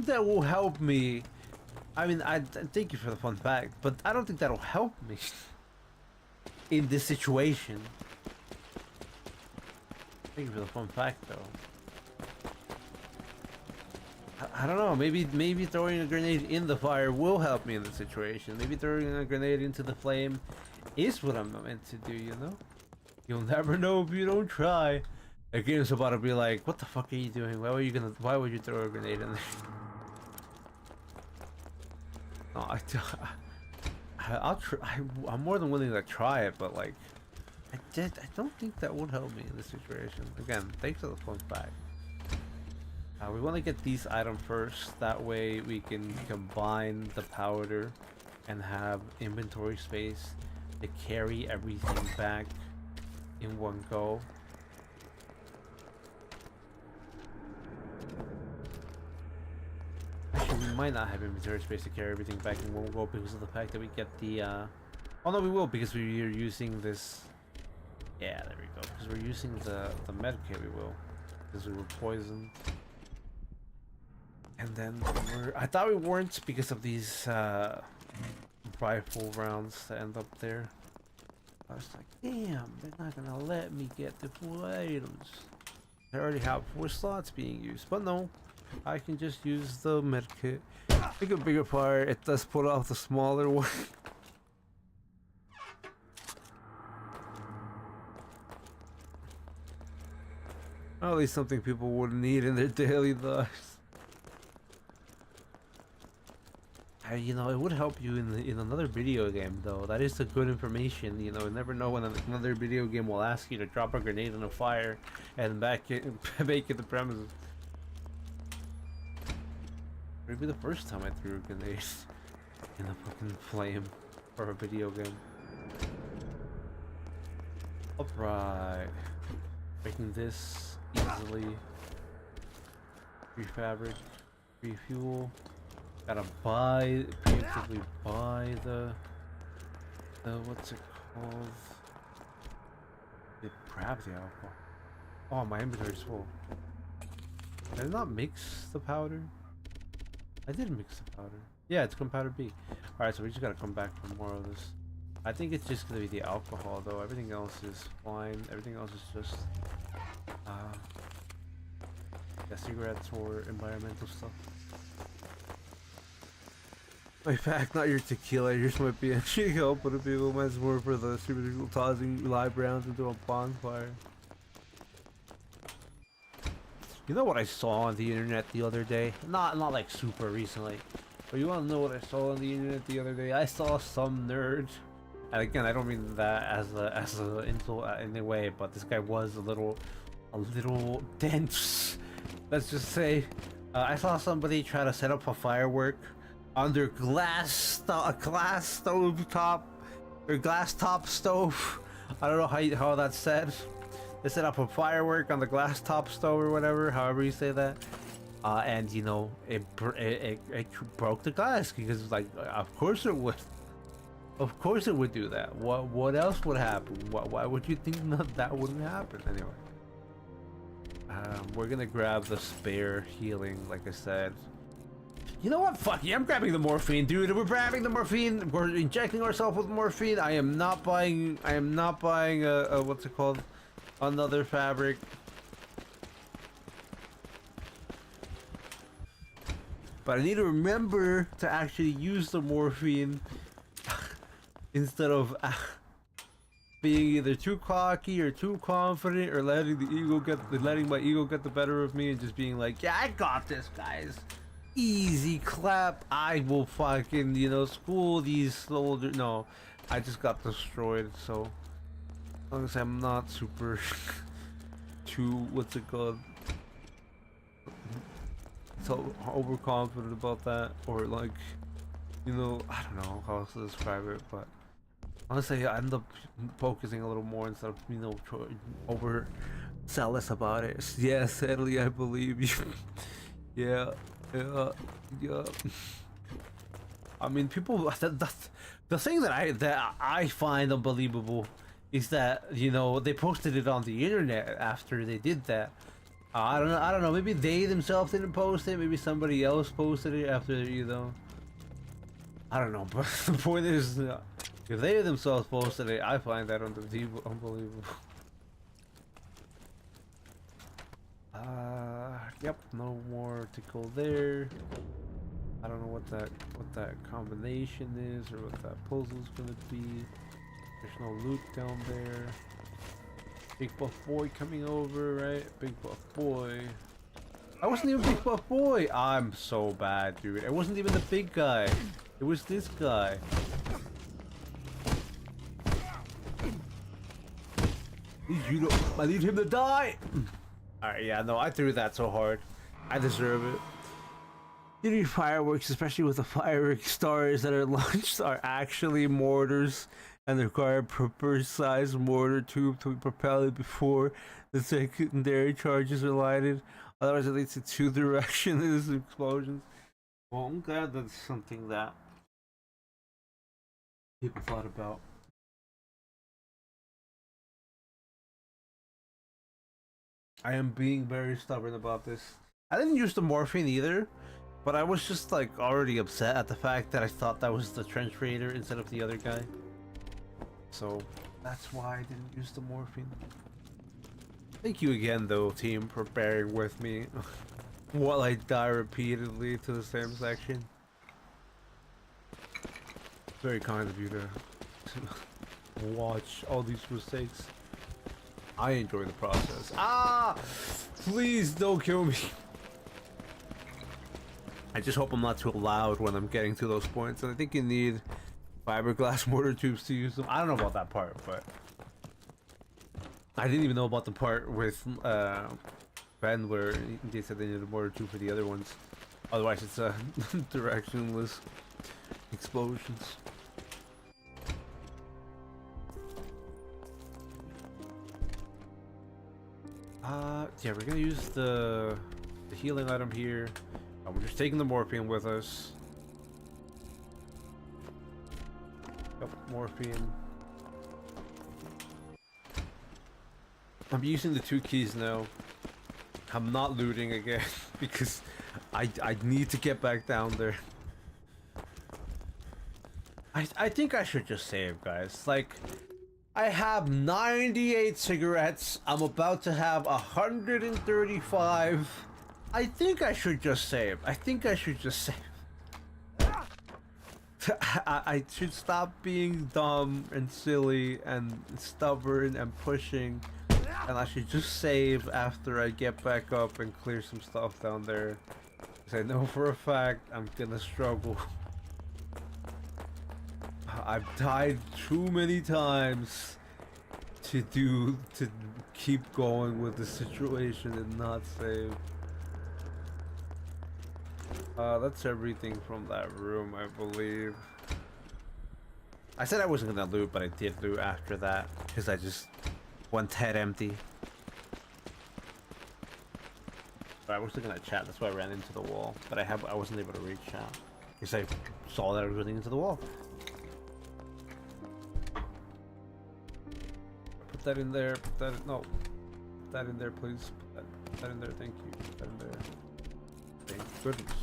that will help me. I mean, I thank you for the fun fact, but I don't think that'll help me in this situation. Thank you for the fun fact, though. I don't know. Maybe throwing a grenade in the fire will help me in the situation. Maybe throwing a grenade into the flame is what I'm meant to do. You know, you'll never know if you don't try. The game's about to be like, "What the fuck are you doing? Why would you throw a grenade in there?" No, I'll try. I'm more than willing to try it, but like, I don't think that would help me in this situation. Again, thanks for the fun fact. We want to get these items first. That way we can combine the powder and have inventory space to carry everything back in one go. Actually, we might not have inventory space to carry everything back in one go because of the fact that we get the oh no, we will, because we are using this. Yeah, there we go. Because we're using the med kit, we will, because we were poisoned. And then I thought we weren't because of these rifle rounds that end up there. I was like, damn, they're not gonna let me get the full items. I already have 4 slots being used, but no, I can just use the medkit. Make a bigger fire. It does put off the smaller one. At least something people would need in their daily lives. You know, it would help you in another video game, though. That is the good information. You know, you never know when another video game will ask you to drop a grenade in a fire and make it the premises. Maybe the first time I threw a grenade in a fucking flame for a video game. Alright. Making this easily. Free fabric, free fuel. Gotta preemptively buy the what's it called? Grab the alcohol. Oh, my inventory's full. Did I not mix the powder? I did mix the powder. Yeah, it's gunpowder B. Alright, so we just gotta come back for more of this. I think it's just gonna be the alcohol though. Everything else is fine. Everything else is just yeah, cigarettes or environmental stuff. My fact, not your tequila. Yours might be actually help, but if people might more for the super tossing live rounds into a bonfire. You know what I saw on the internet the other day? Not like super recently, but you wanna know what I saw on the internet the other day? I saw some nerd, and again, I don't mean that as a insult in any way, but this guy was a little dense. Let's just say, I saw somebody try to set up a firework on their glass stove top, or glass top stove. I don't know how that's said. They set up a firework on the glass top stove or whatever, however you say that. And you know, it broke the glass because like, of course it would. Of course it would do that. What else would happen? Why would you think that wouldn't happen anyway? We're gonna grab the spare healing, like I said. You know what? Fuck yeah, I'm grabbing the morphine, dude. We're grabbing the morphine. We're injecting ourselves with morphine. I am not buying a what's it called? Another fabric. But I need to remember to actually use the morphine instead of being either too cocky or too confident, or letting my ego get the better of me and just being like, yeah, I got this, guys. Easy clap. I will fucking, you know, school these soldiers. No, I just got destroyed. So as long as I'm not super too, what's it called, so overconfident about that, or like, you know, I don't know how else to describe it, but honestly, I end up focusing a little more instead of, you know, over zealous about it. Yeah, sadly, I believe you. Yeah. Yeah. I mean, people. The thing that I find unbelievable is that, you know, they posted it on the internet after they did that. I don't know. Maybe they themselves didn't post it. Maybe somebody else posted it after, you know. I don't know. But the point is, if they themselves posted it, I find that unbelievable. Yep, no more to go there. I don't know what that combination is or what that puzzle's gonna be. There's no loot down there. Big Buff Boy coming over, right? Big Buff Boy. I wasn't even Big Buff Boy. I'm so bad, dude. It wasn't even the big guy. It was this guy. I need him to die. Alright, yeah, no, I threw that so hard. I deserve it. You need fireworks, especially with the firework stars that are launched, are actually mortars, and they require a proper-sized mortar tube to be propelled before the secondary charges are lighted. Otherwise, it leads to two-direction explosions. Well, I'm glad that's something that people thought about. I am being very stubborn about this. I didn't use the morphine either, but I was just like already upset at the fact that I thought that was the trench raider instead of the other guy. So that's why I didn't use the morphine. Thank you again though, team, for bearing with me while I die repeatedly to the same section. Very kind of you to watch all these mistakes. I enjoy the process. Ah! Please don't kill me. I just hope I'm not too loud when I'm getting to those points. And I think you need fiberglass mortar tubes to use them. I don't know about that part, but I didn't even know about the part with Ben where they said they needed a mortar tube for the other ones. Otherwise it's directionless explosions. Yeah, we're gonna use the healing item here. We're just taking the morphine with us. Yep, morphine. I'm using the 2 keys now. I'm not looting again because I need to get back down there. I think I should just save, guys. Like, I have 98 cigarettes. I'm about to have 135. I think I should just save. I think I should just save. I should stop being dumb and silly and stubborn and pushing. And I should just save after I get back up and clear some stuff down there. Because I know for a fact I'm gonna struggle. I've died too many times to keep going with the situation and not save. That's everything from that room, I believe. I said I wasn't gonna loot, but I did loot after that because I just went head empty. But I was looking at chat, that's why I ran into the wall. But I wasn't able to reach chat because I saw that I was running into the wall. Put that in there. Put that in, no. Put that in there, please. Put that in there. Thank you. Put that in there. Thank goodness.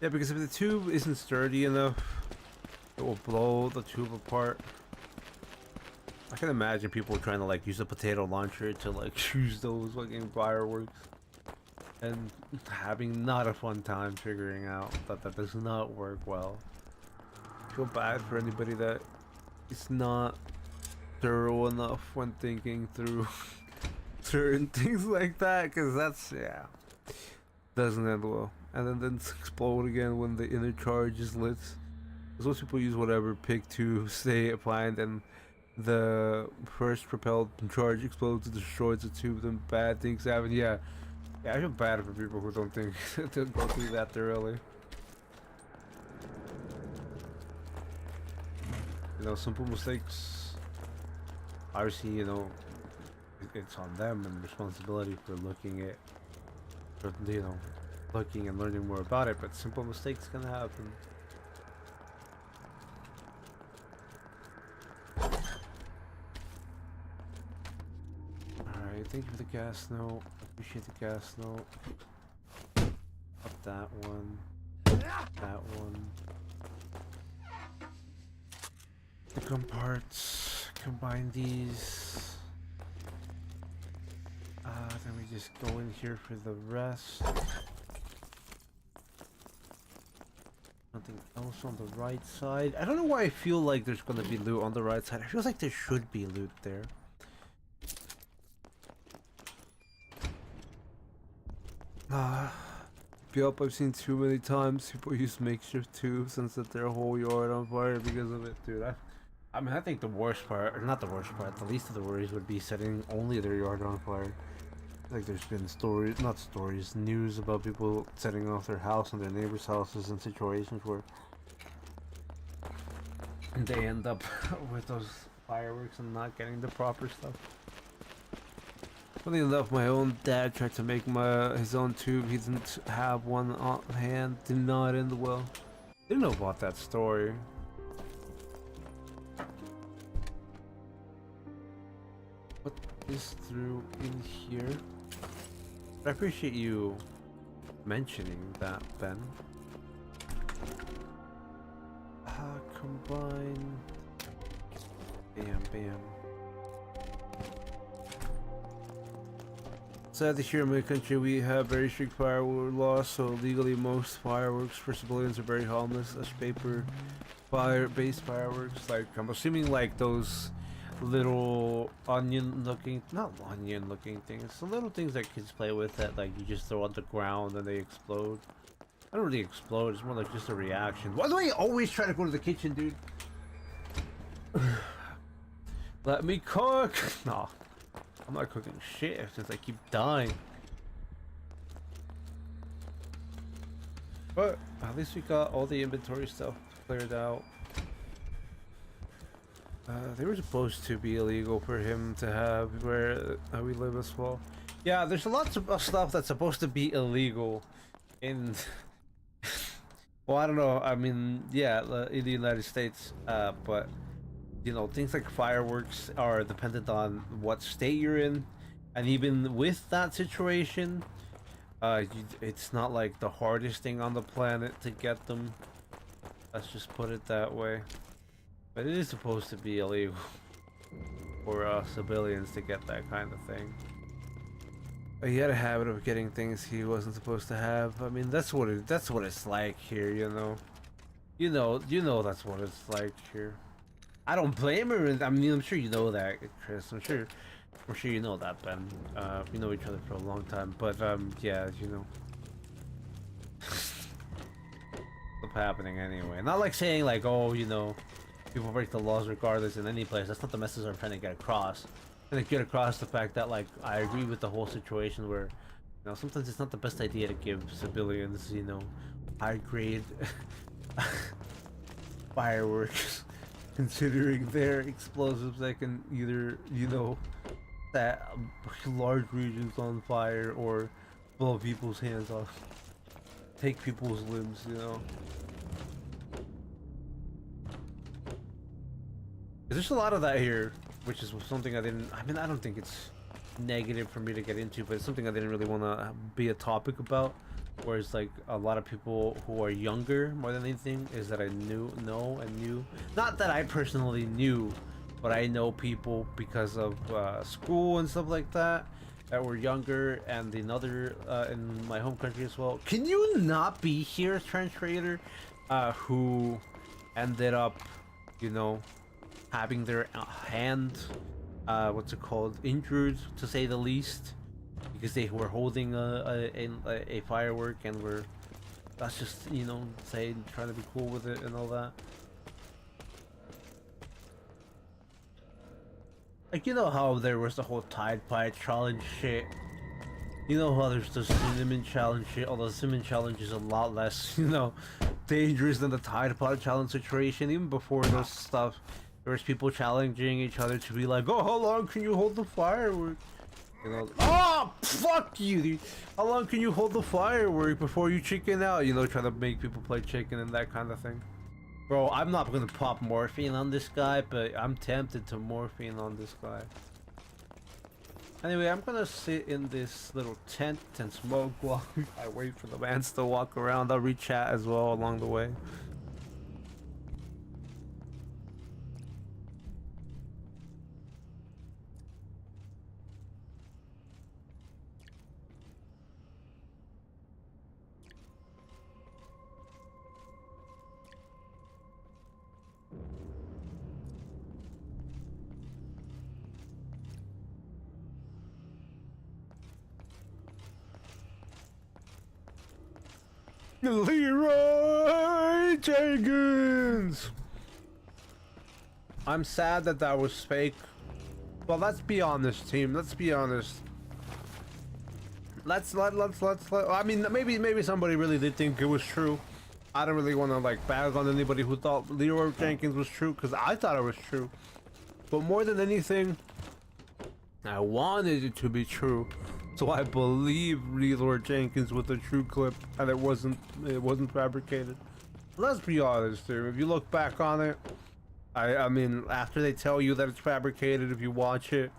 Yeah, because if the tube isn't sturdy enough, it will blow the tube apart. I can imagine people trying to like use a potato launcher to like shoot those fucking fireworks and having not a fun time figuring out that that does not work well. I feel bad for anybody that is not thorough enough when thinking through certain things like that, because that's, yeah, doesn't end well. And then explode again when the inner charge is lit. Because most people use whatever pick to stay applied, and the first propelled charge explodes and destroys the tube, then bad things happen. Yeah, I feel bad for people who don't think to go through that thoroughly. You know, simple mistakes. Obviously, you know, it's on them and responsibility for looking at, you know, looking and learning more about it. But simple mistakes can happen. Alright, thank you for the gas note. Appreciate the gas note. Up that one. That one. The gun parts. Combine these. Then we just go in here for the rest. Nothing else on the right side. I don't know why I feel like there's gonna be loot on the right side. I feel like there should be loot there. Yup, I've seen too many times people use makeshift tubes and set their whole yard on fire because of it, dude. I mean, I think the worst part, or not the worst part, the least of the worries would be setting only their yard on fire. Like, there's been stories, not stories, news about people setting off their house and their neighbors' houses in situations where they end up with those fireworks and not getting the proper stuff. Funny enough, my own dad tried to make his own tube. He didn't have one on hand. Did not end well. Didn't know about that story. Put this through in here. I appreciate you mentioning that, Ben. Combine. Bam, bam. Sadly, here in my country, we have very strict firework laws, so legally most fireworks for civilians are very harmless as paper based fireworks. Like, I'm assuming like those little onion-looking, not onion-looking things, the little things that kids play with that like you just throw on the ground and they explode. I don't really explode, it's more like just a reaction. Why do I always try to go to the kitchen, dude? Let me cook! No. I'm not cooking shit since I keep dying. But at least we got all the inventory stuff cleared out. They were supposed to be illegal for him to have where we live as well. Yeah, there's lots of stuff that's supposed to be illegal in... well, I don't know, I mean, yeah, in the United States, but... you know, things like fireworks are dependent on what state you're in, And even with that situation, it's not like the hardest thing on the planet to get them. Let's just put it that way. But it is supposed to be illegal for civilians to get that kind of thing. He had a habit of getting things he wasn't supposed to have. I mean, that's what it's like here, you know. You know that's what it's like here. I don't blame her. I mean, I'm sure you know that, Chris. I'm sure you know that, Ben. We know each other for a long time, but yeah, you know, what's happening anyway. Not like saying like, oh, you know, people break the laws regardless in any place. That's not the message I'm trying to get across. I'm trying to get across the fact that like I agree with the whole situation where, you know, sometimes it's not the best idea to give civilians, you know, high grade fireworks, considering they're explosives that can either, you know, set large regions on fire or blow people's hands off, take people's limbs, you know. There's a lot of that here, which is something I mean, I don't think it's negative for me to get into, but it's something I didn't really want to be a topic about. Whereas like a lot of people who are younger more than anything is that I knew not that I personally knew, but I know people because of school and stuff like that were younger, and in other in my home country as well. Can you not be here, Trench Raider, who ended up, you know, having their hand what's it called, injured to say the least, because they were holding a firework and were, that's just, you know, saying, trying to be cool with it and all that. Like, you know how there was the whole Tide Pod challenge shit? You know how there's the cinnamon challenge shit, although the cinnamon challenge is a lot less, you know, dangerous than the Tide Pod challenge situation. Even before those stuff, there was people challenging each other to be like, oh, how long can you hold the firework? You know, oh, fuck you, dude. How long can you hold the firework before you chicken out? You know, trying to make people play chicken and that kind of thing. Bro, I'm not gonna pop morphine on this guy, but I'm tempted to morphine on this guy. Anyway, I'm gonna sit in this little tent and smoke while I wait for the mans to walk around. I'll read chat as well along the way. Leroy Jenkins! I'm sad that that was fake. Well, let's be honest, team. Let's be honest. Let's I mean, maybe somebody really did think it was true. I don't really want to like bag on anybody who thought Leroy Jenkins was true, because I thought it was true. But more than anything, I wanted it to be true. So I believe Leroy Jenkins with a true clip, and it wasn't fabricated. Let's be honest here. If you look back on it, I mean, after they tell you that it's fabricated, if you watch it,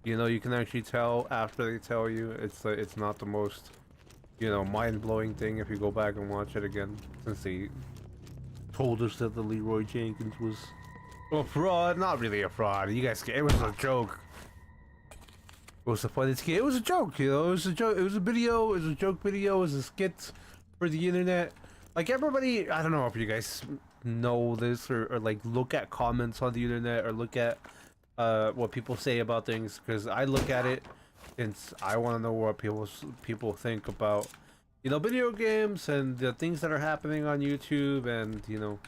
you know, you can actually tell after they tell you it's not the most, you know, mind-blowing thing if you go back and watch it again, since they told us that the Leroy Jenkins was a fraud. Not really a fraud. You guys, it was a joke. It was a funny skit. It was a joke, you know. It was a joke. It was a video. It was a joke video. It was a skit for the internet. Like everybody, I don't know if you guys know this or like look at comments on the internet or look at what people say about things, because I look at it and I want to know what people think about, you know, video games and the things that are happening on YouTube and, you know,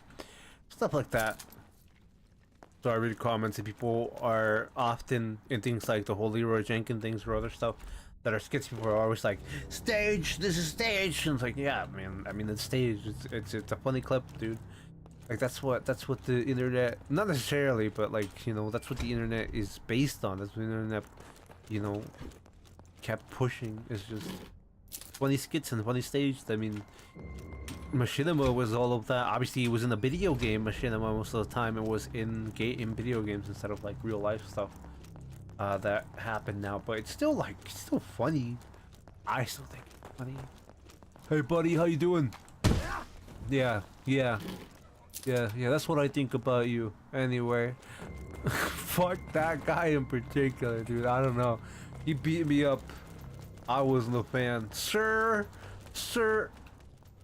stuff like that. So I read comments and people are often in things like the whole Leroy Jenkins things or other stuff that are skits. People are always like, "Stage, this is stage," and it's like, yeah, man. I mean, it's stage. It's a funny clip, dude. Like that's what the internet, not necessarily, but like, you know, that's what the internet is based on. That's what the internet, you know, kept pushing. It's just funny skits and funny stage. I mean, Machinima was all of that. Obviously, it was in a video game. Machinima most of the time it was in video games instead of like real life stuff. that happened now, but it's still like, it's still funny. I still think it's funny. Hey buddy, how you doing? Yeah, yeah. Yeah, that's what I think about you. Anyway. Fuck that guy in particular, dude. I don't know. He beat me up. I wasn't a fan. Sir,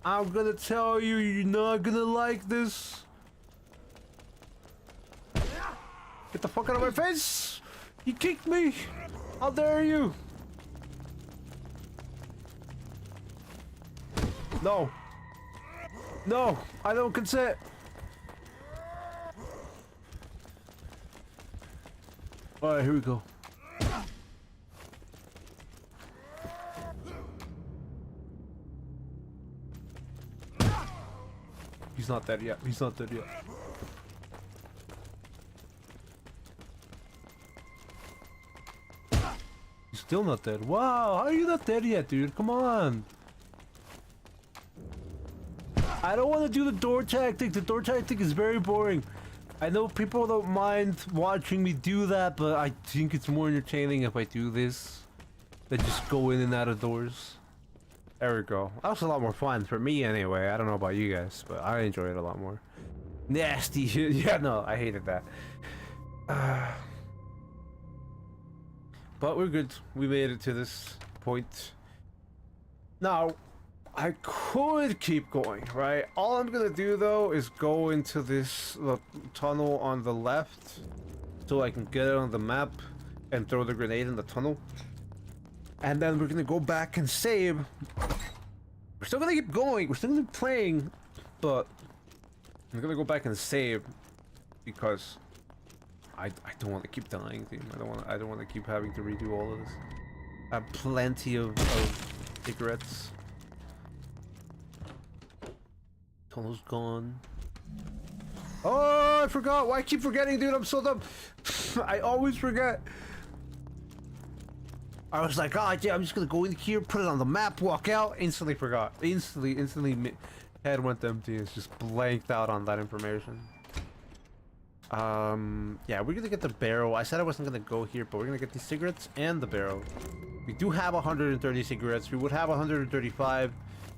I'm gonna tell you, you're not gonna like this. Get the fuck out of my face! You kicked me! How dare you! No! No! I don't consent! Alright, here we go. He's not dead yet. He's not dead yet. He's still not dead. Wow, how are you not dead yet, dude? Come on. I don't want to do the door tactic. The door tactic is very boring. I know people don't mind watching me do that, but I think it's more entertaining if I do this than just go in and out of doors. There we go. That was a lot more fun for me anyway. I don't know about you guys, but I enjoy it a lot more. Nasty. Yeah, no, I hated that. But we're good. We made it to this point. Now, I could keep going, right? All I'm gonna do though is go into this tunnel on the left so I can get it on the map and throw the grenade in the tunnel. And then we're gonna go back and save. We're still gonna keep going. We're still gonna be playing, but I'm gonna go back and save because I don't want to keep dying, dude. I don't want to keep having to redo all of this. I have plenty of cigarettes. Tunnel's gone. Oh, I forgot. Why I keep forgetting, dude? I'm so dumb. I always forget. I was like, oh yeah, I'm just gonna go in here, put it on the map, walk out. Instantly forgot. Instantly, head went empty. It's just blanked out on that information. Yeah, we're gonna get the barrel. I said I wasn't gonna go here, but we're gonna get the cigarettes and the barrel. We do have 130 cigarettes. We would have 135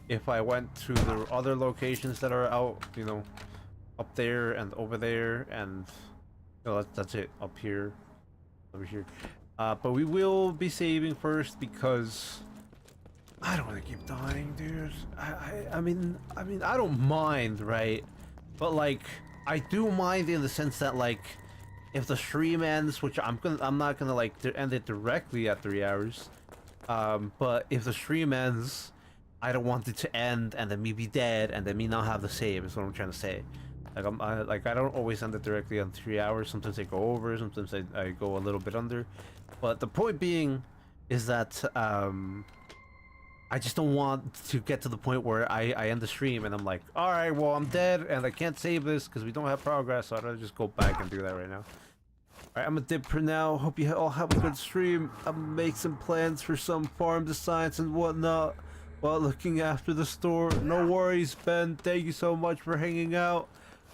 if I went to the other locations that are out, you know, up there and over there, and you know, that's it. Up here, over here. But we will be saving first because I don't want to keep dying, dude. I mean, I don't mind, right? But like, I do mind in the sense that like, if the stream ends, which I'm not gonna like end it directly at 3 hours. But if the stream ends, I don't want it to end and then me be dead and then me not have the save. Is what I'm trying to say. Like I don't always end it directly on 3 hours. Sometimes I go over. Sometimes I go a little bit under. But the point being is that I just don't want to get to the point where I end the stream and I'm like, all right, well I'm dead and I can't save this because we don't have progress. So I'd rather just go back and do that right now. All right, I'm a dip for now. Hope you all have a good stream. I'm make some plans for some farm designs and whatnot while looking after the store. No worries, Ben. Thank you so much for hanging out.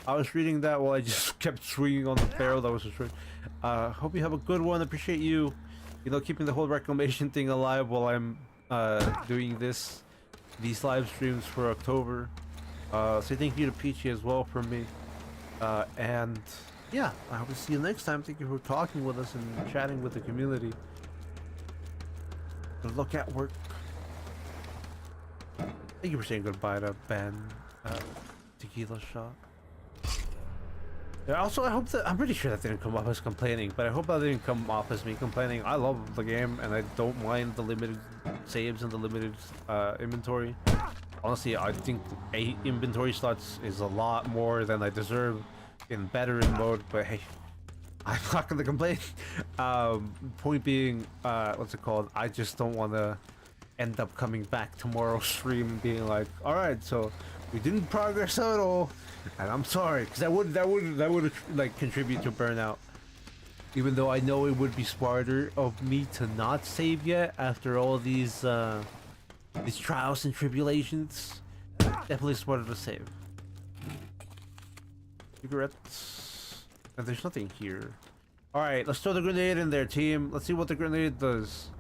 I was reading that while I just kept swinging on the barrel that was destroyed. Hope you have a good one. Appreciate you, keeping the whole reclamation thing alive while I'm doing these live streams for October. Say thank you to Peachy as well from me. And yeah, I hope to see you next time. Thank you for talking with us and chatting with the community. Good luck at work. Thank you for saying goodbye to Ben. Tequila shot. Yeah, also, I hope that I'm pretty sure that didn't come off as complaining, but I hope that didn't come off as me complaining. I love the game and I don't mind the limited saves and the limited inventory. Honestly, I think 8 inventory slots is a lot more than I deserve in veteran mode, but hey, I'm not gonna complain. Point being, what's it called? I just don't want to end up coming back tomorrow's stream and being like, all right, so we didn't progress at all, and I'm sorry, because that would like contribute to burnout. Even though I know it would be smarter of me to not save yet after all these trials and tribulations, definitely smarter to save. Cigarettes, and there's nothing here. Alright, let's throw the grenade in there, team. Let's see what the grenade does.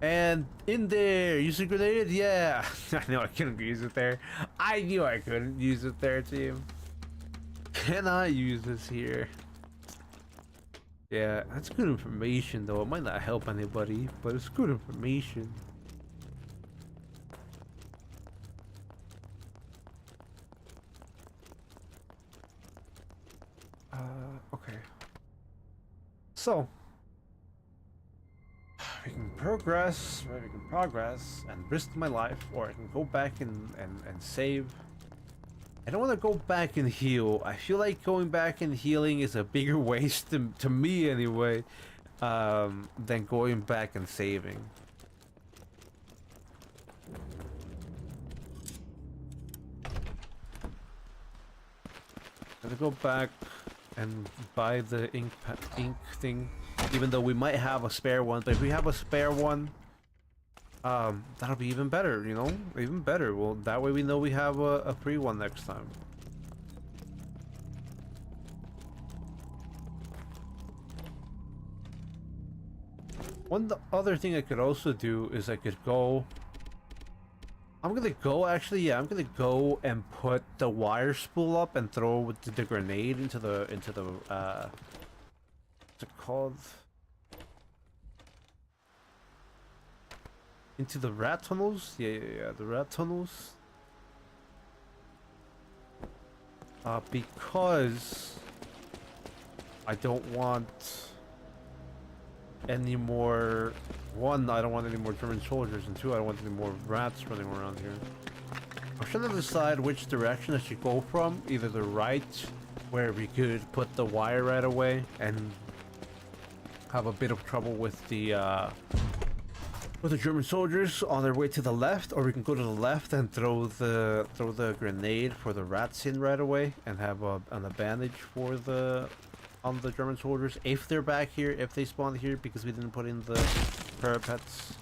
And in there, use the grenade? Yeah. I know I couldn't use it there. I knew I couldn't use it there, team. Can I use this here? Yeah, that's good information though. It might not help anybody, but it's good information. Okay. So we can progress, right? We can progress and risk my life, or I can go back and save. I don't want to go back and heal. I feel like going back and healing is a bigger waste to me anyway, than going back and saving. Gonna go back and buy the ink thing, even though we might have a spare one. But if we have a spare one, that'll be even better, you know, even better. Well, that way we know we have a free one next time. One other thing I could also do is I could go. I'm gonna go actually, yeah, I'm gonna go and put the wire spool up and throw the grenade into the what's it called? Into the rat tunnels? Yeah, the rat tunnels. Because I don't want any more. One, I don't want any more German soldiers, and two, I don't want any more rats running around here. I'm trying to decide which direction I should go from. Either the right, where we could put the wire right away and have a bit of trouble with the German soldiers on their way to the left, or we can go to the left and throw the grenade for the rats in right away and have an advantage for on the German soldiers if they're back here, if they spawn here, because we didn't put in the parapets.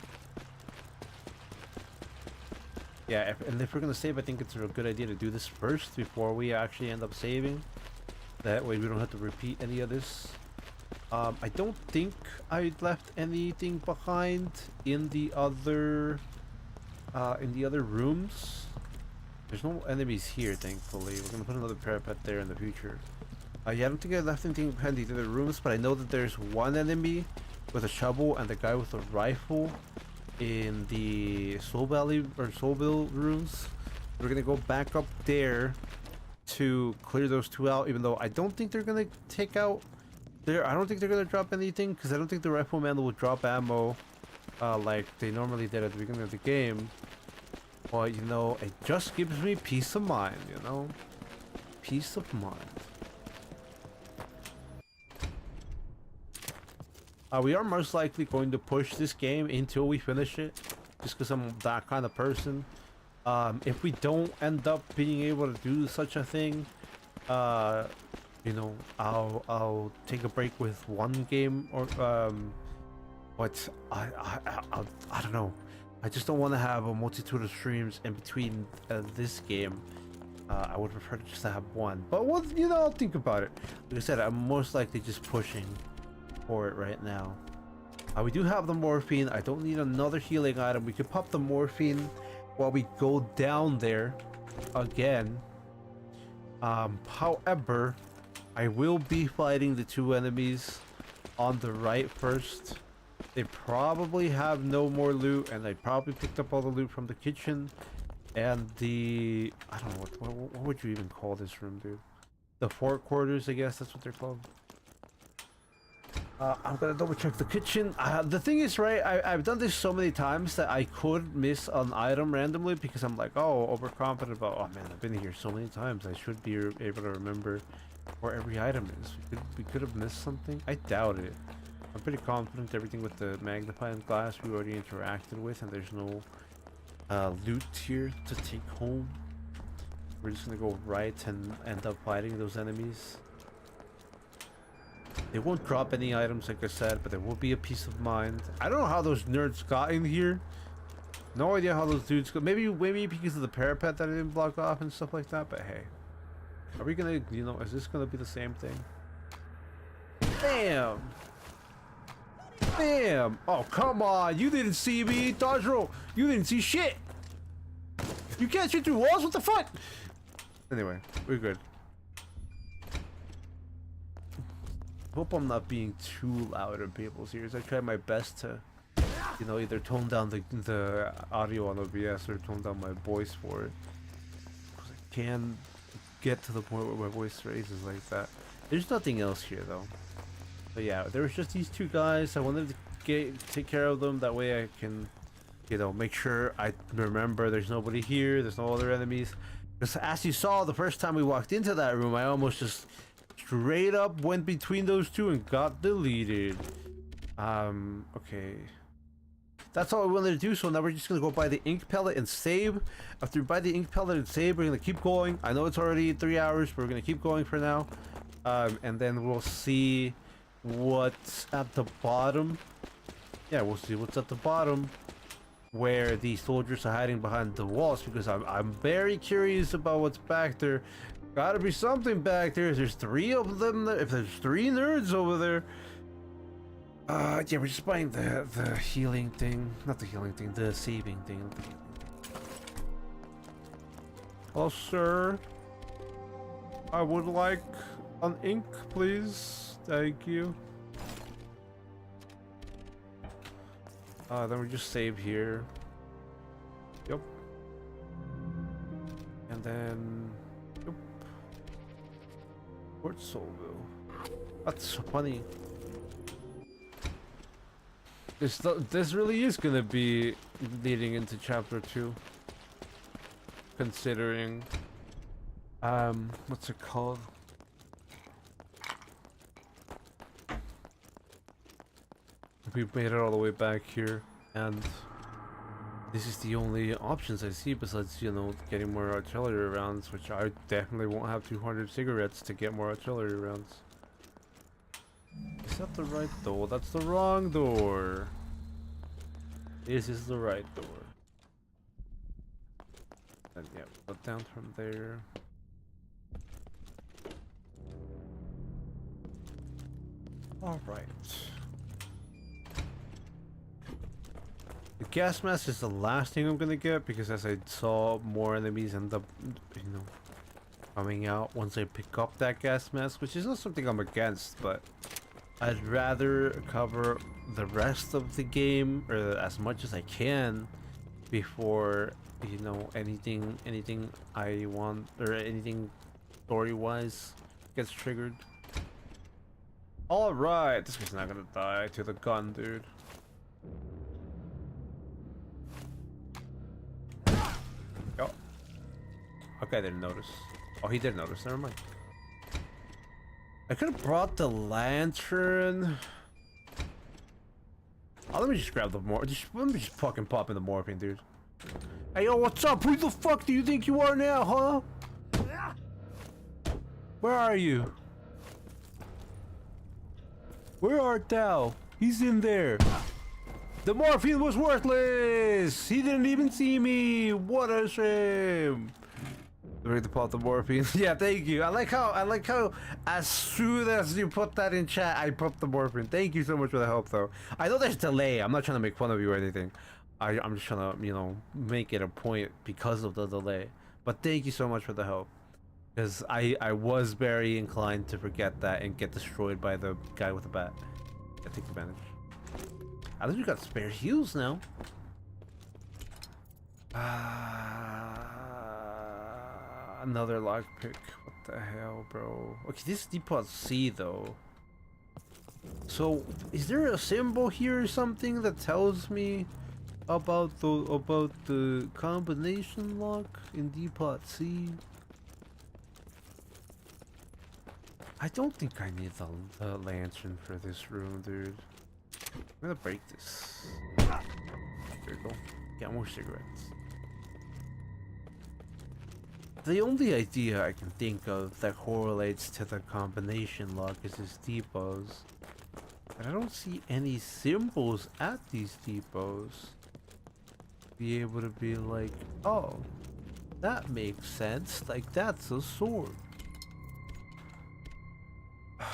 Yeah, and if we're gonna save, I think it's a good idea to do this first before we actually end up saving. That way we don't have to repeat any of this. I don't think I left anything behind in the other rooms. There's no enemies here, thankfully. We're gonna put another parapet there in the future. Yeah, I don't think I left anything behind the other rooms, but I know that there's one enemy with a shovel and the guy with a rifle in the Soul Valley or Soulville rooms. We're gonna go back up there to clear those two out, even though I don't think they're gonna take out there. I don't think they're gonna drop anything, because I don't think the rifleman will drop ammo like they normally did at the beginning of the game. But you know, it just gives me peace of mind, you know, peace of mind. We are most likely going to push this game until we finish it, just because I'm that kind of person. If we don't end up being able to do such a thing, you know, I'll take a break with one game, or but I don't know. I just don't want to have a multitude of streams in between this game. I would prefer to just have one. But well, you know, I'll think about it. Like I said, I'm most likely just pushing for it right now. We do have the morphine. I don't need another healing item. We could pop the morphine while we go down there again. However, I will be fighting the two enemies on the right first. They probably have no more loot, and I probably picked up all the loot from the kitchen and the, I don't know, what would you even call this room, dude? The fort quarters, I guess that's what they're called. I'm gonna double check the kitchen. The thing is, right, I've done this so many times that I could miss an item randomly, because I'm like, oh, overconfident about, oh man, I've been here so many times, I should be able to remember where every item is. We could have missed something. I doubt it. I'm pretty confident everything with the magnifying glass we already interacted with, and there's no loot here to take home. We're just gonna go right and end up fighting those enemies. They won't drop any items, like I said, but there will be a peace of mind. I don't know how those nerds got in here. No idea how those dudes got. Maybe because of the parapet that I didn't block off and stuff like that. But hey, are we gonna, you know, is this gonna be the same thing? Bam! Bam! Oh, come on! You didn't see me! Dodge roll! You didn't see shit! You can't shoot through walls? What the fuck? Anyway, we're good. Hope I'm not being too loud in people's ears. I try my best to, you know, either tone down the audio on OBS or tone down my voice for it. Because I can get to the point where my voice raises like that. There's nothing else here though. But yeah, there was just these two guys. I wanted to take care of them. That way I can, you know, make sure I remember there's nobody here. There's no other enemies. Because as you saw the first time we walked into that room, I almost just straight up went between those two and got deleted. Okay. That's all I wanted to do, so now we're just gonna go buy the ink pellet and save. After we buy the ink pellet and save, we're gonna keep going. I know it's already 3 hours, but we're gonna keep going for now. And then we'll see what's at the bottom. Yeah, we'll see what's at the bottom where the soldiers are hiding behind the walls, because I'm very curious about what's back there. Gotta be something back there. If there's 3 of them, if there's 3 nerds over there. Yeah, we're just buying the healing thing. Not the healing thing, the saving thing. Hello, sir. I would like an ink, please. Thank you. Then we just save here. Yep. And then... Yep. Port Soulville. That's funny. This really is gonna be leading into chapter 2. Considering... what's it called? We've made it all the way back here, and this is the only options I see besides, you know, getting more artillery rounds, which I definitely won't have 200 cigarettes to get more artillery rounds. Is that the right door? That's the wrong door. This is the right door. And yeah, put down from there. Alright. The gas mask is the last thing I'm gonna get, because as I saw, more enemies end up, you know, coming out once I pick up that gas mask, which is not something I'm against, but I'd rather cover the rest of the game, or as much as I can, before, you know, anything I want, or anything story-wise gets triggered. Alright, this guy's not gonna die to the gun, dude. Oh. Okay, I didn't notice. Oh, he did notice, never mind. I could have brought the lantern. Oh, let me just grab the let me just fucking pop in the morphine, dude. Hey, yo, what's up? Who the fuck do you think you are now, huh? Where are you? Where art thou? He's in there. The morphine was worthless. He didn't even see me. What a shame. Ready to pop the morphine? Yeah, thank you. I like how as soon as you put that in chat, I popped the morphine. Thank you so much for the help, though. I know there's delay. I'm not trying to make fun of you or anything. I'm just trying to, you know, make it a point because of the delay. But thank you so much for the help, because I was very inclined to forget that and get destroyed by the guy with the bat. I take advantage. At least we got spare heals now. Another lockpick. What the hell, bro? Okay, this is Depot C though. So, is there a symbol here or something that tells me about the combination lock in Depot C? I don't think I need the lantern for this room, dude. I'm gonna break this. There you go. Get more cigarettes. The only idea I can think of that correlates to the combination lock is this depots. But I don't see any symbols at these depots. Be able to be like, oh, that makes sense. Like, that's a sword.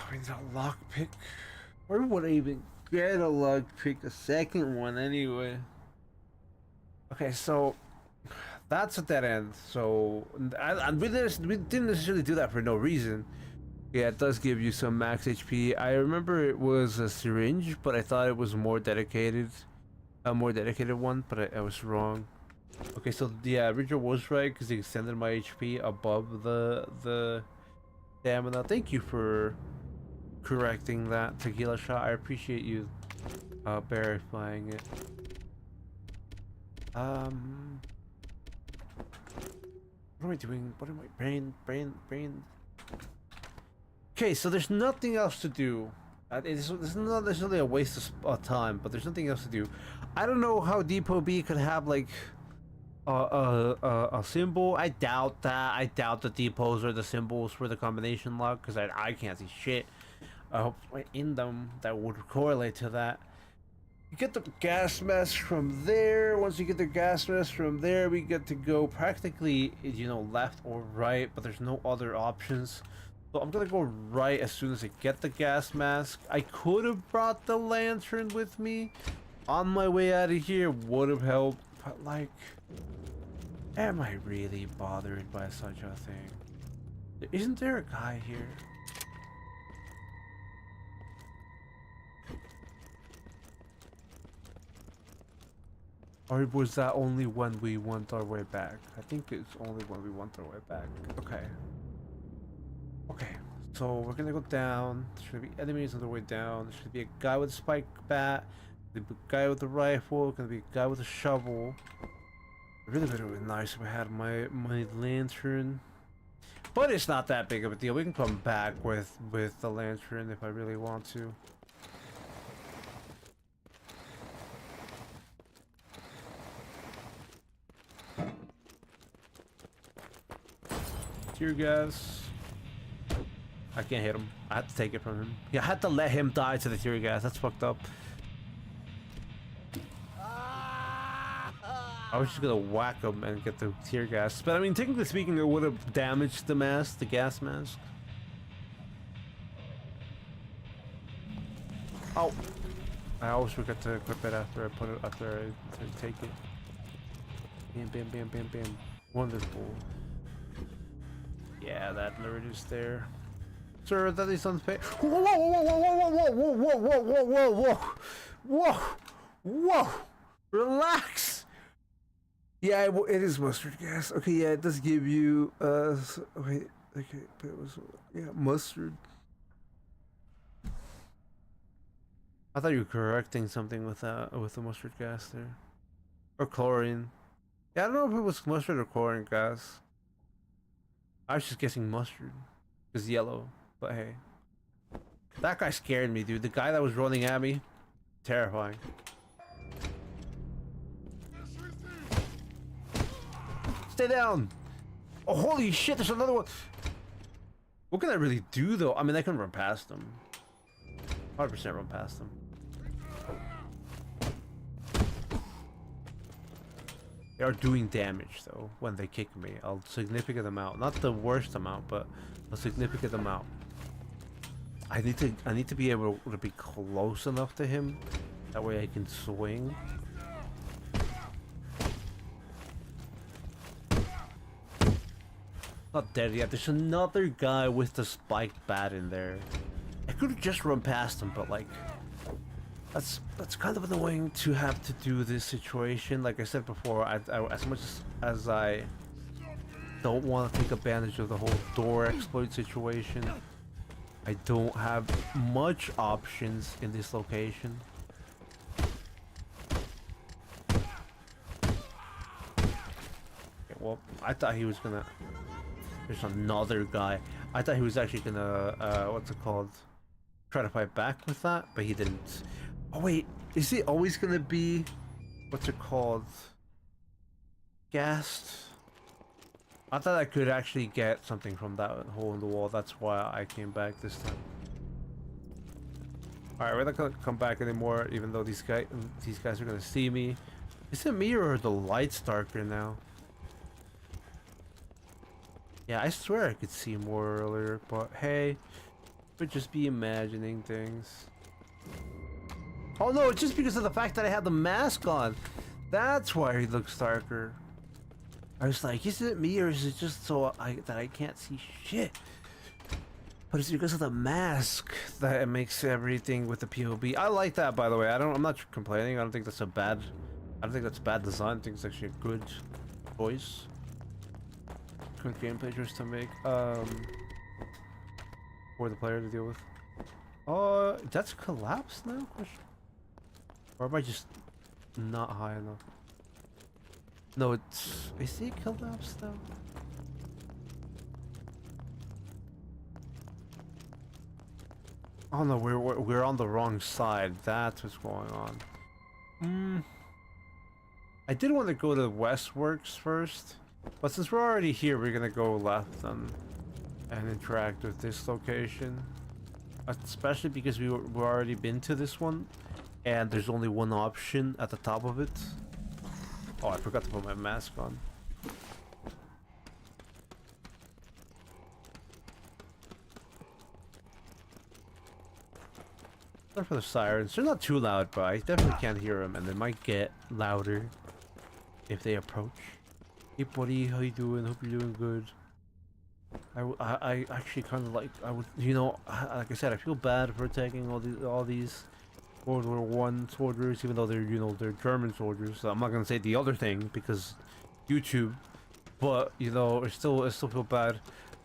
I mean, a lockpick. Where would I even get a lockpick? A second one, anyway. Okay, so that's a dead end. So we didn't necessarily do that for no reason. Yeah, it does give you some max HP. I remember it was a syringe, but I thought it was more dedicated, a more dedicated one, but I was wrong. Okay, so yeah, Richard was right because he extended my HP above the stamina. Thank you for correcting that, Tequila Shot. I appreciate you verifying it. What am I doing? What am I? Brain. Okay, so there's nothing else to do. It's not necessarily a waste of time, but there's nothing else to do. I don't know how Depot B could have like a symbol. I doubt that. I doubt the depots are the symbols for the combination lock because I can't see shit in them that would correlate to that. You get the gas mask from there. Once you get the gas mask from there, we get to go practically, you know, left or right, but there's no other options. So I'm gonna go right as soon as I get the gas mask. I could have brought the lantern with me on my way out of here, would have helped, but like, am I really bothered by such a thing? Isn't there a guy here? Or was that only when we went our way back? I think it's only when we went our way back. Okay. Okay, so we're gonna go down. There's gonna be enemies on the way down. There's gonna be a guy with a spike bat. There's gonna be a guy with a rifle. Gonna be a guy with a shovel. It really would have been nice if I had my lantern. But it's not that big of a deal. We can come back with the lantern if I really want to. Tear gas. I can't hit him. I had to take it from him. Yeah, I had to let him die to the tear gas. That's fucked up. I was just gonna whack him and get the tear gas. But I mean, technically speaking, it would have damaged the mask, the gas mask. Oh! I always forget to equip it after I put it, after I take it. Bam. Wonderful. Yeah, that alert is there. Sir, that is unfair. Whoa! Relax! Yeah, it is mustard gas. Okay, yeah, it does give you, wait, okay, but it was, yeah, mustard. I thought you were correcting something with the mustard gas there. Or chlorine. Yeah, I don't know if it was mustard or chlorine gas. I was just guessing mustard. It's yellow. But hey. That guy scared me, dude. The guy that was running at me. Terrifying. Stay down! Oh, holy shit, there's another one! What can I really do, though? I mean, I can run past them. 100% run past them. They are doing damage, though, when they kick me. A significant amount. Not the worst amount, but a significant amount. I need to be able to be close enough to him. That way I can swing. Not dead yet. There's another guy with the spiked bat in there. I could have just run past him, but like... That's kind of annoying to have to do this situation. Like I said before, as much as I don't want to take advantage of the whole door exploit situation, I don't have much options in this location. Okay, well, I thought he was gonna... There's another guy. I thought he was actually gonna, what's it called? Try to fight back with that, but he didn't. Oh wait, is he always gonna be, what's it called? Gassed? I thought I could actually get something from that hole in the wall. That's why I came back this time. Alright, we're not gonna come back anymore, even though these guys are gonna see me. Is it me or are the lights darker now? Yeah, I swear I could see more earlier, but hey, Could just be imagining things. Oh no, it's just because of the fact that I had the mask on. That's why he looks darker. I was like, is it me or is it just so that I can't see shit? But it's because of the mask that it makes everything with the POV. I like that, by the way. I'm not complaining. I don't think that's bad design. I think it's actually a good choice. Good gameplay choice to make. For the player to deal with. That's collapsed now? Or am I just not high enough? No, is it collapsed now? Oh no, we're on the wrong side. That's what's going on. I did want to go to Westworks first, but since we're already here, we're gonna go left and interact with this location. Especially because we've already been to this one, and there's only one option at the top of it. Oh, I forgot to put my mask on. Sorry for the sirens. They're not too loud, but I definitely can't hear them, and they might get louder if they approach. Hey buddy, how you doing? Hope you're doing good. I actually kind of like, you know, like I said, I feel bad for attacking all these World War I soldiers, even though they're, you know, they're German soldiers. So I'm not gonna say the other thing because YouTube, but you know, I still feel bad.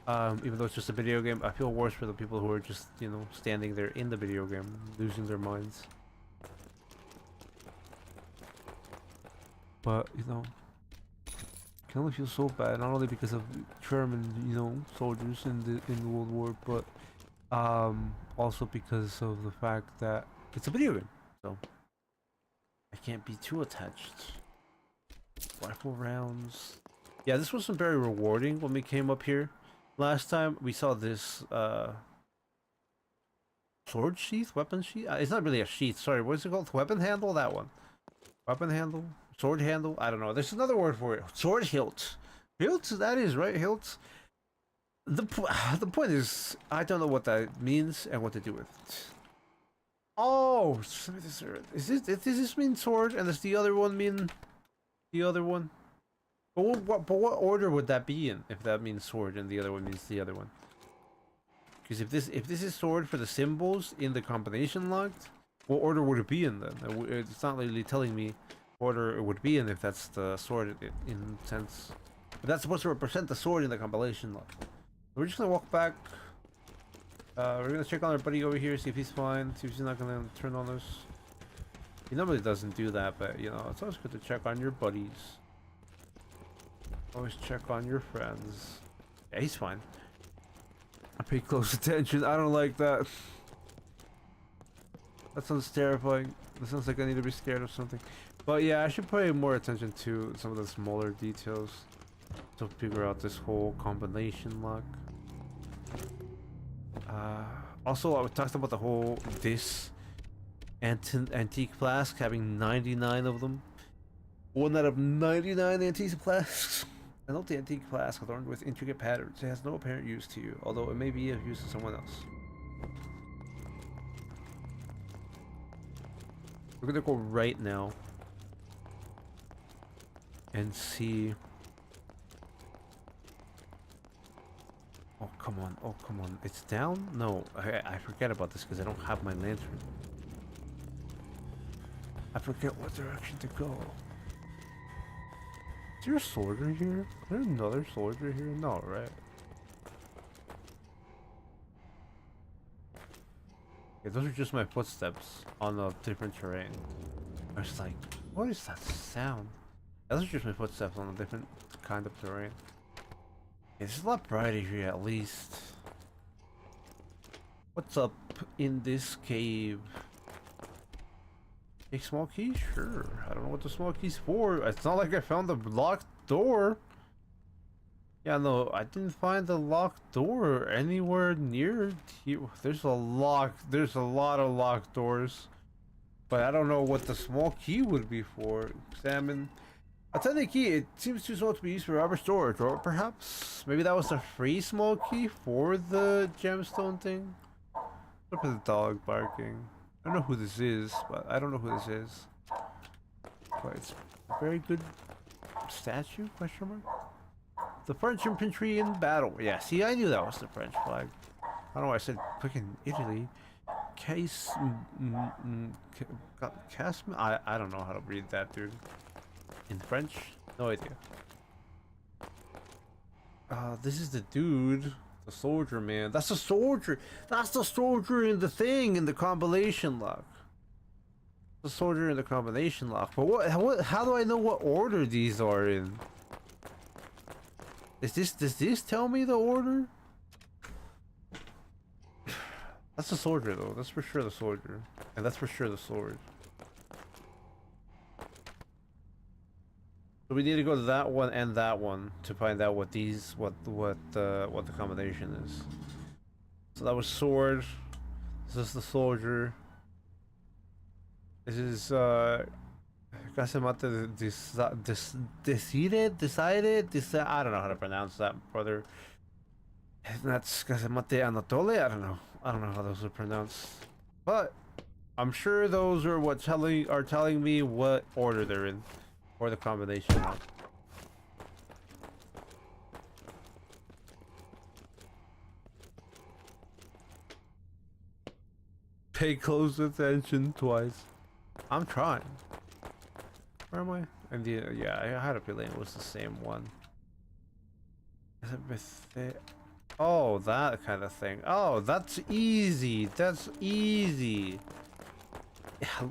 Even though it's just a video game, I feel worse for the people who are just, you know, standing there in the video game, losing their minds. But you know, I can only feel so bad, not only because of German, you know, soldiers in the World War, but also because of the fact that it's a video game, so I can't be too attached. Rifle rounds. Yeah, this wasn't very rewarding when we came up here. Last time we saw this sword sheath, weapon sheath. It's not really a sheath. Sorry, what's it called? Weapon handle. That one. Weapon handle. Sword handle. I don't know. There's another word for it. Sword hilt. Hilt. That is right. Hilt. The point is, I don't know what that means and what to do with it. Oh, does this mean sword? And does the other one mean the other one? But what order would that be in if that means sword and the other one means the other one? Because if this is sword for the symbols in the combination locked, what order would it be in then? It's not really telling me what order it would be in if that's the sword in sense. But that's supposed to represent the sword in the combination lock. We're just gonna walk back. We're gonna check on our buddy over here, see if he's fine, see if he's not gonna turn on us. He normally doesn't do that, but you know, it's always good to check on your buddies. Always check on your friends. Yeah, he's fine. I pay close attention. I don't like that. That sounds terrifying. That sounds like I need to be scared of something. But yeah, I should pay more attention to some of the smaller details to figure out this whole combination lock. Also, I talked about the whole antique flask having 99 of them. 1 out of 99 antique flasks. I note the antique flask adorned with intricate patterns. It has no apparent use to you, although it may be of use to someone else. We're gonna go right now and see. Oh come on! Oh come on! It's down? No, I forget about this because I don't have my lantern. I forget what direction to go. Is there a soldier here? Is there another soldier here? No, right? Okay, those are just my footsteps on a different terrain. I was like, what is that sound? Those are just my footsteps on a different kind of terrain. It's a lot brighter here at least. What's up in this cave? A small key? Sure. I don't know what the small key's for. It's not like I found the locked door. Yeah, no, I didn't find the locked door anywhere near here. There's a lot of locked doors. But I don't know what the small key would be for. Examine. Authentic key. It seems too small to be used for robber storage, or perhaps maybe that was a free small key for the gemstone thing. Up at the dog barking. I don't know who this is, but I don't know who this is. But it's a very good statue, question mark? The French infantry in battle. Yeah, see, I knew that was the French flag. I don't know why I said freaking Italy. Case... Casm... I don't know how to read that, dude. In French? No idea. This is the dude. The soldier, man. That's the soldier. That's the soldier in the thing, in the combination lock. The soldier in the combination lock. But how do I know what order these are in? Does this tell me the order? That's the soldier though. That's for sure the soldier. And that's for sure the sword. So we need to go to that one and that one to find out what the combination is. So that was sword. This is the soldier. This is Casemate decided. I don't know how to pronounce that, brother. And that's Casemate Anatole. I don't know how those are pronounced, but I'm sure those are what are telling me what order they're in, or the combination of. Pay close attention twice. I'm trying. Where am I? And yeah, I had a feeling it was the same one. Is it with it? Oh, that kind of thing. Oh, that's easy. That's easy. Yeah.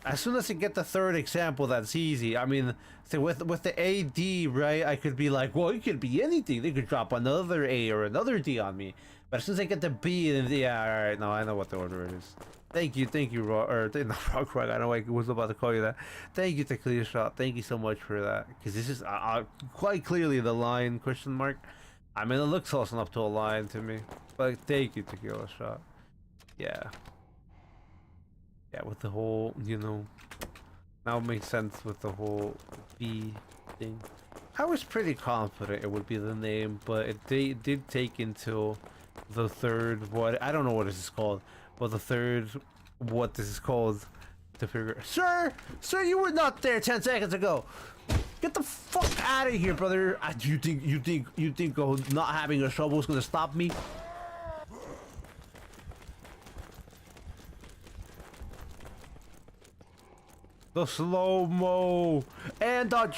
As soon as you get the third example, that's easy. I mean, so with the AD, right? I could be like, well, it could be anything. They could drop another A or another D on me. But as soon as I get the B, then yeah, all right. No, I know what the order is. Thank you, not Rock. I know I was about to call you that. Thank you, Tequila Shot. Thank you so much for that, because this is quite clearly the line question mark. I mean, it looks close enough to a line to me, but thank you, Tequila Shot. Yeah, with the whole, now it makes sense with the whole B thing. I was pretty confident it would be the name, but they did take until the third, I don't know what this is called. Well, the third, what this is called, to figure. Sir, you were not there 10 seconds ago. Get the fuck out of here, brother. You think not having a shovel is gonna stop me? The slow-mo and dodge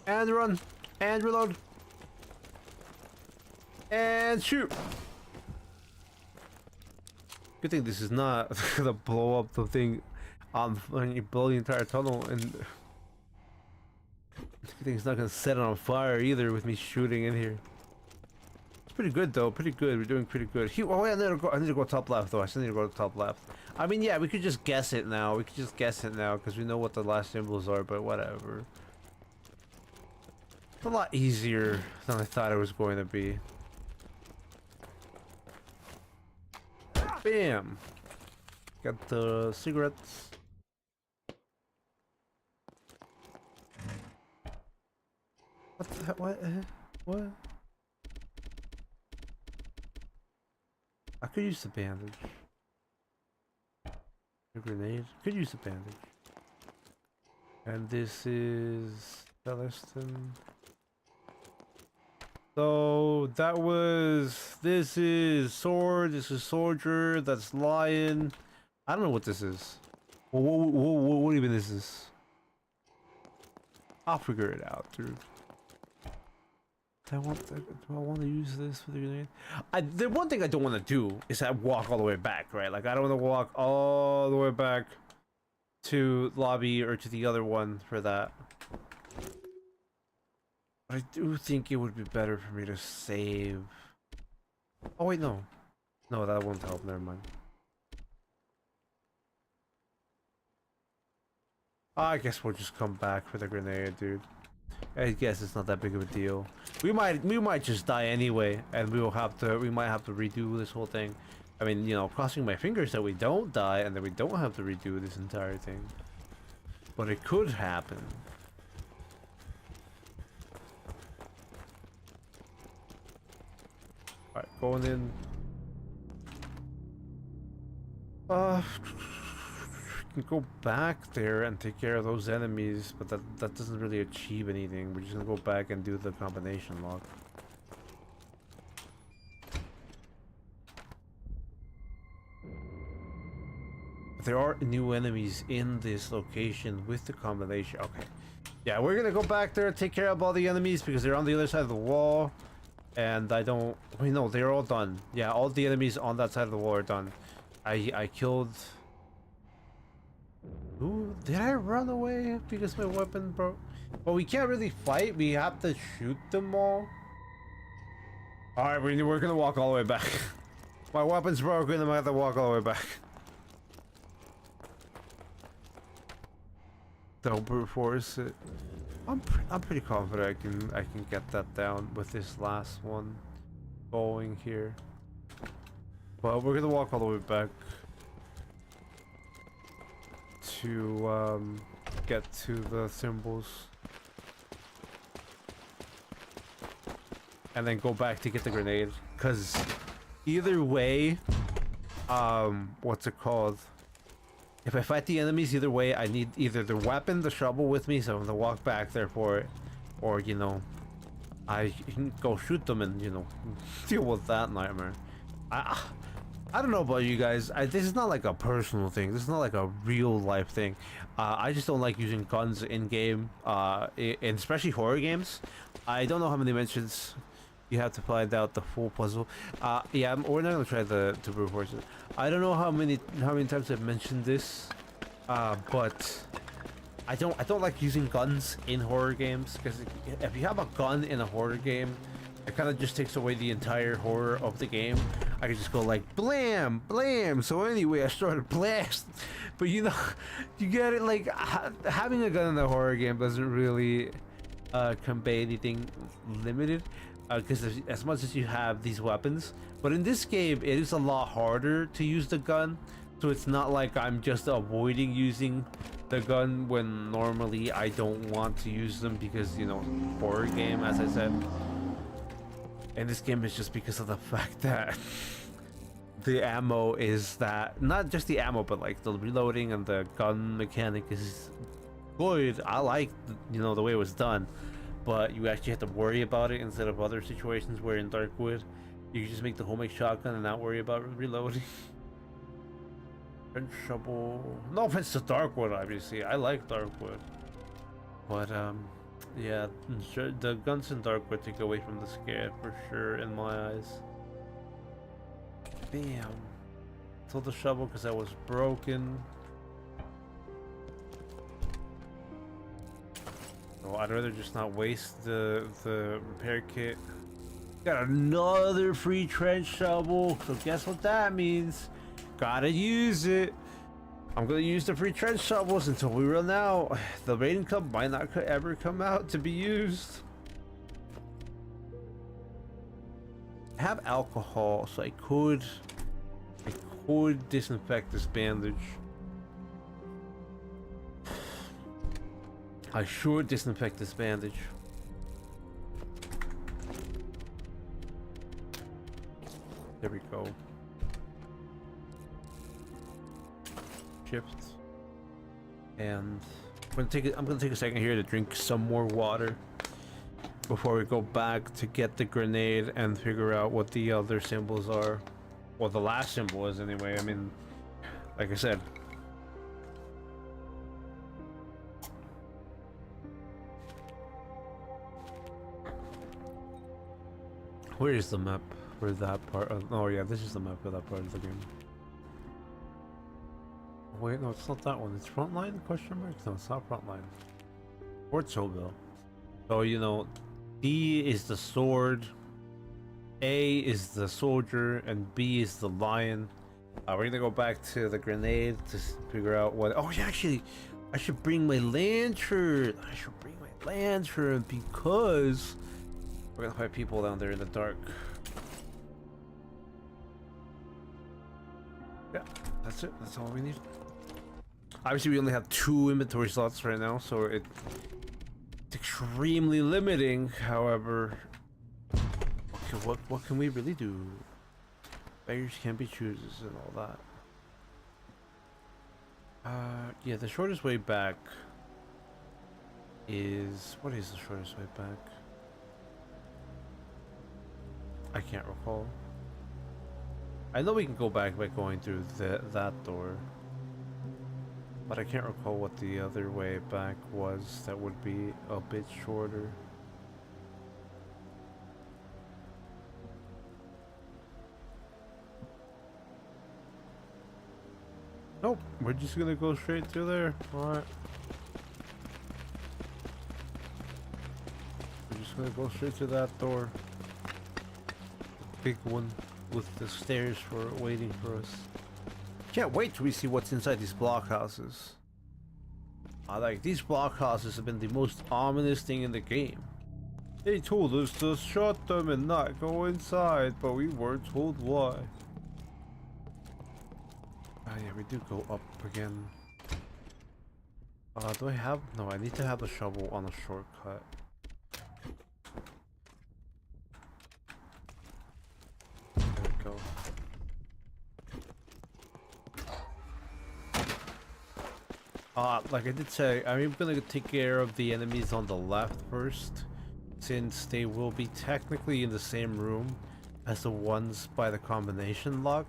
and run and reload and shoot. Good thing this is not gonna blow up the thing when you blow the entire tunnel, and good thing it's not gonna set it on fire either with me shooting in here. It's pretty good though, pretty good. We're doing pretty good. Oh wait, I need to go top left though. I still need to go to top left. I mean, yeah, we could just guess it now. Because we know what the last symbols are, but whatever. It's a lot easier than I thought it was going to be. Bam! Got the cigarettes. What the heck? What? I could use the bandage. A grenade. Could use the bandage. And this is Celestin. So that was. This is sword. This is soldier. That's lion. I don't know what this is. What even is this? I'll figure it out, dude. Do I want to use this for the grenade? The one thing I don't want to do is walk all the way back, right? Like, I don't want to walk all the way back to lobby or to the other one for that. But I do think it would be better for me to save. Oh wait, no. No, that won't help. Never mind. I guess we'll just come back for the grenade, dude. I guess it's not that big of a deal. We might just die anyway, and we might have to redo this whole thing. I mean, crossing my fingers that we don't die and that we don't have to redo this entire thing. But it could happen. Alright, going in. We can go back there and take care of those enemies, but that doesn't really achieve anything. We're just gonna go back and do the combination lock. There are new enemies in this location with the combination. Okay. Yeah, we're gonna go back there and take care of all the enemies because they're on the other side of the wall. And I don't... Wait, no, they're all done. Yeah, all the enemies on that side of the wall are done. I killed... Ooh, did I run away because my weapon broke? Well, we can't really fight. We have to shoot them all. Alright, we're gonna walk all the way back. My weapon's broken, I'm gonna have to walk all the way back. Don't brute force it. I'm pretty confident I can get that down with this last one going here. But we're gonna walk all the way back to get to the symbols. And then go back to get the grenade. Cause either way, what's it called? If I fight the enemies either way, I need either the weapon, the shovel with me, so I'm gonna walk back there for it, or, you know, I can go shoot them and, you know, deal with that nightmare. I don't know about you guys. This is not like a personal thing. This is not like a real life thing. I just don't like using guns in game, and especially horror games. I don't know how many mentions you have to find out the full puzzle. Yeah, we're not gonna try to brute force it. I don't know how many times I've mentioned this, but I don't like using guns in horror games because if you have a gun in a horror game, it kind of just takes away the entire horror of the game. I can just go like blam, blam. So anyway, I started blast. But you know, you get it. Like having a gun in a horror game doesn't really convey anything limited. Because as much as you have these weapons, but in this game it is a lot harder to use the gun, so it's not like I'm just avoiding using the gun when normally I don't want to use them because, you know, horror game, as I said. And this game is just because of the fact that the ammo is that, not just the ammo, but like the reloading and the gun mechanic is good. I like, you know, the way it was done. But you actually have to worry about it instead of other situations where in Darkwood you can just make the homemade shotgun and not worry about reloading. French shovel. No offense to Darkwood, obviously. I like Darkwood. But yeah, sure, the guns in Darkwood take away from the scare for sure in my eyes. Bam. Told the shovel because I was broken. So I'd rather just not waste the repair kit. Got another free trench shovel, so guess what that means? Gotta use it. I'm gonna use the free trench shovels until we run out. The raiding club might not ever come out to be used. I have alcohol, so I could disinfect this bandage. I should disinfect this bandage. There we go. Shift. And I'm gonna take a second here to drink some more water before we go back to get the grenade and figure out what the other symbols are. Well, the last symbol is anyway. I mean, like I said. Where is the map for that part of, oh yeah, this is the map for that part of the game. Wait, no, it's not that one. It's Frontline? Question mark? No, it's not Frontline. Fort Sobel. So, you know, D is the sword, A is the soldier, and B is the lion. We're gonna go back to the grenade to figure out what... Oh yeah, actually, I should bring my lantern. Because we're gonna fight people down there in the dark. Yeah, that's it. That's all we need. Obviously, we only have 2 inventory slots right now, so it's extremely limiting. However, what can we really do? Beggars can't be choosers and all that. Yeah, the shortest way back is... What is the shortest way back? I can't recall. I know we can go back by going through that door. But I can't recall what the other way back was that would be a bit shorter. Nope, we're just gonna go straight through there. Alright. We're just gonna go straight to that door. The big one with the stairs for waiting for us. Can't wait till we see what's inside these blockhouses. These blockhouses have been the most ominous thing in the game. They told us to shut them and not go inside, but we weren't told why. Oh yeah, we do go up again. Do I have... No, I need to have a shovel on a shortcut. There we go. Like I did say, I'm gonna take care of the enemies on the left first, since they will be technically in the same room as the ones by the combination lock.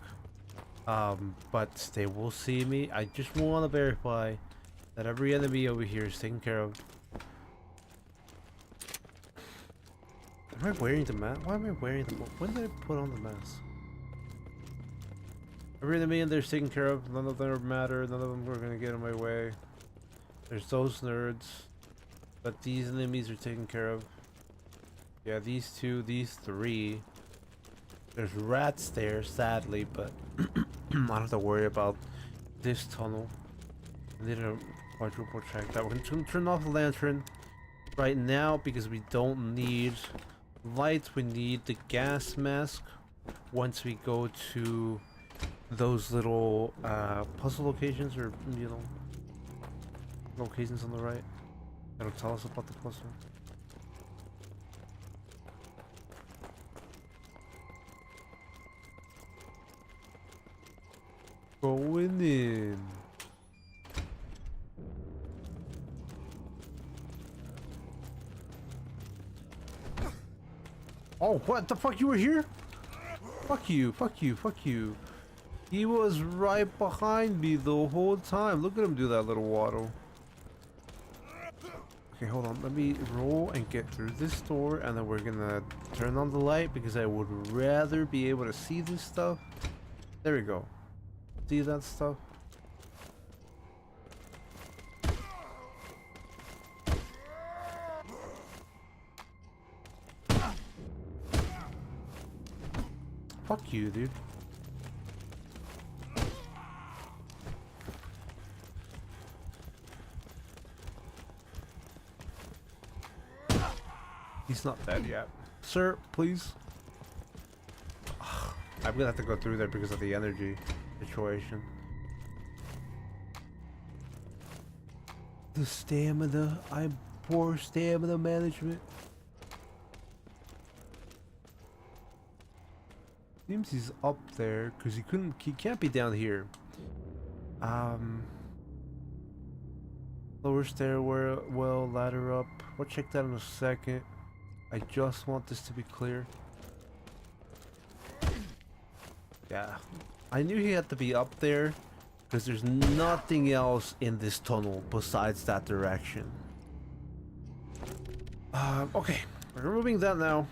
But they will see me. I just want to verify that every enemy over here is taken care of. Am I wearing the mask? Why am I wearing the... When did I put on the mask? Every enemy in there is taken care of. None of them matter. None of them are gonna get in my way. There's those nerds. But these enemies are taken care of. Yeah, these two, these three. There's rats there, sadly, but I don't have to worry about this tunnel. I need to quadruple check that. We're gonna turn off the lantern right now because we don't need light. We need the gas mask once we go to those little puzzle locations, or you know, locations on the right that'll tell us about the puzzle. Going in. Oh, what the fuck? You were here? Fuck you, fuck you, fuck you. He was right behind me the whole time. Look at him do that little waddle. Okay, hold on. Let me roll and get through this door, and then we're gonna turn on the light because I would rather be able to see this stuff. There we go. See that stuff? Fuck you, dude. He's not dead yet. Sir, please. I'm gonna have to go through there because of the energy situation. The stamina. I'm poor stamina management. Seems he's up there because he can't be down here. Lower stairwell, ladder up. We'll check that in a second. I just want this to be clear. Yeah, I knew he had to be up there because there's nothing else in this tunnel besides that direction. Okay, we're removing that now,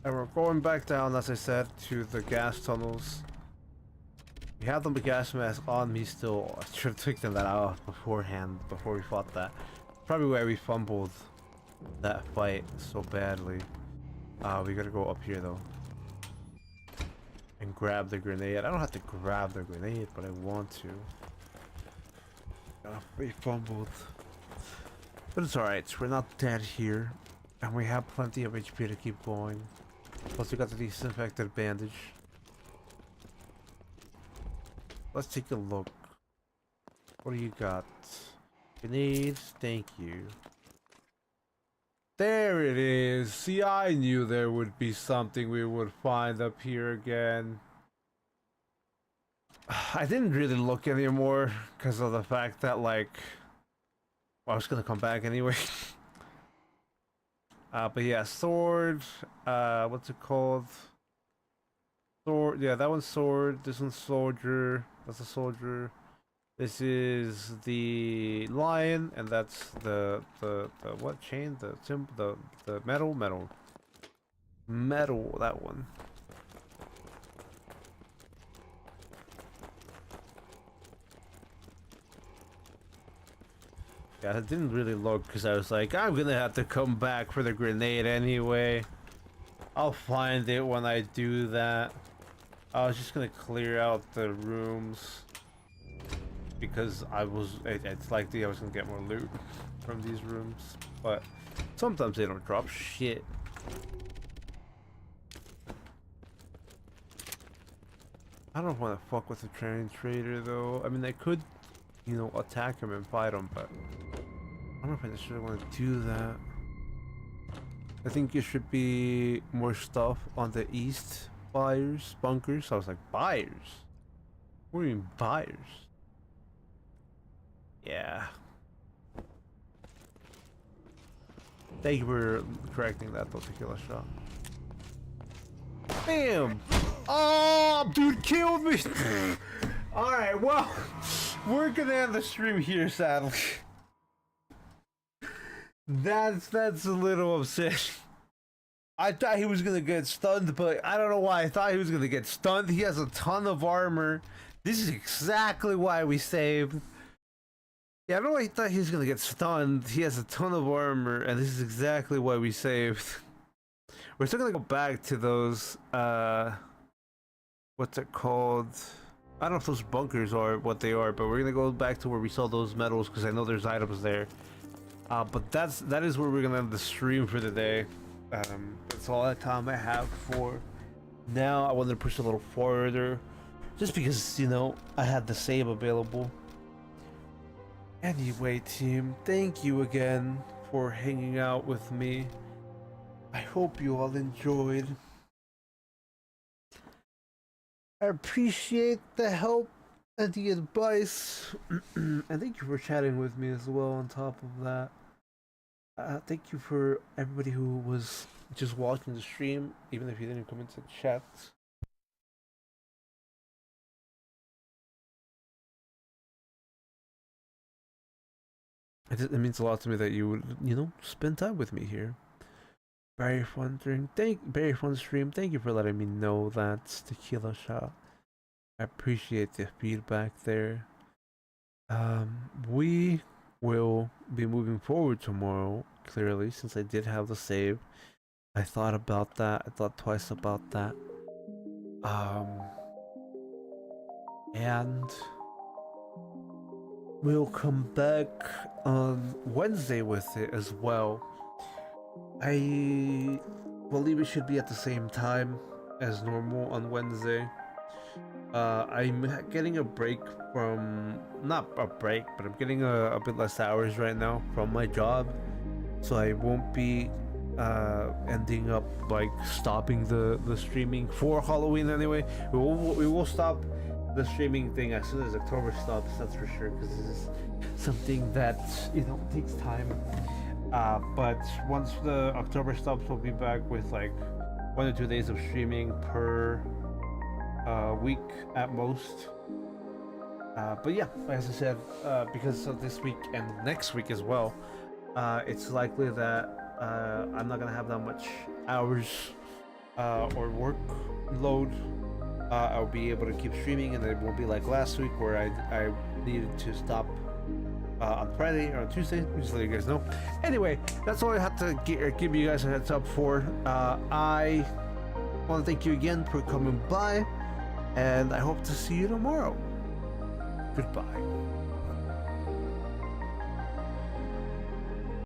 and we're going back down, as I said, to the gas tunnels. We have the gas mask on me still. I should have taken that out beforehand, before we fought that. Probably why we fumbled that fight so badly. We gotta go up here though and grab the grenade. I don't have to grab the grenade, but I want to. We fumbled, but it's alright. We're not dead here, and we have plenty of HP to keep going. Plus we got the disinfected bandage. Let's take a look. What do you got? Grenades, thank you. There it is. See, I knew there would be something we would find up here again. I didn't really look anymore because of the fact that like, well, I was gonna come back anyway. But yeah, sword. What's it called? Sword. Yeah, that one's sword. This one's soldier. That's a soldier. This is the lion, and that's the what chain? The metal. That one. Yeah, I didn't really look because I was like, I'm gonna have to come back for the grenade anyway. I'll find it when I do that. I was just gonna clear out the rooms because it's likely I was gonna get more loot from these rooms, but sometimes they don't drop shit. I don't want to fuck with the train trader though. I mean, I could, you know, attack him and fight him, but I don't know if I necessarily want to do that. I think it should be more stuff on the east bunkers. I was like, buyers? What do you mean buyers? Yeah. Thank you for correcting that though, Tequila Shot. Bam! Oh, dude killed me! Alright, well, we're gonna end the stream here, sadly. That's a little upsetting. I thought he was gonna get stunned, but I don't know why I thought he was gonna get stunned. He has a ton of armor. This is exactly why we saved. Yeah, I don't know why he thought he was gonna get stunned. He has a ton of armor, and this is exactly why we saved. We're still gonna go back to those, what's it called? I don't know if those bunkers are what they are, but we're gonna go back to where we saw those medals, because I know there's items there. But that is where we're gonna end the stream for the day. That's all the time I have for now. I wanted to push a little further, just because, you know, I had the save available. Anyway, team, thank you again for hanging out with me. I hope you all enjoyed. I appreciate the help and the advice. And thank you for chatting with me as well on top of that. Thank you for everybody who was just watching the stream, even if you didn't come into chat. It means a lot to me that you would, you know, spend time with me here. Very fun stream. Very fun stream. Thank you for letting me know that's Tequila Shot. I appreciate the feedback there. We will be moving forward tomorrow, clearly, since I did have the save. I thought about that. I thought twice about that. And we'll come back on Wednesday with it as well. I believe it should be at the same time as normal on Wednesday. I'm getting a break from, not a break, but I'm getting a bit less hours right now from my job, so I won't be ending up like stopping the streaming for Halloween anyway. We will stop the streaming thing as soon as October stops, that's for sure, because this is something that, you know, takes time. But once the October stops, we'll be back with like 1 or 2 days of streaming per week at most. But yeah, as I said, because of this week and next week as well, it's likely that I'm not gonna have that much hours or workload. I'll be able to keep streaming, and it won't be like last week where I needed to stop on Friday or on Tuesday. Just let you guys know. Anyway, that's all I had to give you guys a heads up for. I want to thank you again for coming by, and I hope to see you tomorrow. Goodbye.